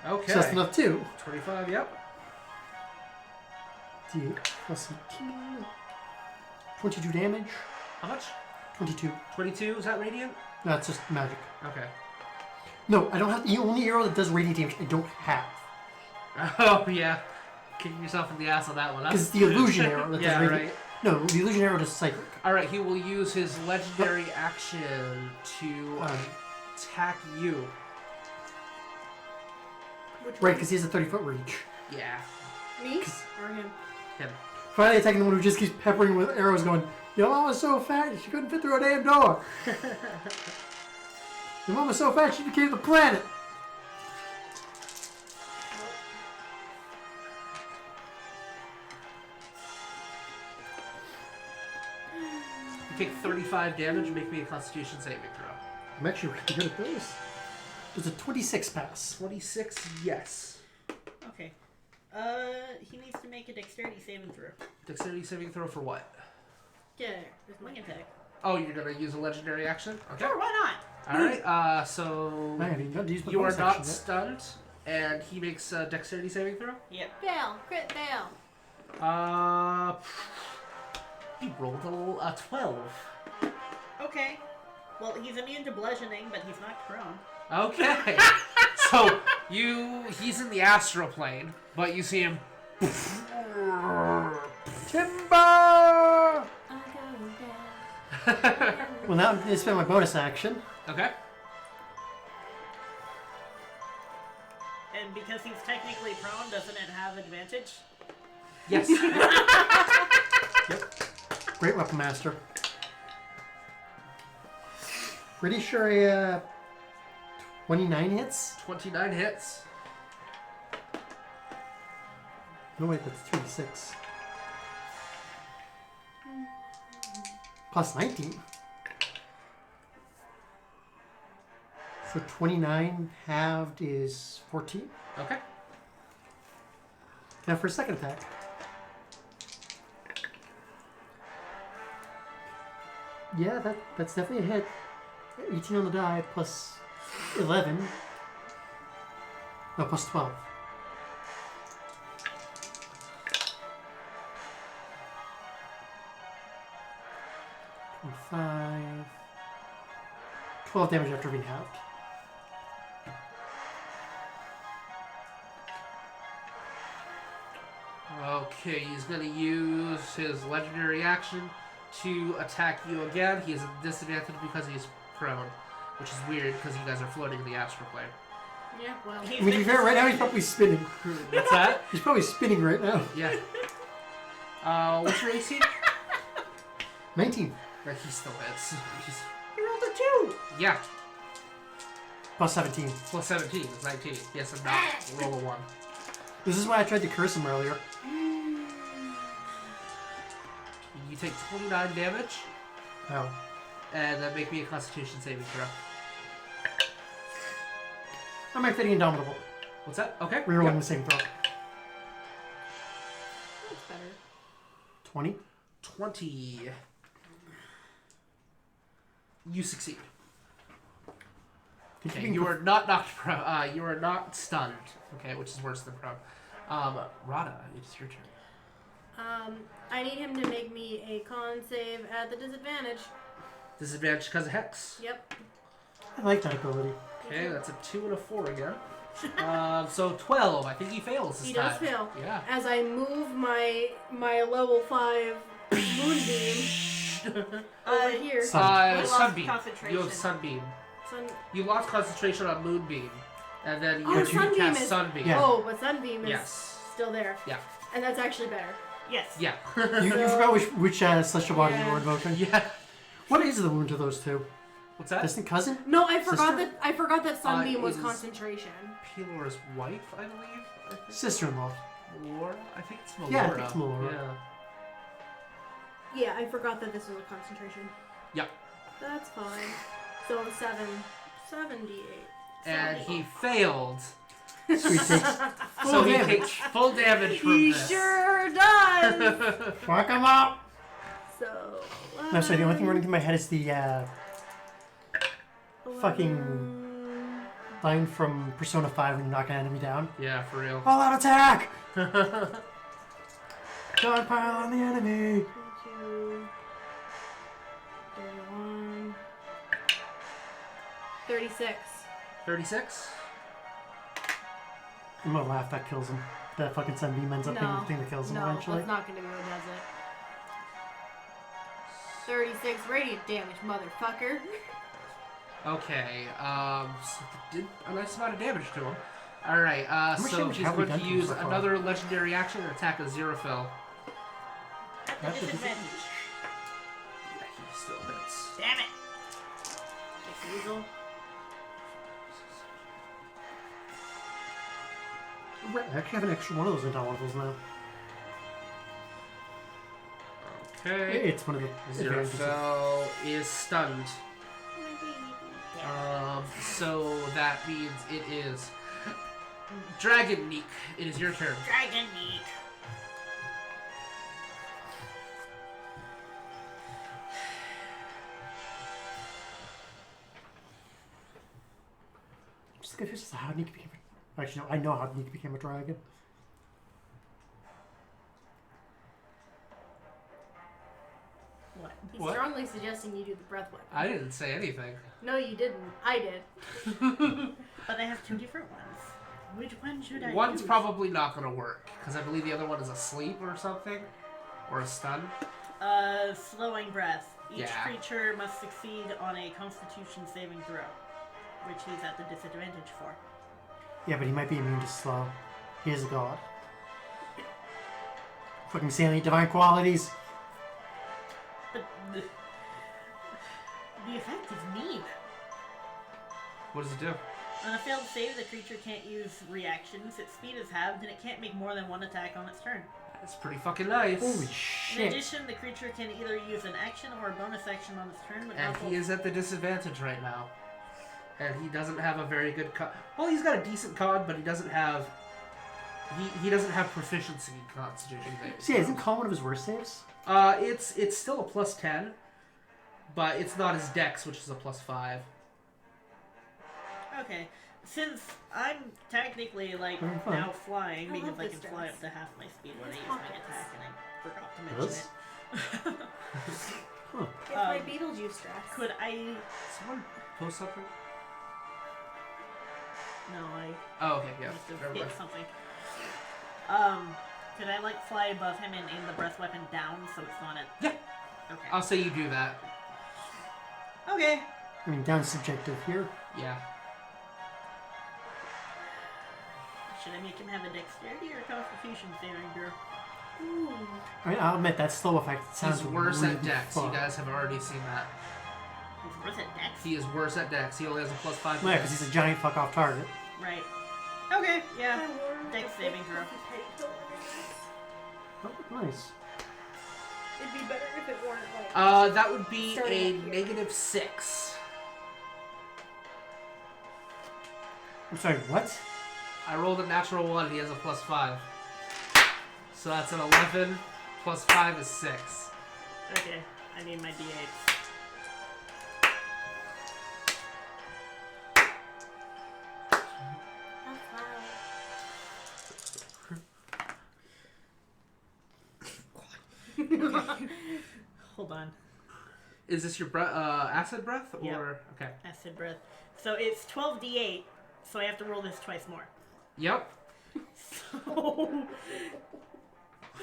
Okay. Just enough too. 25, yep. D8 plus 18. 22 damage. How much? 22. 22, is that radiant? No, it's just magic. Okay. No, I don't have the only arrow that does radiant damage. I don't have. Oh, yeah. Kicking yourself in the ass on that one, huh? Because it's the illusion arrow that does Yeah, radiant. right. No, the illusion arrow does psychic. Alright, he will use his legendary action to attack you. Right, because he has a 30-foot reach. Yeah. Me or him? Him. Finally attacking the one who just keeps peppering with arrows going, your mom was so fat she couldn't fit through a damn door. Your mom was so fat she became the planet. You take 35 damage and make me a constitution saving throw. I'm actually really good at this. Does a 26 pass? 26, yes. Okay. He needs to make a dexterity saving throw. Dexterity saving throw for what? Yeah, there's my Wing attack. Oh, you're gonna use a legendary action? Okay. Sure, why not? Alright, so I haven't even got to use my you are bonus not action yet. stunned, and he makes a dexterity saving throw? Yep. fail. Crit fail. He rolled a 12. Okay. Well, he's immune to bludgeoning, but he's not prone. Okay. So he's in the astral plane, but you see him. Timber! I'm going down. Well, now I'm going to spend my bonus action. Okay. And because he's technically prone, doesn't it have advantage? Yes. Yep. Great weapon master. Pretty sure a 29 hits? 29 hits. No, wait, that's 36. Plus 19. So 29 halved is 14. Okay. Now for a second attack. Yeah, that's definitely a hit. 18 on the die plus 11. No, plus 12. $5. 12 damage after being halved. Okay, he's gonna use his legendary action to attack you again. He is at disadvantage because he's prone, which is weird because you guys are floating in the astral plane. Yeah, well. I mean, to be fair, right now he's probably spinning. What's that? He's probably spinning right now. Yeah. What's your AC? 19. But he still hits. He rolled a 2! Yeah, Plus 17. plus 17 is 19. Yes, I'm not. Roll a 1. This is why I tried to curse him earlier. You take 29 damage, Oh. and then make me a Constitution saving throw. I'm fitting Indomitable. What's that? Okay. Rerolling Yep. the same throw. That's better. 20. 20. You succeed. Okay, you are not knocked prone. You are not stunned. Okay, which is worse than prone. Rada, it's your turn. I need him to make me a con save at the disadvantage. Disadvantage because of Hex. Yep. I like that ability. Okay, that's a 2 and a 4 again. So 12. I think he fails this He time. does fail. Yeah. As I move my level 5 moonbeam over here. Sun. lost Sunbeam. concentration. You have Sunbeam. Sun- You lost concentration on Moonbeam, and then Oh, you Sunbeam cast is- Sunbeam. Yeah. Oh, but Sunbeam is Yes. still there. Yeah. And that's actually better. Yes. Yeah. You forgot which celestial body you Yeah. were invoking. Yeah. What is the wound to those two? What's that? Distant cousin? No, I forgot Sister? that Sunbeam was it is- concentration. Pelor's wife, I believe. I think. Sister-in-law. Lur'ra? I think it's Lur'ra. Yeah, I think it's Lur'ra. Yeah. Yeah, I forgot that this was a concentration. Yep. That's fine. So 78. And he failed. So he takes full So he damage. takes full damage from He this. sure does. Fuck him up! So. No, sorry, the only thing running through my head is the fucking 11, line from Persona 5 when you knock an enemy down. Yeah, for real. All out attack! Dog pile on the enemy! 22, 31, 36. 36? I'm gonna laugh, that kills him. That fucking sunbeam ends up being the thing that kills him No, eventually. that's not gonna be what does it. 36 radiant damage, motherfucker. Okay, so did a nice amount of damage to him. Alright, much so damage he's have we going to done to him use so far? another legendary action and attack a Xerophil. At the That's a disadvantage. Yeah, he still hits. Damn it. Refusal. I actually have an extra one of those indomitables now. Okay. It's one of the advantages. Xerophil is stunned. So that means it is Dragon Neeq. It is your turn. Dragon Neeq. I'm just confused as to how Neeq became a... Actually, no, I know how Neeq became a dragon. What? He's What? strongly suggesting you do the breath weapon. I didn't say anything. No, you didn't. I did. But I have two different ones. Which one should I One's use? probably not going to work, because I believe the other one is asleep or something. Or a stun. Slowing breath. Each Yeah. creature must succeed on a Constitution saving throw, which he's at the disadvantage for. Yeah, but he might be immune to slow. He is a god. Fucking salient divine qualities. But the effect is neat. What does it do? On a failed save, the creature can't use reactions. Its speed is halved, and it can't make more than one attack on its turn. That's pretty fucking nice. Holy In shit. addition, the creature can either use an action or a bonus action on its turn, but And not he is at the disadvantage right now. And he doesn't have a very good con. Well, he's got a decent con, but he doesn't have. He doesn't have proficiency in Constitution saves. See, isn't Con one of his worst saves? It's still a +10, but it's not his Dex, which is a +5. Okay, since I'm technically like Very fun. now flying I because love I this can fly dress. up to half my speed when I Nice use my pockets. attack, and I forgot to This? mention it. Huh. It's my Um, Beetlejuice dress. Could I? Someone post something? No, I Oh, okay, yeah. must have Never hit mind. something. Could I like fly above him and aim the breath weapon down so it's not at? Yeah. Okay. I'll say you do that. Okay. I mean, down subjective here. Yeah. Should I make him have a dexterity or a constitution saving throw? Ooh. I mean, I'll admit that slow effect sounds He's worse really at dex. fun. You guys have already seen that. He's worse at dex. He is worse at dex. He only has a +5. Yeah, because he's a giant fuck off target. Right. Okay. Yeah. Dex saving throw. Oh, nice. It'd be better if it weren't like. That would be Starting a up here. -6. I'm sorry, what? I rolled a natural 1. He has a +5. So that's an 11 plus 5 is 6. Okay. I need my d8s. Hold on. Is this your acid breath or Yep. okay? Acid breath. So it's 12d8. So I have to roll this twice more. Yep. So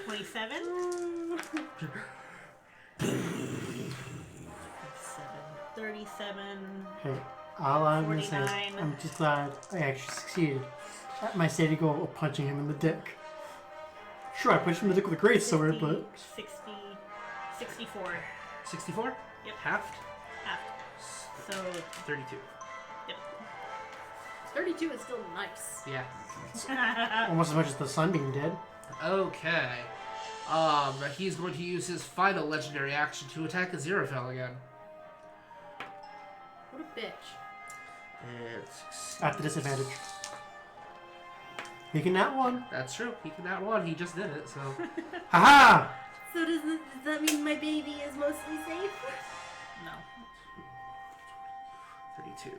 27. 37. Hey, all I'm gonna say is 49. I'm just glad I actually succeeded at my stated goal of punching him in the dick. Sure, I punched him in the dick with a great sword, 50, but 60, 64. 64. Yep. Halved. Half. So 32. 32 is still nice. Yeah. almost as much as the sunbeam did. Okay. He's going to use his final legendary action to attack Aziraphale again. What a bitch. It's At the disadvantage. He can that one. That's true. He can that one. He just did it. So Haha! So does that mean my baby is mostly safe? no. 32.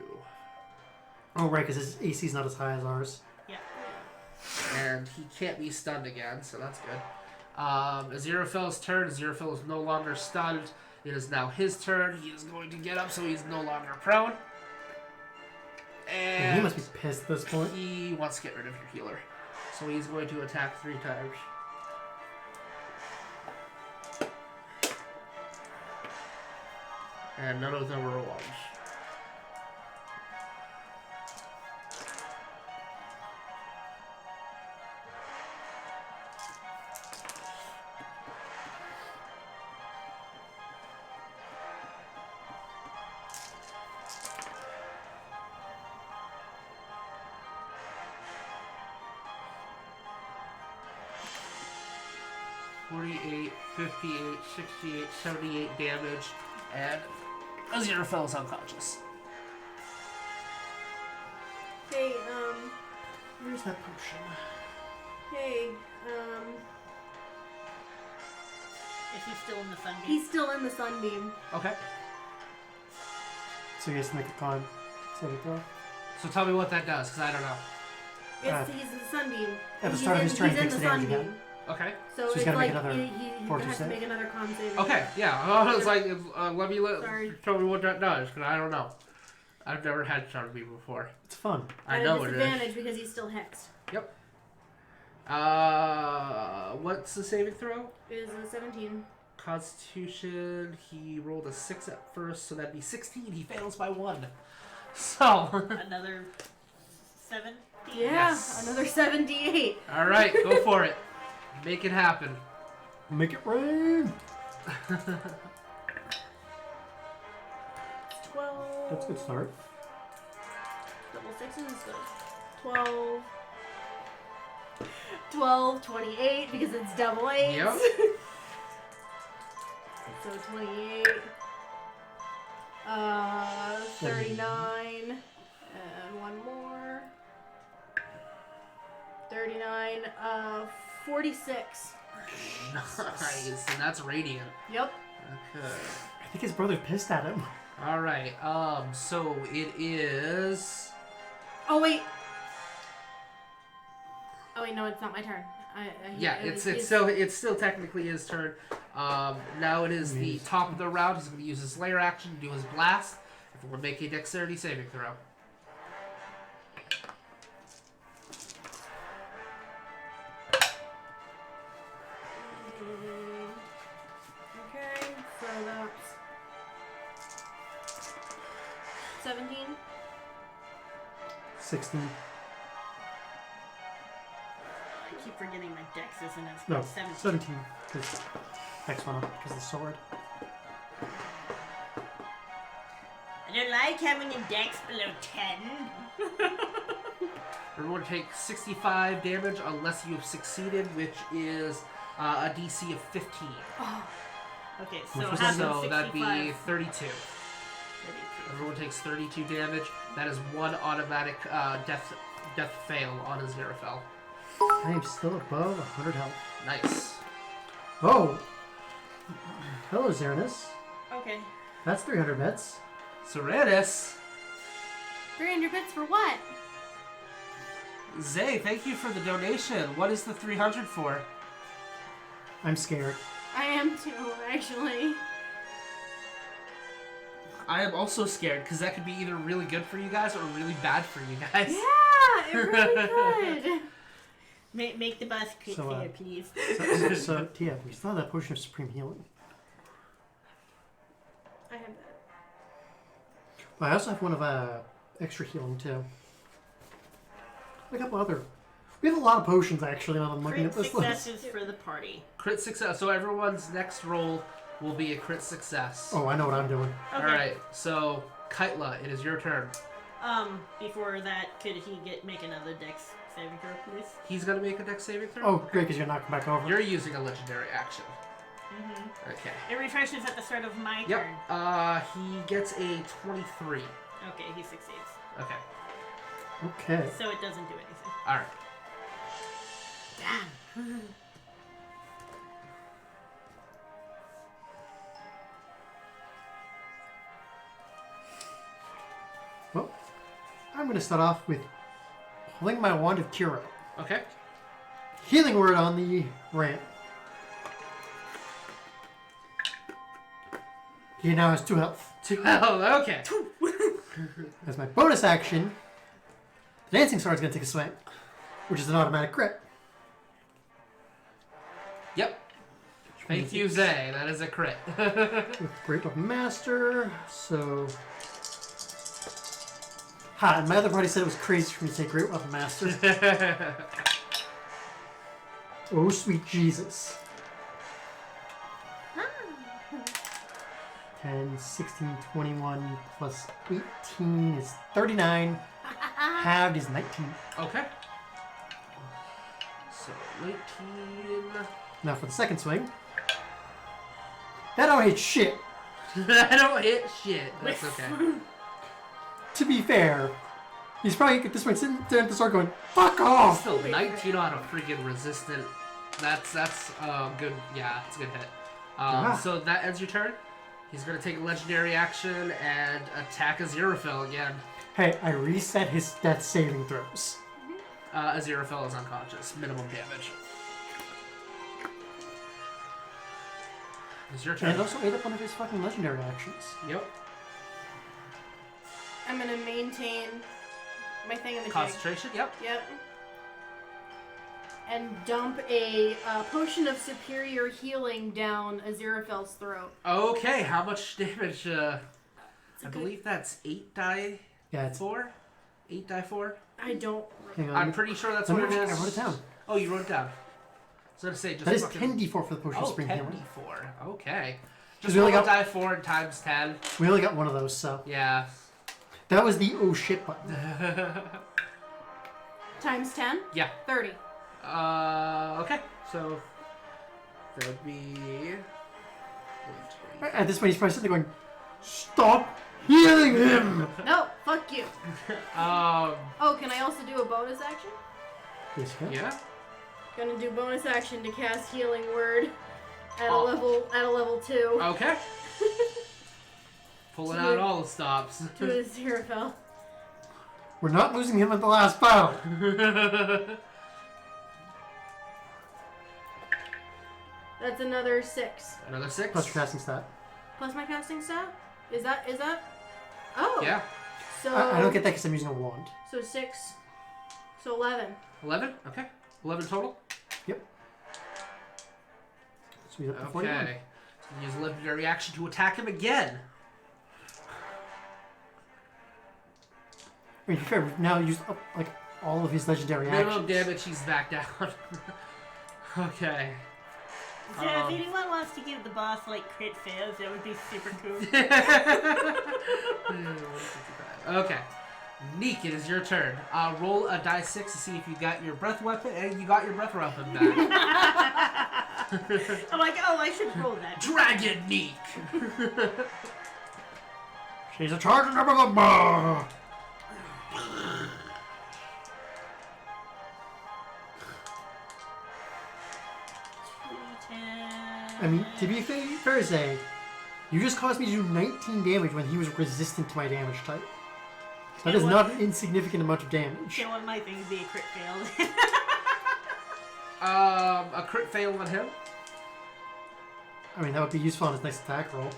Oh, right, because his AC is not as high as ours. Yeah. And he can't be stunned again, so that's good. Aziraphale's turn. Aziraphale is no longer stunned. It is now his turn. He is going to get up, so he's no longer prone. And And he must be pissed at this point. he wants to get rid of your healer. So he's going to attack 3 times. And none of them are ones. $48, $58, $68, $78 damage, and Aziraphale is unconscious. Hey, Where's that potion? hey, Is he still in the sunbeam? he's still in the sunbeam. Okay. So he has to make a con saving throw. So tell me what that does, because I don't know. He's in the sunbeam. At the He's start of in- his turn, he's he in takes the the damage sunbeam. again. Okay. So he's it's gotta make like another he fortitude has to save? make another con saving. Okay, yeah. I was like, Sorry. tell me what that does, because I don't know. I've never had Sunbeam before. It's fun. I At know a it disadvantage is. because he's still hexed. Yep. What's the saving throw? It is a 17. Constitution, he rolled a 6 at first, so that'd be 16. He fails by 1. So, Another 7? Yeah, Yes. another 78. alright, go for it. Make it happen. Make it rain! 12. That's a good start. Double sixes, so 12. 12, 28, because it's double 8s. Yep. So 28. 39. And one more. 39. 46. Nice, and that's radiant. Yep. Okay. I think his brother pissed at him. Alright, so it is... Oh, wait. Oh, wait, no, it's not my turn. Yeah, it's still technically his turn. Now it is the top of the round. He's going to use his lair action to do his blast. Everyone make a dexterity saving throw. 17. 16. I keep forgetting my dex isn't as No, good. 17. 17. Because X went up because of the sword. I don't like having a dex below 10. Everyone takes 65 damage unless you have succeeded, which is a DC of 15. Okay, Which so was half So of that'd be 62. 32. Everyone takes 32 damage. That is one automatic death fail on Aziraphale. I am still above 100 health. Nice. Oh! Hello, Xeranis. Okay. That's 300 bits. Serenus. 300 bits for what? Zay, thank you for the donation. What is the 300 for? I'm scared. I am too, actually. I am also scared because that could be either really good for you guys or really bad for you guys. Yeah, it really could. Make the bus crit So, fail, please. So, Tia, we still have that potion of supreme healing. I have that. I also have one of extra healing too. A couple other. We have a lot of potions actually. Now I'm looking Crit at this list. successes for the party. Crit success. So everyone's next roll will be a crit success. Oh, I know what I'm doing. Okay. All right. So Kaitla, it is your turn. Before that, could he make another dex saving throw, please? He's gonna make a dex saving throw. Oh, great, because you're knocking back over. You're using a legendary action. Mm-hmm. Okay. It refreshes at the start of my Yep. turn. He gets a 23. Okay, he succeeds. Okay. Okay. So it doesn't do anything. All right. Damn. Well, I'm going to start off with pulling my wand of Curo. Okay. Healing word on the ramp. He now has 2 health. 2 health. Okay. As my bonus action, the dancing sword is going to take a swing, which is an automatic crit. Yep. Thank you, Zay. That is a crit. With Great Weapon Master, so... Ha, and my other party said it was crazy for me to say Great Weapon Master. Oh, sweet Jesus. 10, 16, 21, plus 18 is 39. Halved is 19. Okay. So 19. Now for the second swing. That don't hit shit. I don't hit shit. That's okay. To be fair, he's probably at this point sitting there at the sword going, fuck off! Still 19 on a freaking resistant. That's good. Yeah, it's a good hit. So that ends your turn. He's gonna take a legendary action and attack Aziraphale again. Hey, I reset his death saving throws. Aziraphale is unconscious. Minimum damage. It's your turn. And also ate up one of his fucking legendary actions. Yep. I'm gonna maintain my thing in the jig. Concentration. Yep. Yep. And dump a potion of superior healing down Aziraphale's throat. Okay. How much damage? I good- believe that's 8 die Yeah, it's... 4. 8 die 4. I don't. Hang on. I'm pretty sure that's Let what me it check. is. I wrote it down. Oh, you wrote it down. So I was gonna say just That is fucking... 10d4 for the potion of Oh, spring 10 healing. d4. Okay. 'Cause Just we only roll got- die 4 times 10. We only got one of those, so... Yeah. That was the oh shit button. Times 10? Yeah. 30. Okay. So that would be. At this point, he's probably sitting there going, stop healing him! No, fuck you. Um. Oh, can I also do a bonus action? Yes, you can. Yeah. Gonna do bonus action to cast Healing Word at Oh. a level 2 Okay. Pulling out all the stops. to Aziraphale. We're not losing him at the last battle. That's another 6. Another 6. Plus your casting stat. Plus my casting stat? Is that? Oh. Yeah. So I don't get that because I'm using a wand. So 6. So 11. 11. Okay. 11 total. Yep. So he's up to 41. Okay. So use a legendary action to attack him again. mean, to be fair, we've now used up, like, all of his legendary Minimum actions. damage, he's back down. Okay. So if anyone wants to give the boss like crit fails, that would be super cool. Okay. Neek, it is your turn. Roll a die 6 to see if you got your breath weapon, and you got your breath weapon back. I'm like, oh, I should roll that. Dragon Neek! She's a charging up of the bar. I mean, to be fair to say, you just caused me to do 19 damage when he was resistant to my damage type. That is not an insignificant amount of damage. Can one of my things be a crit fail? A crit fail on him. I mean, that would be useful on his next attack roll.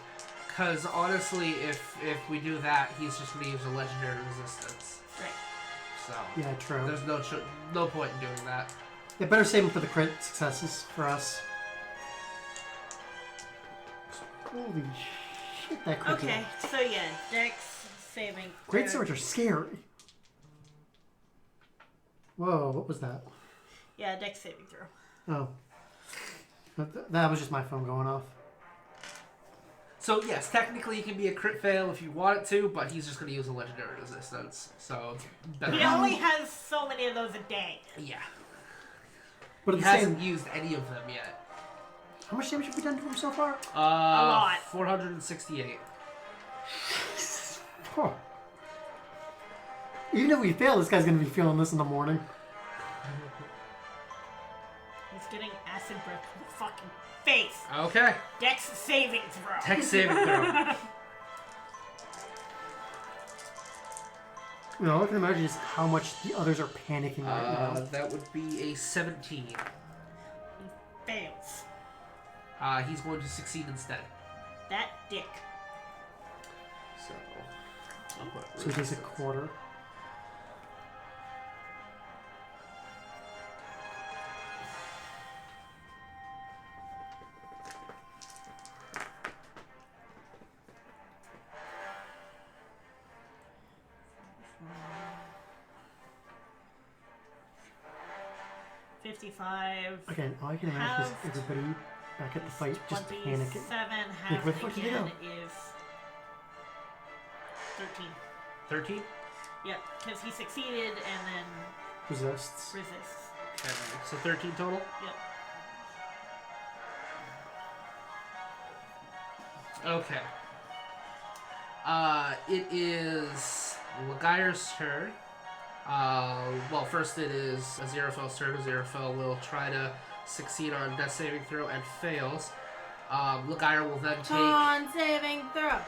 Because honestly, if we do that, he's just going to use a legendary resistance. Right. So Yeah, true. there's no point in doing that. Yeah, better save him for the crit successes for us. Holy shit, that crit. Okay, so yeah, Dex saving. Great throw. swords are scary. Whoa, what was that? Yeah, Dex saving throw. Oh. That was just my phone going off. So yes, technically it can be a crit fail if you want it to, but he's just going to use a legendary resistance. So it's better. He only has so many of those a day. Yeah. But He at the hasn't same, used any of them yet. how much damage have we done to him so far? A lot. 468. Huh. Even if we fail, this guy's gonna be feeling this in the morning. He's getting acid breath in the fucking face. Okay. Dex saving throw. Dex saving throw. You know, all I can imagine is how much the others are panicking right now. That would be a 17. He fails. He's going to succeed instead. That dick. So, I'll put So he takes a quarter. Again, all I can imagine is everybody back at the fight just panicking. 27 Like, half where the fuck did he again go? is 13. 13? Yep, because he succeeded and then Resists. resists. Okay, so 13 total? Yep. Okay. It is Legiar's turn. Well, first it is Aziraphale's turn. Aziraphale will try to succeed on death saving throw and fails. Legiar will then take Con saving throw.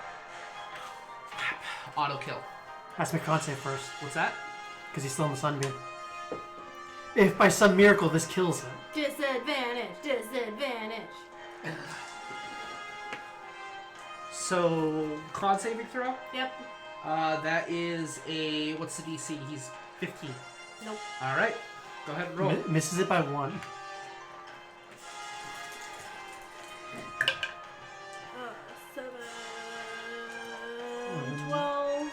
auto kill. Has to make con save first, What's that? because he's still in the sunbeam. If by some miracle this kills him. Disadvantage. Disadvantage. So, con saving throw? Yep. That is a, what's the DC? He's 15. Nope. Alright, go ahead and roll. Misses it by 1. 7, 12.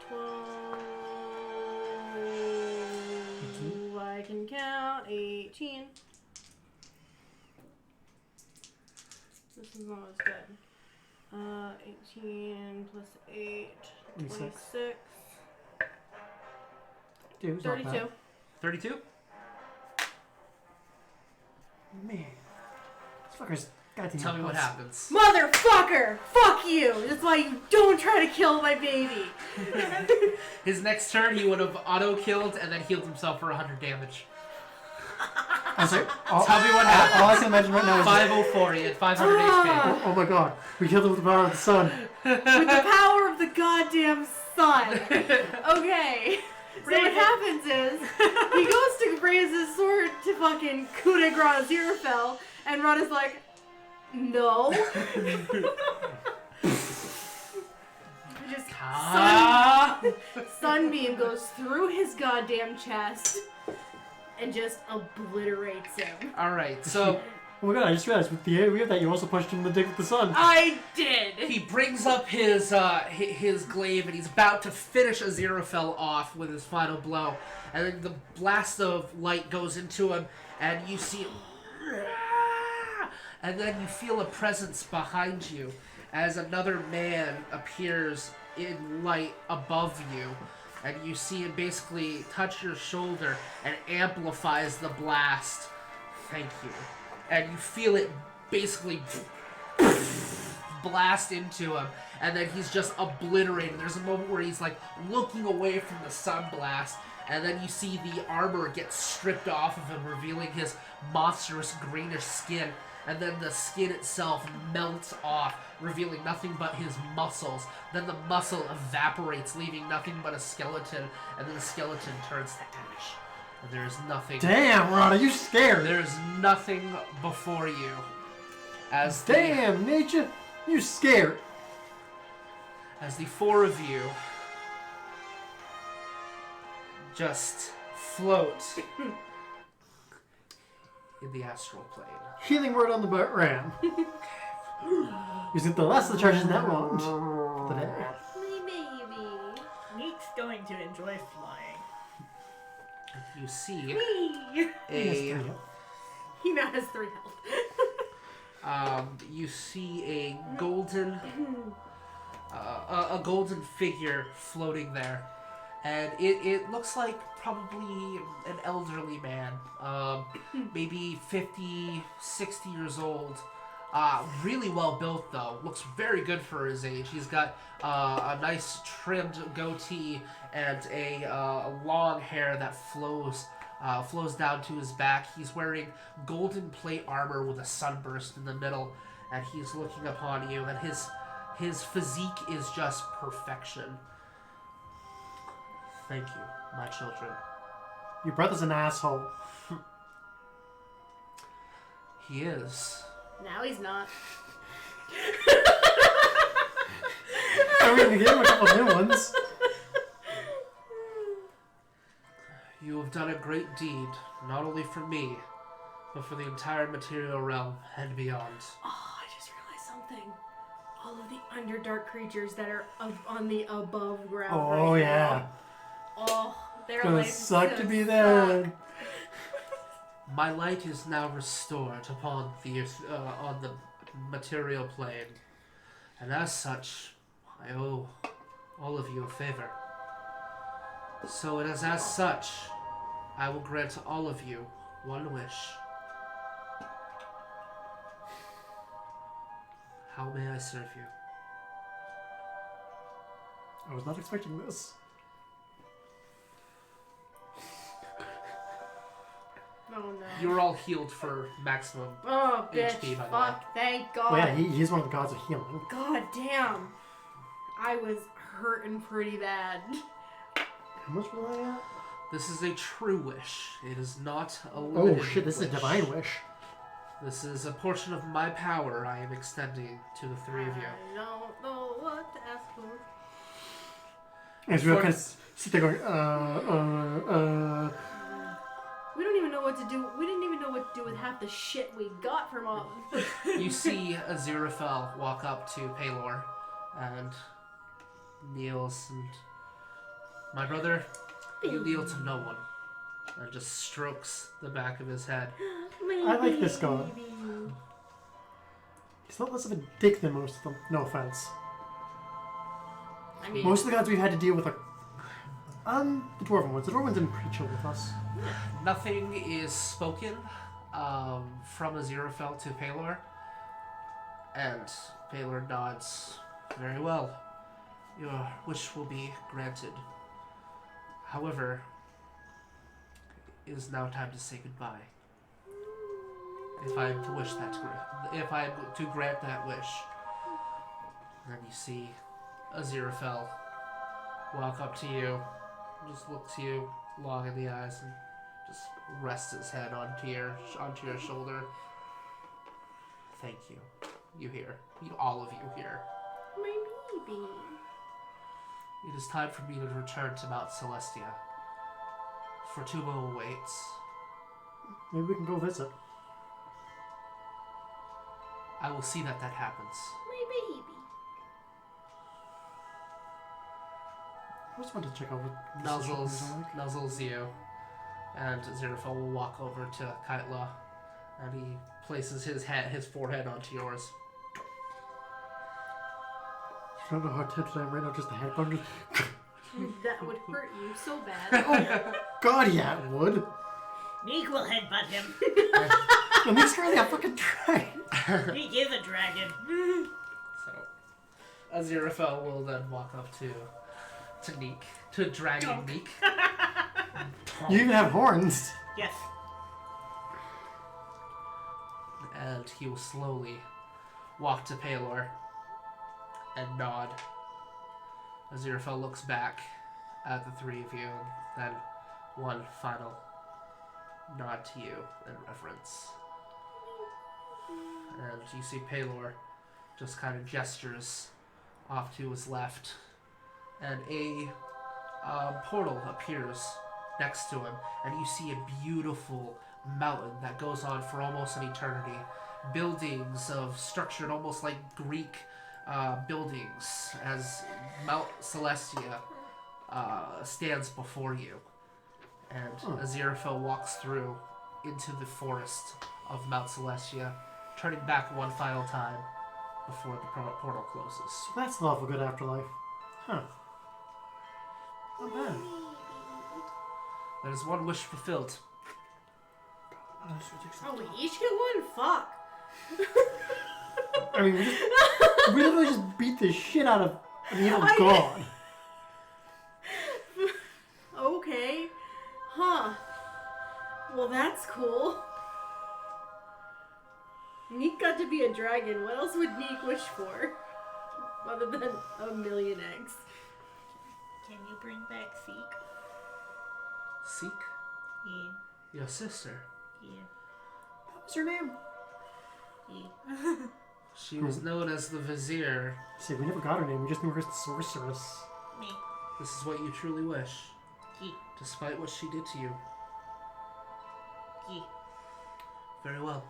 12. I can count. 18. This is not as good. 18 plus 8. 26. Dude, it was not 32. bad. 32? Man. This fucker's goddamn Tell me what nuts. happens. Motherfucker! Fuck you! That's why you don't try to kill my baby. His next turn, he would have auto-killed and then healed himself for 100 damage. I'm sorry, Tell me what happened. all I can imagine right now is 504, he had 500 HP. oh my god, we killed him with the power of the sun. With the power of the goddamn sun. Okay. So what happens is, he goes to raise his sword to fucking coup de grace Aziraphale, and Rada's like, no. Just sunbeam goes through his goddamn chest and just obliterates him. Alright, so Oh my god, I just realized with the area that you also punched him in the dick with the sun. I did! He brings up his glaive and he's about to finish Aziraphale off with his final blow. And then the blast of light goes into him and you see... And then you feel a presence behind you as another man appears in light above you. And you see him basically touch your shoulder and amplifies the blast. Thank you. And you feel it basically blast into him, and then he's just obliterated. There's a moment where he's like looking away from the sun blast, and then you see the armor get stripped off of him, revealing his monstrous greenish skin, and then the skin itself melts off, revealing nothing but his muscles. Then the muscle evaporates, leaving nothing but a skeleton, and then the skeleton turns to ash. And there's nothing. Damn, Rada, you scared. There's nothing before you. Damn, nature, you scared. As the four of you just float in the astral plane. Healing word on the butt ram. Using the last of the charges in that round for the day. My baby. Neek's going to enjoy flying. You see Whee! He now has 3 health. you see a golden figure floating there, and it looks like probably an elderly man, maybe 50, 60 years old. Really well built though, looks very good for his age. He's got a nice trimmed goatee and a long hair that flows down to his back. He's wearing golden plate armor with a sunburst in the middle, and he's looking upon you, and his physique is just perfection. Thank you, my children. Your brother's an asshole. He is. Now he's not. I mean, we gave him a couple new ones. You have done a great deed, not only for me, but for the entire material realm and beyond. Oh, I just realized something. All of the Underdark creatures that are on the above ground Oh, right yeah. now. Oh, their Gonna life is suck to gonna be suck. there. My light is now restored upon the on the material plane, and as such, I owe all of you a favor. So it is as such, I will grant all of you one wish. How may I serve you? I was not expecting this. Oh no. You're all healed for maximum. Oh, bitch. HP, by the Fuck. Thank God. Well, yeah, he's one of the gods of healing. God damn. I was hurting pretty bad. How much was I at? This is a true wish. It is not a Oh limited shit, this is a divine wish. This is a portion of my power I am extending to the three of you. I don't know what to ask for. As we all kind of sit there going, We don't even know what to do. We didn't even know what to do with half the shit we got from all. You see Aziraphale walk up to Paylor and kneels, and my brother, you kneel to no one, and just strokes the back of his head. I like this god. He's not less of a dick than most of them. No offense. I mean, Most of the gods we've had to deal with are the dwarven ones. The dwarven ones didn't pretty chill with us. Nothing is spoken from Aziraphale to Paylor, and Paylor nods. Very well. Your wish will be granted. However, it is now time to say goodbye. If I am to wish that, if I am to grant that wish, then you see Aziraphale walk up to you, just look to you long in the eyes, and just rest his head onto your shoulder. Thank you. You hear. All of you hear. my baby. It is time for me to return to Mount Celestia. For Tumo awaits. Maybe we can go visit. I will see that happens. My baby. I just wanted to check out what the Nuzzles, situations are like. nuzzles you, and Xenophil will walk over to Kaitla, and he places his forehead onto yours. You don't know how tempted I am right now, just a head bump. That would hurt you so bad. God, yeah, it would. Neeq will headbutt him. And he's currently a fucking dragon. Neeq is a dragon. So, Aziraphale will then walk up to Neeq, to Dragon Dunk. Neeq. You even have horns. Yes. And he will slowly walk to Palor and nod. Aziraphale looks back at the three of you, and then one final nod to you in reverence. And you see Palor just kind of gestures off to his left, and a portal appears next to him, and you see a beautiful mountain that goes on for almost an eternity. Buildings structured almost like Greek buildings, as Mount Celestia stands before you. And Aziraphale walks through into the forest of Mount Celestia, turning back one final time before the portal closes. So that's the awful good afterlife. Huh. Not bad. That is one wish fulfilled. Oh, we each get one? Fuck. I mean, we literally just beat the shit out of an evil god. Okay. Huh. Well, that's cool. Neeq got to be a dragon. What else would Neeq wish for? Other than a million eggs. Can you bring back Seek? Seek Yeah. your sister. Yeah. What was her name? Yeah. She was known as the Vizier. See, we never got her name. We just knew her as the sorceress. Me. This is what you truly wish, Yeah. despite what she did to you. Yeah. Very well.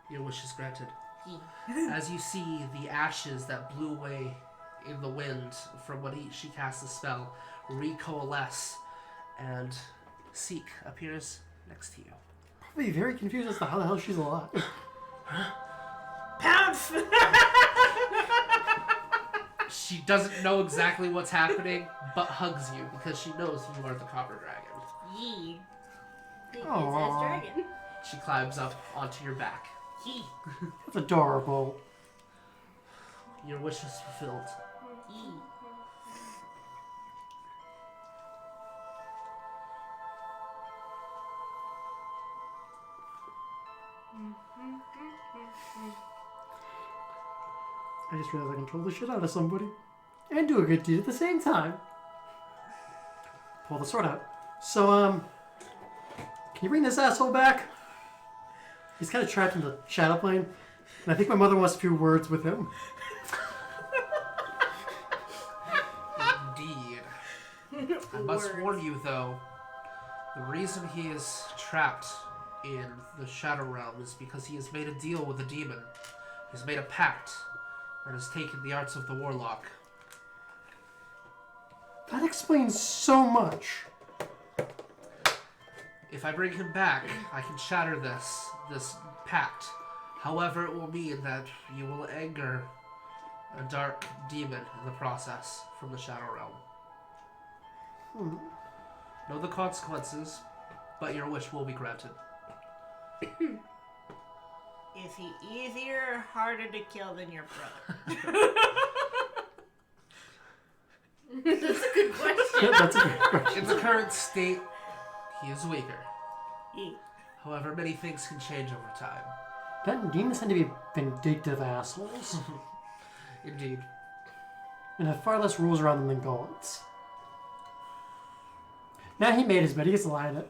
Your wish is granted. Yeah. As you see the ashes that blew away in the wind from when she cast the spell recoalesce, and Seek appears next to you. Probably very confused as to how the hell she's alive. Pounce! She doesn't know exactly what's happening, but hugs you because she knows you are the Copper Dragon. Yeah. Neeq Aww. is as dragon. She climbs up onto your back. Yeah. That's adorable. Your wish is fulfilled. Yeah. I just realized I can troll the shit out of somebody. And do a good deed at the same time. Pull the sword out. So, can you bring this asshole back? He's kind of trapped in the shadow plane. And I think my mother wants a few words with him. Indeed. I must warn you, though, the reason he is trapped in the Shadow Realm is because he has made a deal with a demon. He's made a pact and has taken the arts of the Warlock. That explains so much. If I bring him back, I can shatter this pact. However, it will mean that you will anger a dark demon in the process from the Shadow Realm. Know the consequences, but your wish will be granted. Is he easier or harder to kill than your brother? That's a good question. That's a good question. In the current state, he is weaker. Yeah. However, many things can change over time. Don't demons tend to be vindictive assholes. Indeed. And have far less rules around them than gods. Now he made his bed, he gets to lie in it.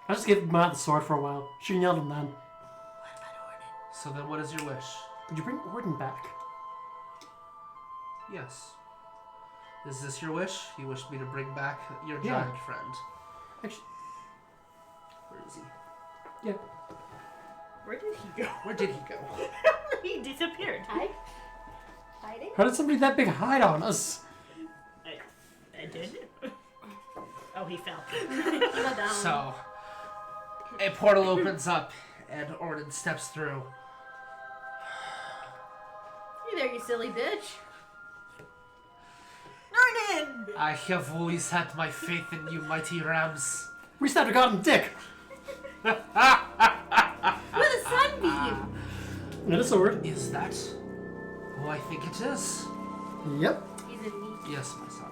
I'll just give Ma the sword for a while. She can yell at him then. What about Orden? So then what is your wish? Would you bring Orden back? Yes. Is this your wish? You wish me to bring back your Yeah. giant friend. Actually, Where is he? yeah. Where did he go? Where did he go? He disappeared. Hide? Hiding? How did somebody that big hide on us? I did. Oh, he fell. He fell down. So, a portal opens up, and Orden steps through. Hey there, you silly bitch. Arden! I have always had my faith in you, mighty rams. We stabbed a goddamn dick. With a sunbeam. And a sword. Is that who I think it is? Yep. He's a Neeq. Yes, my son.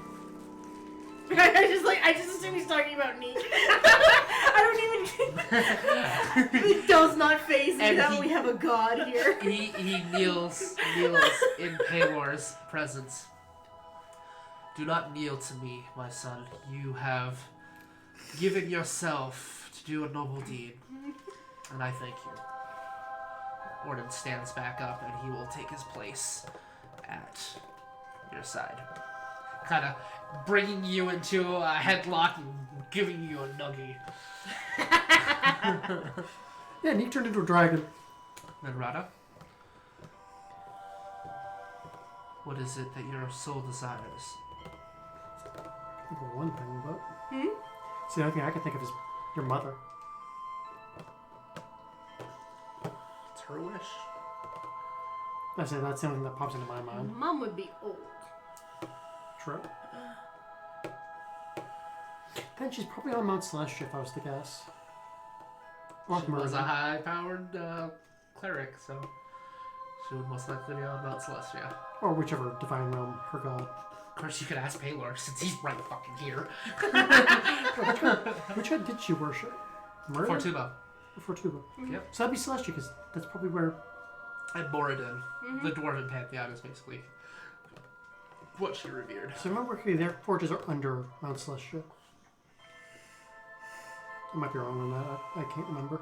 I just assume he's talking about Neeq. I don't even. It does not faze me And that he- we have a god here. He kneels in Paylor's presence. Do not kneel to me, my son. You have given yourself to do a noble deed, and I thank you. Orden stands back up, and he will take his place at your side. Kind of bringing you into a headlock and giving you a nuggie. Yeah, Neeq turned into a dragon. Then Rada, what is it that your soul desires? For one thing, but... See, the only thing I can think of is your mother. It's her wish. I say that's the only thing that pops into my mind. Mom would be old. True. Then she's probably on Mount Celestia, if I was to guess. Or She was a Merlin. high-powered cleric, so she would most likely be on Mount Celestia. Or whichever divine realm her god. Of course, you could ask Paylor, since he's right fucking here. Which god did she worship? Merlin? Fortuba. Or Fortuba. Yep. So that'd be Celestia, because that's probably where... And Moradin. The Dwarven Pantheon is basically what she revered. So remember, their forges are under Mount Celestia. I might be wrong on that. I can't remember.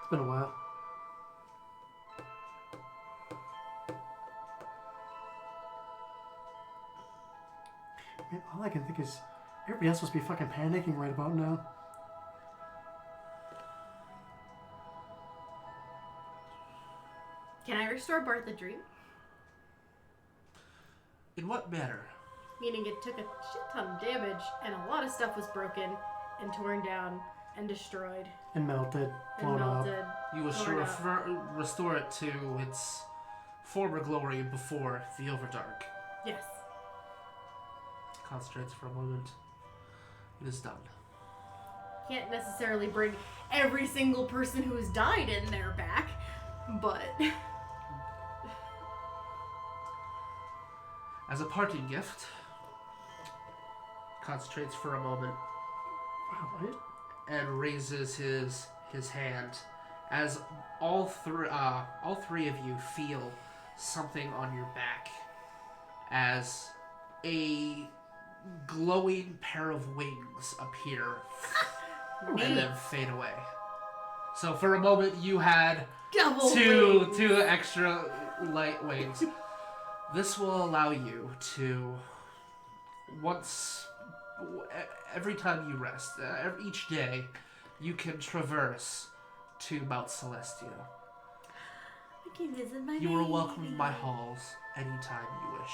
It's been a while. Man, all I can think is everybody else must be fucking panicking right about now. Can I restore Bart the Dream? In what manner? Meaning it took a shit ton of damage and a lot of stuff was broken and torn down and destroyed And melted. and Blown up. melted. You will Torn restore it to its former glory before the Overdark. Yes. Concentrates for a moment. It is done. Can't necessarily bring every single person who's died in there back, but As a parting gift, concentrates for a moment Wow, right? and raises his hand as all three of you feel something on your back as a glowing pair of wings appear and then fade away. So for a moment you had double two wings. extra light wings. This will allow you to every time you rest, each day, you can traverse to Mount Celestia. I can visit my You are baby. welcome in my halls anytime you wish.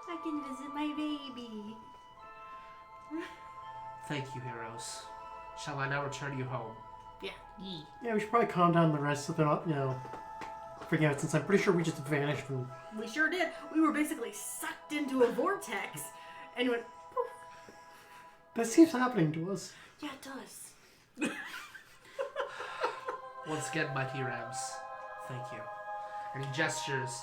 I can visit my baby. Thank you, heroes. Shall I now return you home? Yee. Yeah, we should probably calm down the rest so they're not, freaking out, since I'm pretty sure we just vanished from... We sure did. We were basically sucked into a vortex and went, poof. That seems happening to us. Yeah, it does. Once again, mighty Rams, thank you. And he gestures,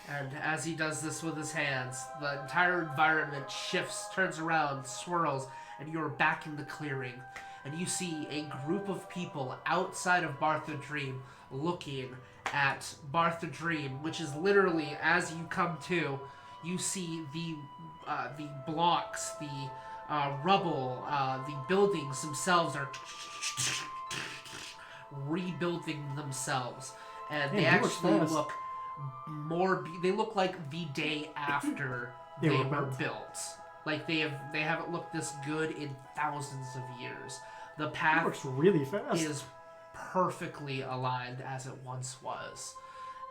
and as he does this with his hands, the entire environment shifts, turns around, swirls, and you're back in the clearing. And you see a group of people outside of Barth the Dream looking at Barth the Dream, which is literally, as you come to, you see the blocks, the rubble, the buildings themselves are rebuilding themselves, and Hey, they he looks actually fast. look they look like the day after They they were were built. built. Like they haven't looked this good in thousands of years. The It path works really fast. is perfectly aligned as it once was.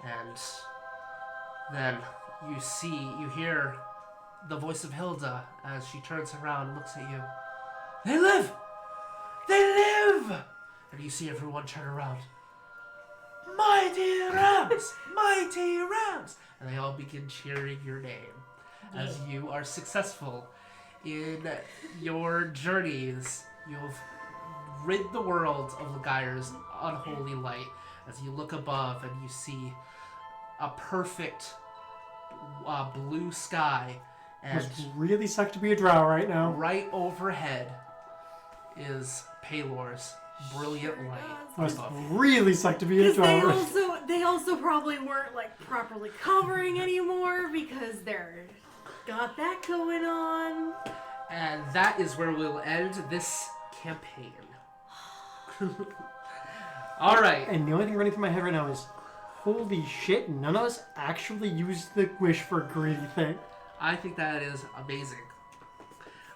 And then you hear the voice of Hilda as she turns around and looks at you. They live! They live! And you see everyone turn around. Mighty Rams! Mighty Rams! And they all begin cheering your name as you are successful in your journeys. You have rid the world of Legiar's unholy light as you look above and you see a perfect blue sky. And Must really suck to be a drow right now. right overhead is Paylor's brilliant light. Must really suck to be a Because drow. they also probably weren't like properly covering anymore because they're got that going on. And that is where we'll end this campaign. Alright. And the only thing running through my head right now is, holy shit, none of us actually used the wish for a greedy thing. I think that is amazing.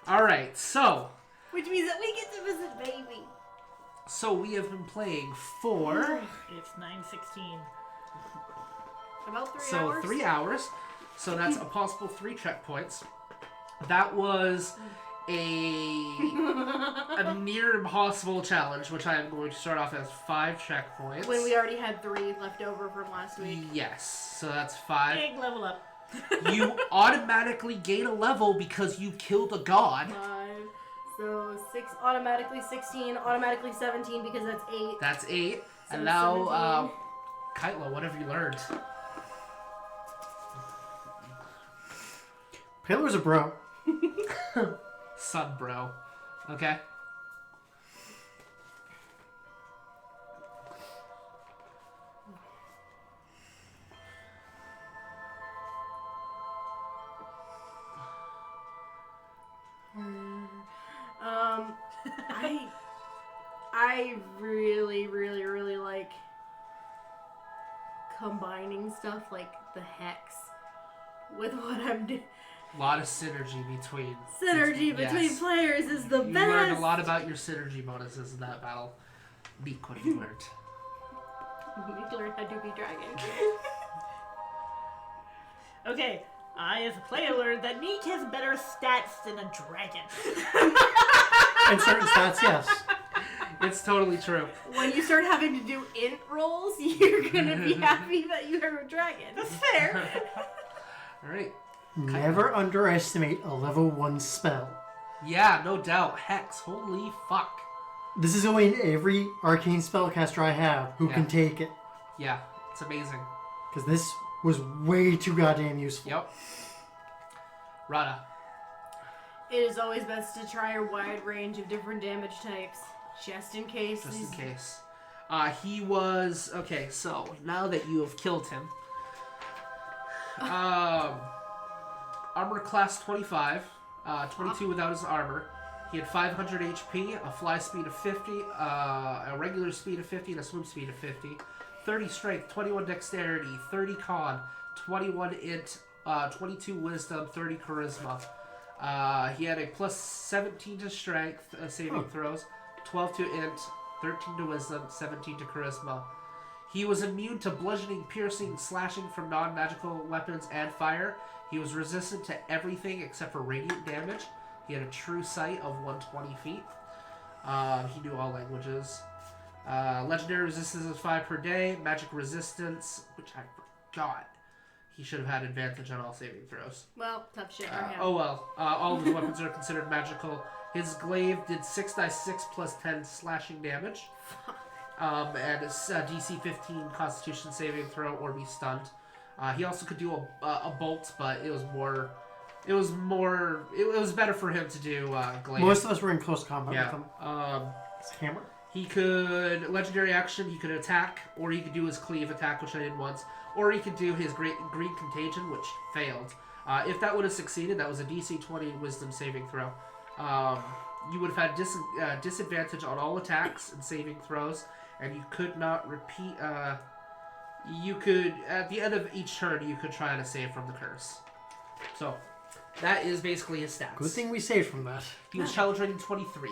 Alright, so Which means that we get to visit baby. we have been playing for It's 9:16. About 3 hours. 3 hours. So that's a possible 3 checkpoints. That was a near impossible challenge, which I am going to start off as 5 checkpoints. When we already had 3 left over from last week. Yes, so that's 5. Big level up. You automatically gain a level because you killed a god. 5. So 6, automatically 16, automatically 17 because that's 8. That's 8. So And now, Kaitla, what have you learned? Paylor's a bro. Son, bro. Okay. I really like combining stuff like the hex with what I'm doing. A lot of synergy between Between players is the You best. learned a lot about your synergy bonuses in that battle. Neeq, what have you learned? We learned how to be dragon. Okay, I as a player learned that Neeq has better stats than a dragon. And certain stats, yes. It's totally true. When you start having to do int rolls, you're gonna be happy that you are a dragon. That's fair. Alright. Never underestimate a level 1 spell. Yeah, no doubt. Hex. Holy fuck. This is only in every arcane spellcaster I have who can take it. Yeah, it's amazing. Because this was way too goddamn useful. Yep. Rada. It is always best to try a wide range of different damage types, just in case. Just in case. He was... Okay, so now that you have killed him... armor class 25. 22 without his armor. He had 500 HP, a fly speed of 50, a regular speed of 50, and a swim speed of 50. 30 strength, 21 dexterity, 30 con, 21 int, 22 wisdom, 30 charisma. He had a plus 17 to strength saving throws, 12 to int, 13 to wisdom, 17 to charisma. He was immune to bludgeoning, piercing, slashing from non-magical weapons and fire. He was resistant to everything except for radiant damage. He had a true sight of 120 feet. He knew all languages. Legendary resistance is 5 per day. Magic resistance, which I forgot. He should have had advantage on all saving throws. Well, tough shit. Oh well. All of his weapons are considered magical. His glaive did 6d6 plus 10 slashing damage. And his DC 15 Constitution saving throw or be stunned. He also could do a bolt, but it was better for him to do glaive. Most of us were in close combat with him. His hammer. He could, legendary action, he could attack, or he could do his cleave attack, which I did once, or he could do his green contagion, which failed. If that would have succeeded, that was a DC 20 wisdom saving throw. You would have had disadvantage on all attacks and saving throws, and you could not repeat, you could, at the end of each turn, you could try to save from the curse. So, that is basically his stats. Good thing we saved from that. He was challenge rating 23.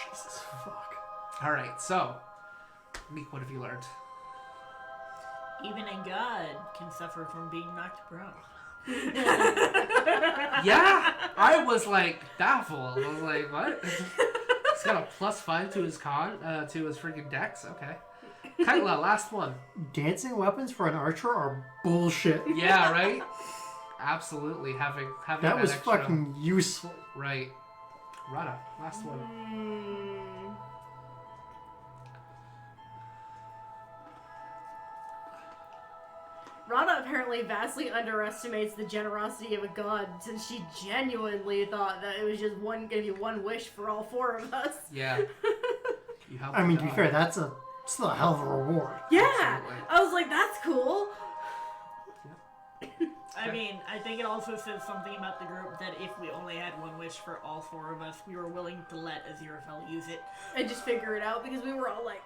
Jesus fuck. All right, so Neeq, what have you learned? Even a god can suffer from being knocked prone. Yeah, I was like baffled. I was like, what? He's got a +5 to his to his freaking dex. Okay. Kaitla, last one. Dancing weapons for an archer are bullshit. Yeah, right. Absolutely, having That was extra, fucking useful. right. Rada, last one. Rada apparently vastly underestimates the generosity of a god, since she genuinely thought that it was just gonna be one wish for all 4 of us. Yeah. You helped I mean, the to be god. fair, that's still a hell of a reward. Yeah, Absolutely. I was like, that's cool. I mean, I think it also says something about the group that if we only had one wish for all 4 of us, we were willing to let Aziraphale use it. And just figure it out, because we were all like,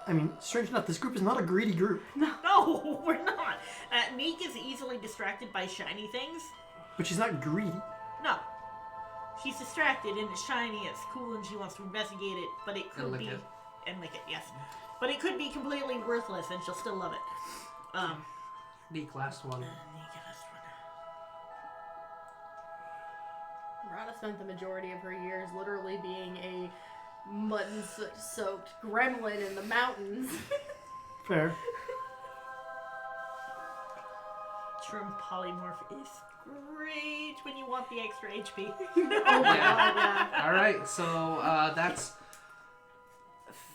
I mean, strange enough, this group is not a greedy group. No, we're not. Neeq is easily distracted by shiny things. But she's not greedy. No. She's distracted and it's shiny, it's cool, and she wants to investigate it, but it could And lick be... it. And lick it, yes. But it could be completely worthless and she'll still love it. Neeq, last one. Rada spent the majority of her years literally being a mud and soaked gremlin in the mountains. Fair. Trim polymorph is great when you want the extra HP. Oh my god, yeah. All right, so that's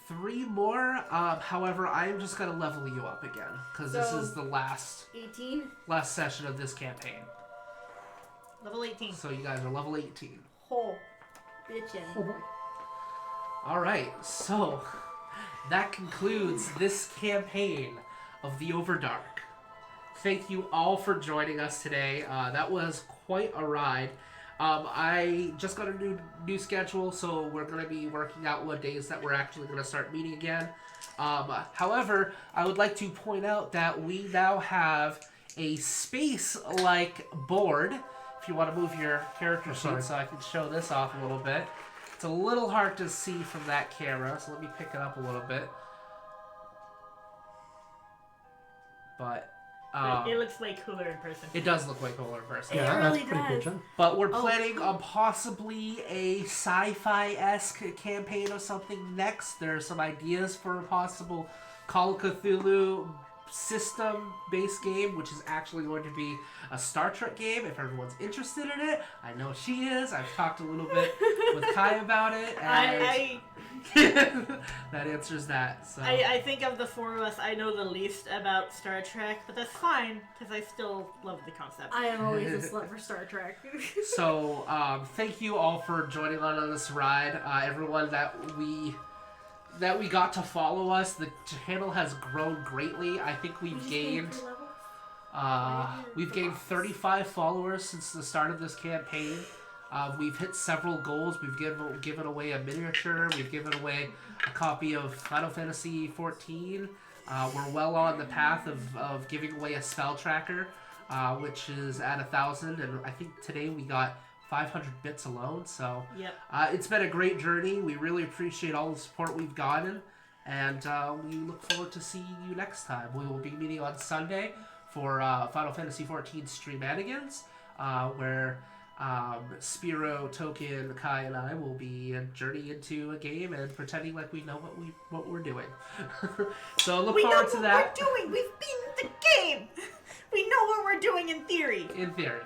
3 more. However, I am just gonna level you up again because this So- is the last 18? session of this campaign. Level 18. So you guys are level 18. Whole bitchin'. Oh boy. All right, so that concludes this campaign of the Overdark. Thank you all for joining us today. That was quite a ride. I just got a new schedule, so we're going to be working out what days that we're actually going to start meeting again. However, I would like to point out that we now have a space-like board. If you want to move your character sheet so I can show this off a little bit. It's a little hard to see from that camera, so let me pick it up a little bit. But It looks way cooler in person. it does look way cooler in person. Yeah, really that's pretty does. cool, John. But we're planning on possibly a sci-fi-esque campaign or something next. There are some ideas for a possible Call of Cthulhu system-based game, which is actually going to be a Star Trek game, if everyone's interested in it. I know she is. I've talked a little bit with Kai about it, and that answers that. So I think of the 4 of us, I know the least about Star Trek, but that's fine, because I still love the concept. I am always a slut for Star Trek. So, thank you all for joining on this ride. Everyone that we got to follow us, the channel has grown greatly. I think we've gained 35 followers since the start of this campaign. We've hit several goals. We've given away a miniature. We've given away a copy of Final Fantasy XIV. We're well on the path of giving away a spell tracker, which is at 1,000, and I think today we got 500 bits alone. So Yep. it's been a great journey. We really appreciate all the support we've gotten, and we look forward to seeing you next time. We will be meeting on Sunday for Final Fantasy XIV Streamanigans, where Spiro, Token, Kai, and I will be journeying into a game and pretending like we know what we're doing. So look forward to that. We know what we're doing! We've beaten the game! We know what we're doing in theory! In theory.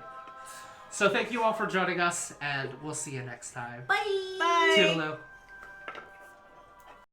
So thank you all for joining us, and we'll see you next time. Bye! Bye! Toodaloo.